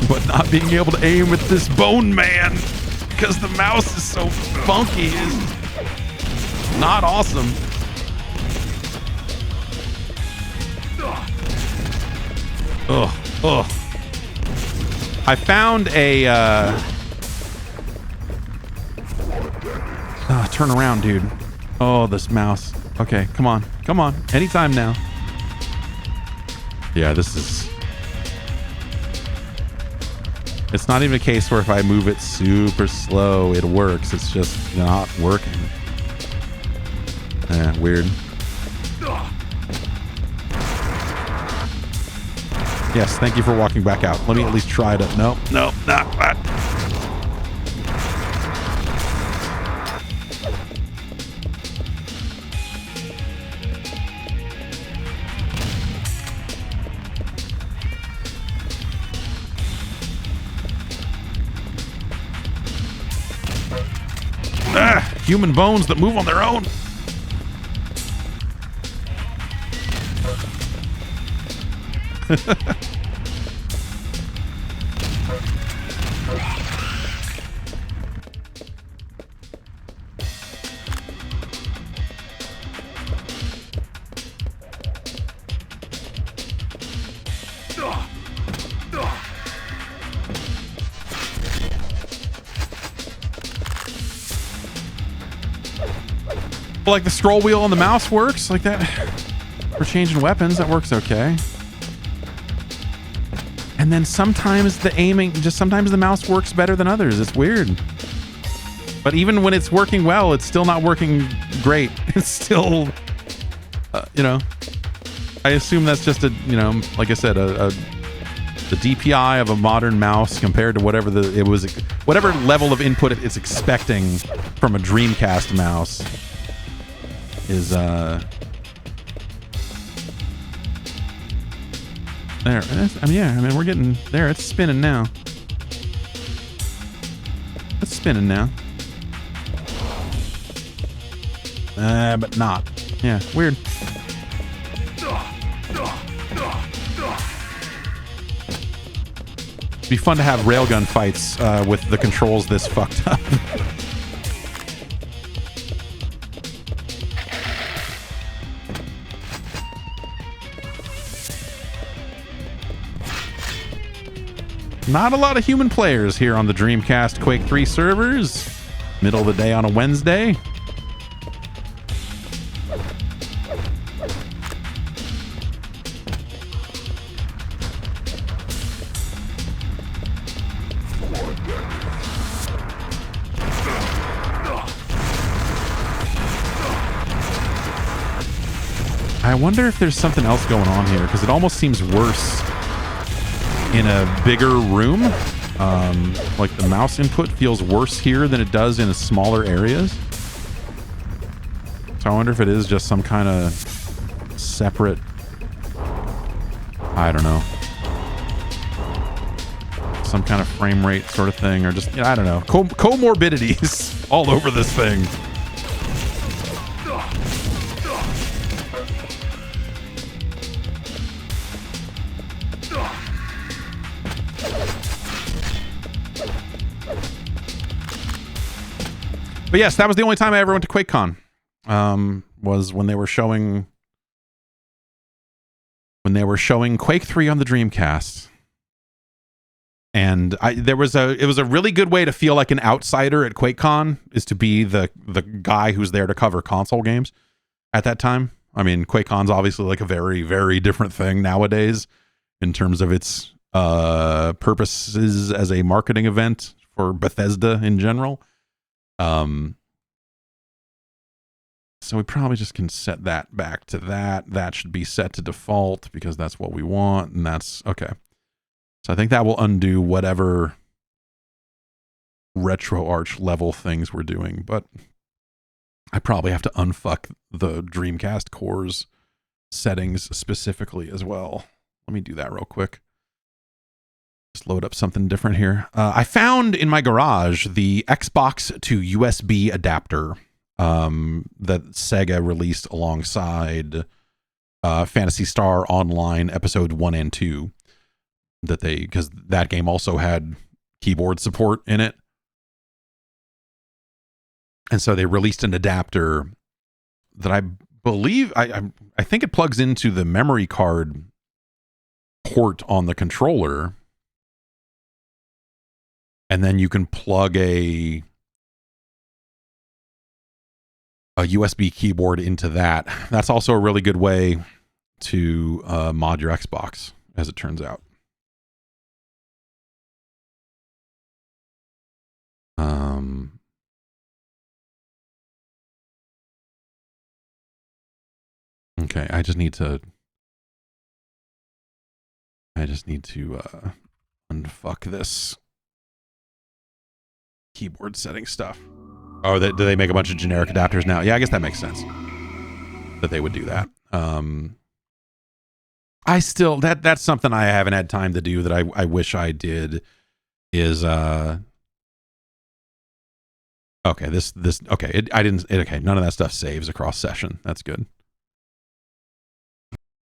But not being able to aim with this Bone Man because the mouse is so funky is not awesome. Ugh. I found a turn around, dude. Oh, this mouse. Okay, come on. Anytime now. Yeah, this is... It's not even a case where if I move it super slow, it works. It's just not working. Weird. Yes, thank you for walking back out. Let me at least try to... No, not that. Human bones that move on their own. Like the scroll wheel on the mouse works like that for changing weapons. That works okay. And then sometimes the aiming, just sometimes the mouse works better than others. It's weird. But even when it's working well, it's still not working great. It's still, you know, I assume that's just a, you know, like I said, the DPI of a modern mouse compared to whatever whatever level of input it's expecting from a Dreamcast mouse. Is there? I mean, yeah. I mean, we're getting there. It's spinning now. It's spinning now. But not. Yeah, weird. It'd be fun to have railgun fights with the controls this fucked up. Not a lot of human players here on the Dreamcast Quake 3 servers. Middle of the day on a Wednesday. I wonder if there's something else going on here, because it almost seems worse in a bigger room. Like the mouse input feels worse here than it does in smaller areas. So I wonder if it is just some kind of separate, I don't know, some kind of frame rate sort of thing, or just, I don't know, comorbidities all over this thing. But yes, that was the only time I ever went to QuakeCon. Was when they were showing Quake 3 on the Dreamcast. And it was a really good way to feel like an outsider at QuakeCon, is to be the guy who's there to cover console games at that time. I mean, QuakeCon's obviously like a very, very different thing nowadays in terms of its purposes as a marketing event for Bethesda in general. So we probably just can set that back to that. That should be set to default because that's what we want, and that's okay. So I think that will undo whatever RetroArch level things we're doing, but I probably have to unfuck the Dreamcast cores settings specifically as well. Let me do that real quick. Just load up something different here. I found in my garage the Xbox to USB adapter that Sega released alongside Phantasy Star Online Episode 1 and 2. Because that game also had keyboard support in it. And so they released an adapter that I believe, I think it plugs into the memory card port on the controller. And then you can plug a USB keyboard into that. That's also a really good way to mod your Xbox, as it turns out. Okay, I just need to unfuck this keyboard setting stuff. Oh, do they make a bunch of generic adapters now? Yeah, I guess that makes sense that they would do that. I still, that's something I haven't had time to do that I wish I did is okay, okay, none of that stuff saves across session. That's good.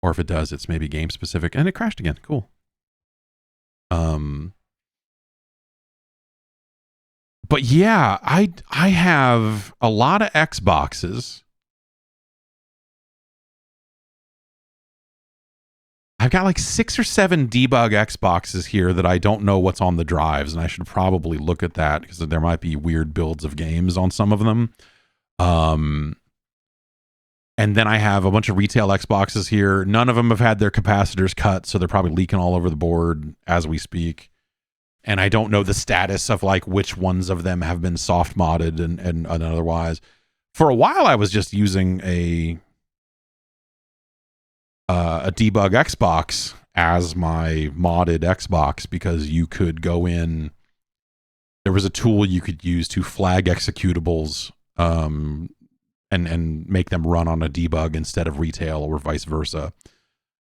Or if it does, it's maybe game specific, and it crashed again. Cool. But yeah, I have a lot of Xboxes. I've got like 6 or 7 debug Xboxes here that I don't know what's on the drives, and I should probably look at that because there might be weird builds of games on some of them. And then I have a bunch of retail Xboxes here. None of them have had their capacitors cut, so they're probably leaking all over the board as we speak. And I don't know the status of like which ones of them have been soft modded and otherwise. For a while, I was just using a debug Xbox as my modded Xbox because you could go in. There was a tool you could use to flag executables and make them run on a debug instead of retail or vice versa.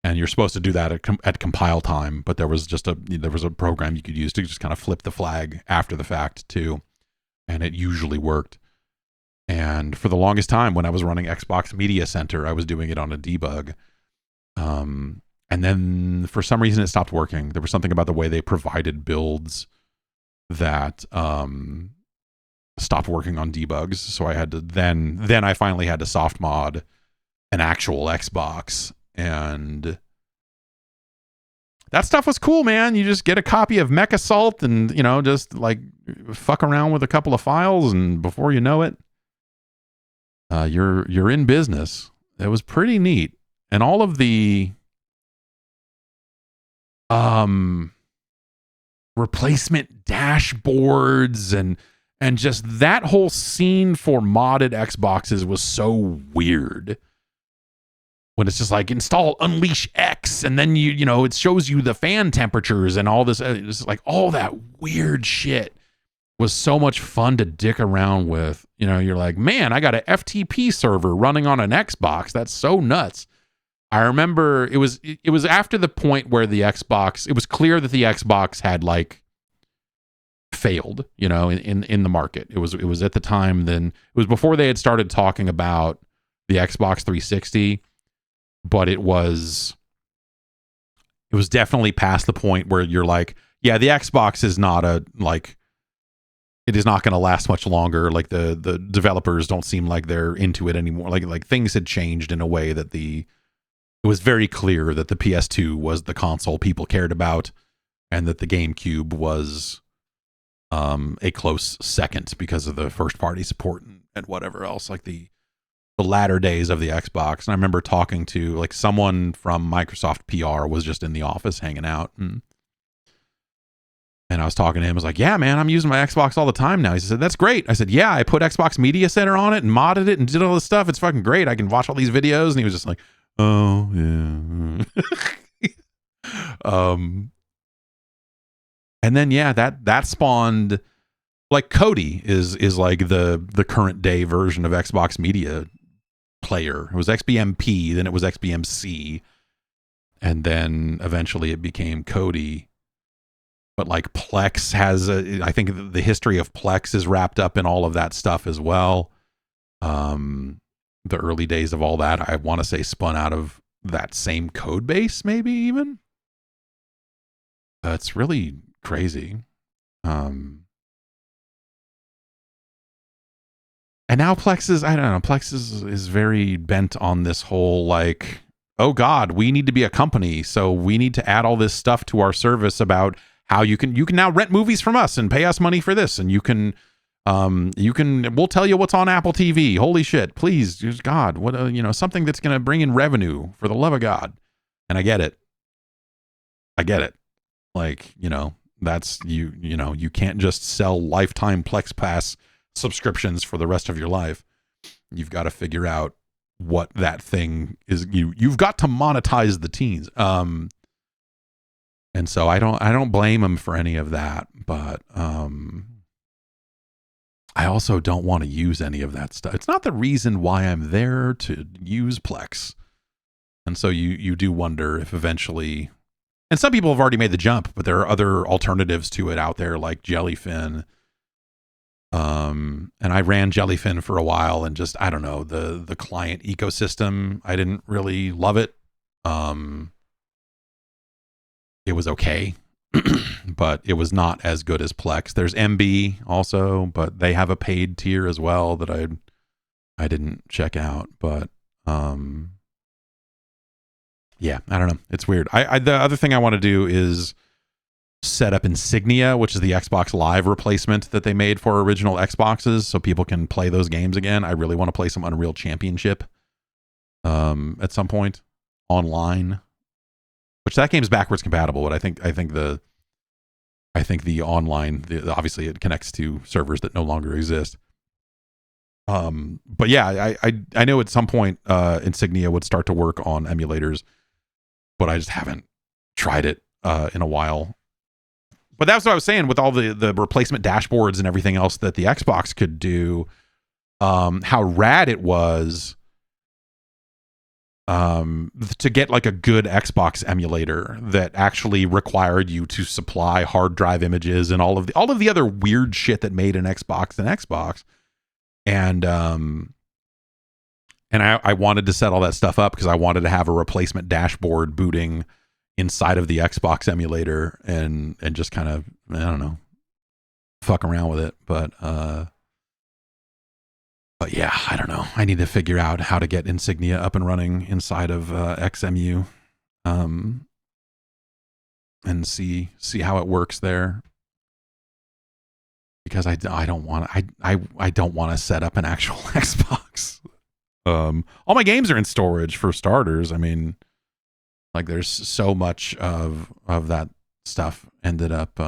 And you're supposed to do that at compile time, but there was a program you could use to just kind of flip the flag after the fact too, and it usually worked. And for the longest time, when I was running Xbox Media Center, I was doing it on a debug. And then for some reason, it stopped working. There was something about the way they provided builds that stopped working on debugs. So I had to then I finally had to soft mod an actual Xbox. And that stuff was cool, man. You just get a copy of Mech Assault and, you know, just like fuck around with a couple of files, and before you know it, you're in business. It was pretty neat. And all of the replacement dashboards and just that whole scene for modded Xboxes was so weird. When it's just like install Unleash X, and then you know it shows you the fan temperatures and all this. It's like all that weird shit was so much fun to dick around with. You know, you're like, man, I got an FTP server running on an Xbox. That's so nuts. I remember it was after the point where the Xbox, it was clear that the Xbox had like failed, you know, in the market. It was at the time then, it was before they had started talking about the Xbox 360. But it was definitely past the point where you're like, yeah, the Xbox is not a like it is not going to last much longer. Like the developers don't seem like they're into it anymore. Like things had changed in a way that it was very clear that the PS2 was the console people cared about, and that the GameCube was a close second because of the first party support and whatever else. Like the latter days of the Xbox. And I remember talking to like someone from Microsoft PR was just in the office hanging out, and I was talking to him. I was like, yeah, man, I'm using my Xbox all the time now. He said, that's great. I said, yeah, I put Xbox Media Center on it and modded it and did all this stuff. It's fucking great. I can watch all these videos. And he was just like, oh, yeah. And then, yeah, that spawned, like, Kodi is like the current day version of Xbox Media Player. It was XBMP, then it was XBMC, and then eventually it became Kodi. But like Plex has, I think the history of Plex is wrapped up in all of that stuff as well. The early days of all that, I want to say, spun out of that same code base, maybe even. It's really crazy. And now Plex is, I don't know, Plex is very bent on this whole like, oh God, we need to be a company, so we need to add all this stuff to our service about how you can now rent movies from us and pay us money for this, and we'll tell you what's on Apple TV. Holy shit, please, just God, what something that's going to bring in revenue, for the love of God. And I get it. Like, that's you can't just sell lifetime Plex Pass subscriptions for the rest of your life. You've got to figure out what that thing is. You've got to monetize the teens. And so I don't blame him for any of that, but I also don't want to use any of that stuff. It's not the reason why I'm there to use Plex. And so you do wonder if eventually, and some people have already made the jump, but there are other alternatives to it out there like Jellyfin. And I ran Jellyfin for a while, and just, I don't know, the client ecosystem, I didn't really love it. It was okay, but it was not as good as Plex. There's MB also, but they have a paid tier as well that I didn't check out. But yeah, I don't know. It's weird. The other thing I want to do is set up Insignia, which is the Xbox Live replacement that they made for original Xboxes, so people can play those games again. I really want to play some Unreal Championship at some point online. Which that game's backwards compatible, but I think the online, obviously it connects to servers that no longer exist. But yeah, I know at some point Insignia would start to work on emulators, but I just haven't tried it in a while. But that's what I was saying with all the replacement dashboards and everything else that the Xbox could do. How rad it was. To get like a good Xbox emulator that actually required you to supply hard drive images and all of the other weird shit that made an Xbox an Xbox. And I wanted to set all that stuff up because I wanted to have a replacement dashboard booting inside of the Xbox emulator and just kind of, I don't know, fuck around with it. But yeah, I don't know. I need to figure out how to get Insignia up and running inside of XMU, and see how it works there. Because I don't want to set up an actual Xbox. All my games are in storage for starters. I mean, like there's so much of that stuff ended up.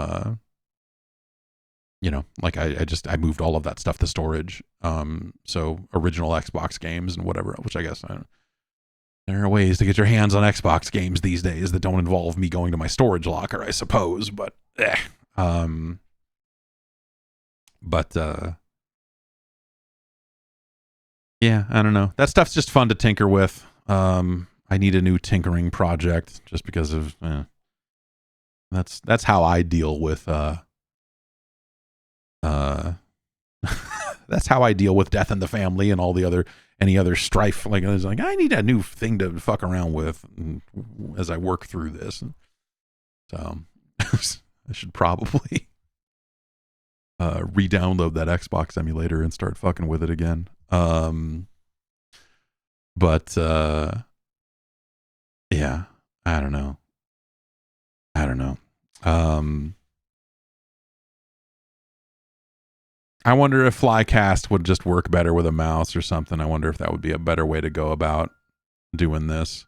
Like I moved all of that stuff to storage. So original Xbox games and whatever, which I guess there are ways to get your hands on Xbox games these days that don't involve me going to my storage locker, I suppose. But yeah, I don't know. That stuff's just fun to tinker with. I need a new tinkering project just because of that's how I deal with that's how I deal with death in the family and any other strife. Like it's like I need a new thing to fuck around with as I work through this. So I should probably re-download that Xbox emulator and start fucking with it again. But yeah, I don't know. I wonder if Flycast would just work better with a mouse or something. I wonder if that would be a better way to go about doing this.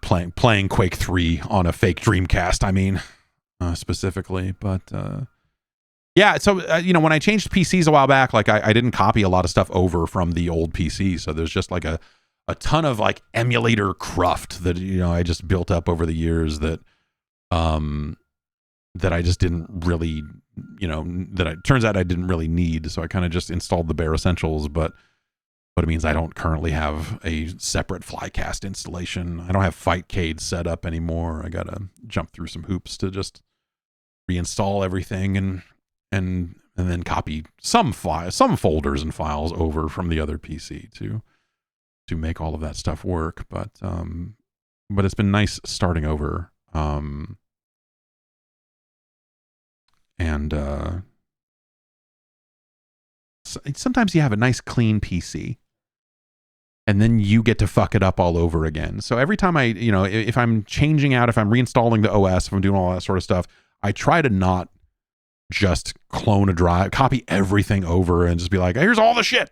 Playing Quake 3 on a fake Dreamcast, I mean, specifically. But yeah, so when I changed PCs a while back, like I didn't copy a lot of stuff over from the old PC, so there's just like a ton of like emulator cruft that I just built up over the years that I just didn't really turns out I didn't really need, so I kind of just installed the bare essentials, but it means I don't currently have a separate Flycast installation. I don't have Fightcade set up anymore. I gotta jump through some hoops to just reinstall everything and then copy some folders and files over from the other PC to make all of that stuff work. But it's been nice starting over. Sometimes you have a nice clean PC and then you get to fuck it up all over again. So every time if I'm changing out, if I'm reinstalling the OS, if I'm doing all that sort of stuff, I try to not just clone a drive, copy everything over and just be like, here's all the shit.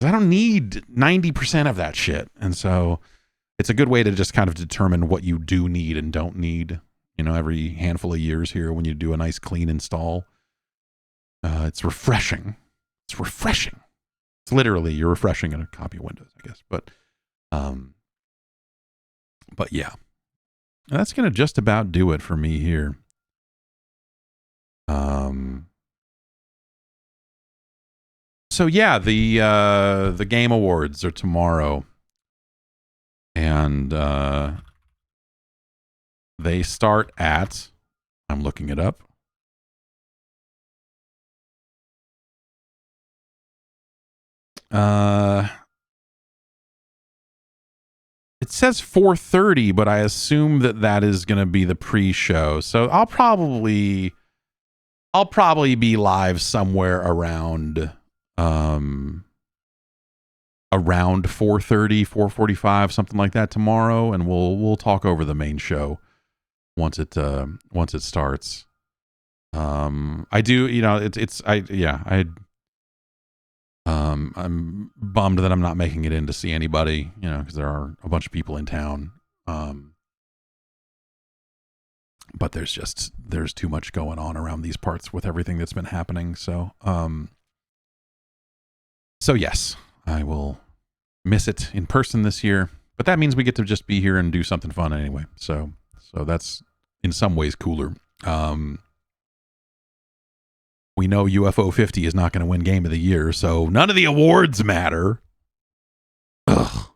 I don't need 90% of that shit. And so it's a good way to just kind of determine what you do need and don't need, every handful of years here when you do a nice clean install. It's refreshing. It's literally, you're refreshing a copy of Windows, I guess. But yeah, that's going to just about do it for me here. So yeah, the Game Awards are tomorrow, and they start at, I'm looking it up. It says 4:30, but I assume that is going to be the pre-show. So I'll probably be live somewhere around 4:30, 4:45, something like that tomorrow, and we'll talk over the main show once it starts. I do, I'm bummed that I'm not making it in to see anybody, because there are a bunch of people in town. But there's too much going on around these parts with everything that's been happening. So yes, I will miss it in person this year, but that means we get to just be here and do something fun anyway. So that's in some ways cooler. We know UFO 50 is not going to win Game of the Year, so none of the awards matter. Ugh.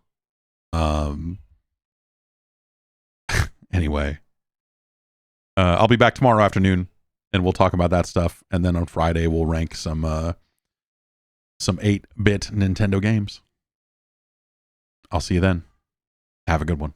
Anyway, I'll be back tomorrow afternoon, and we'll talk about that stuff. And then on Friday, we'll rank some 8-bit Nintendo games. I'll see you then. Have a good one.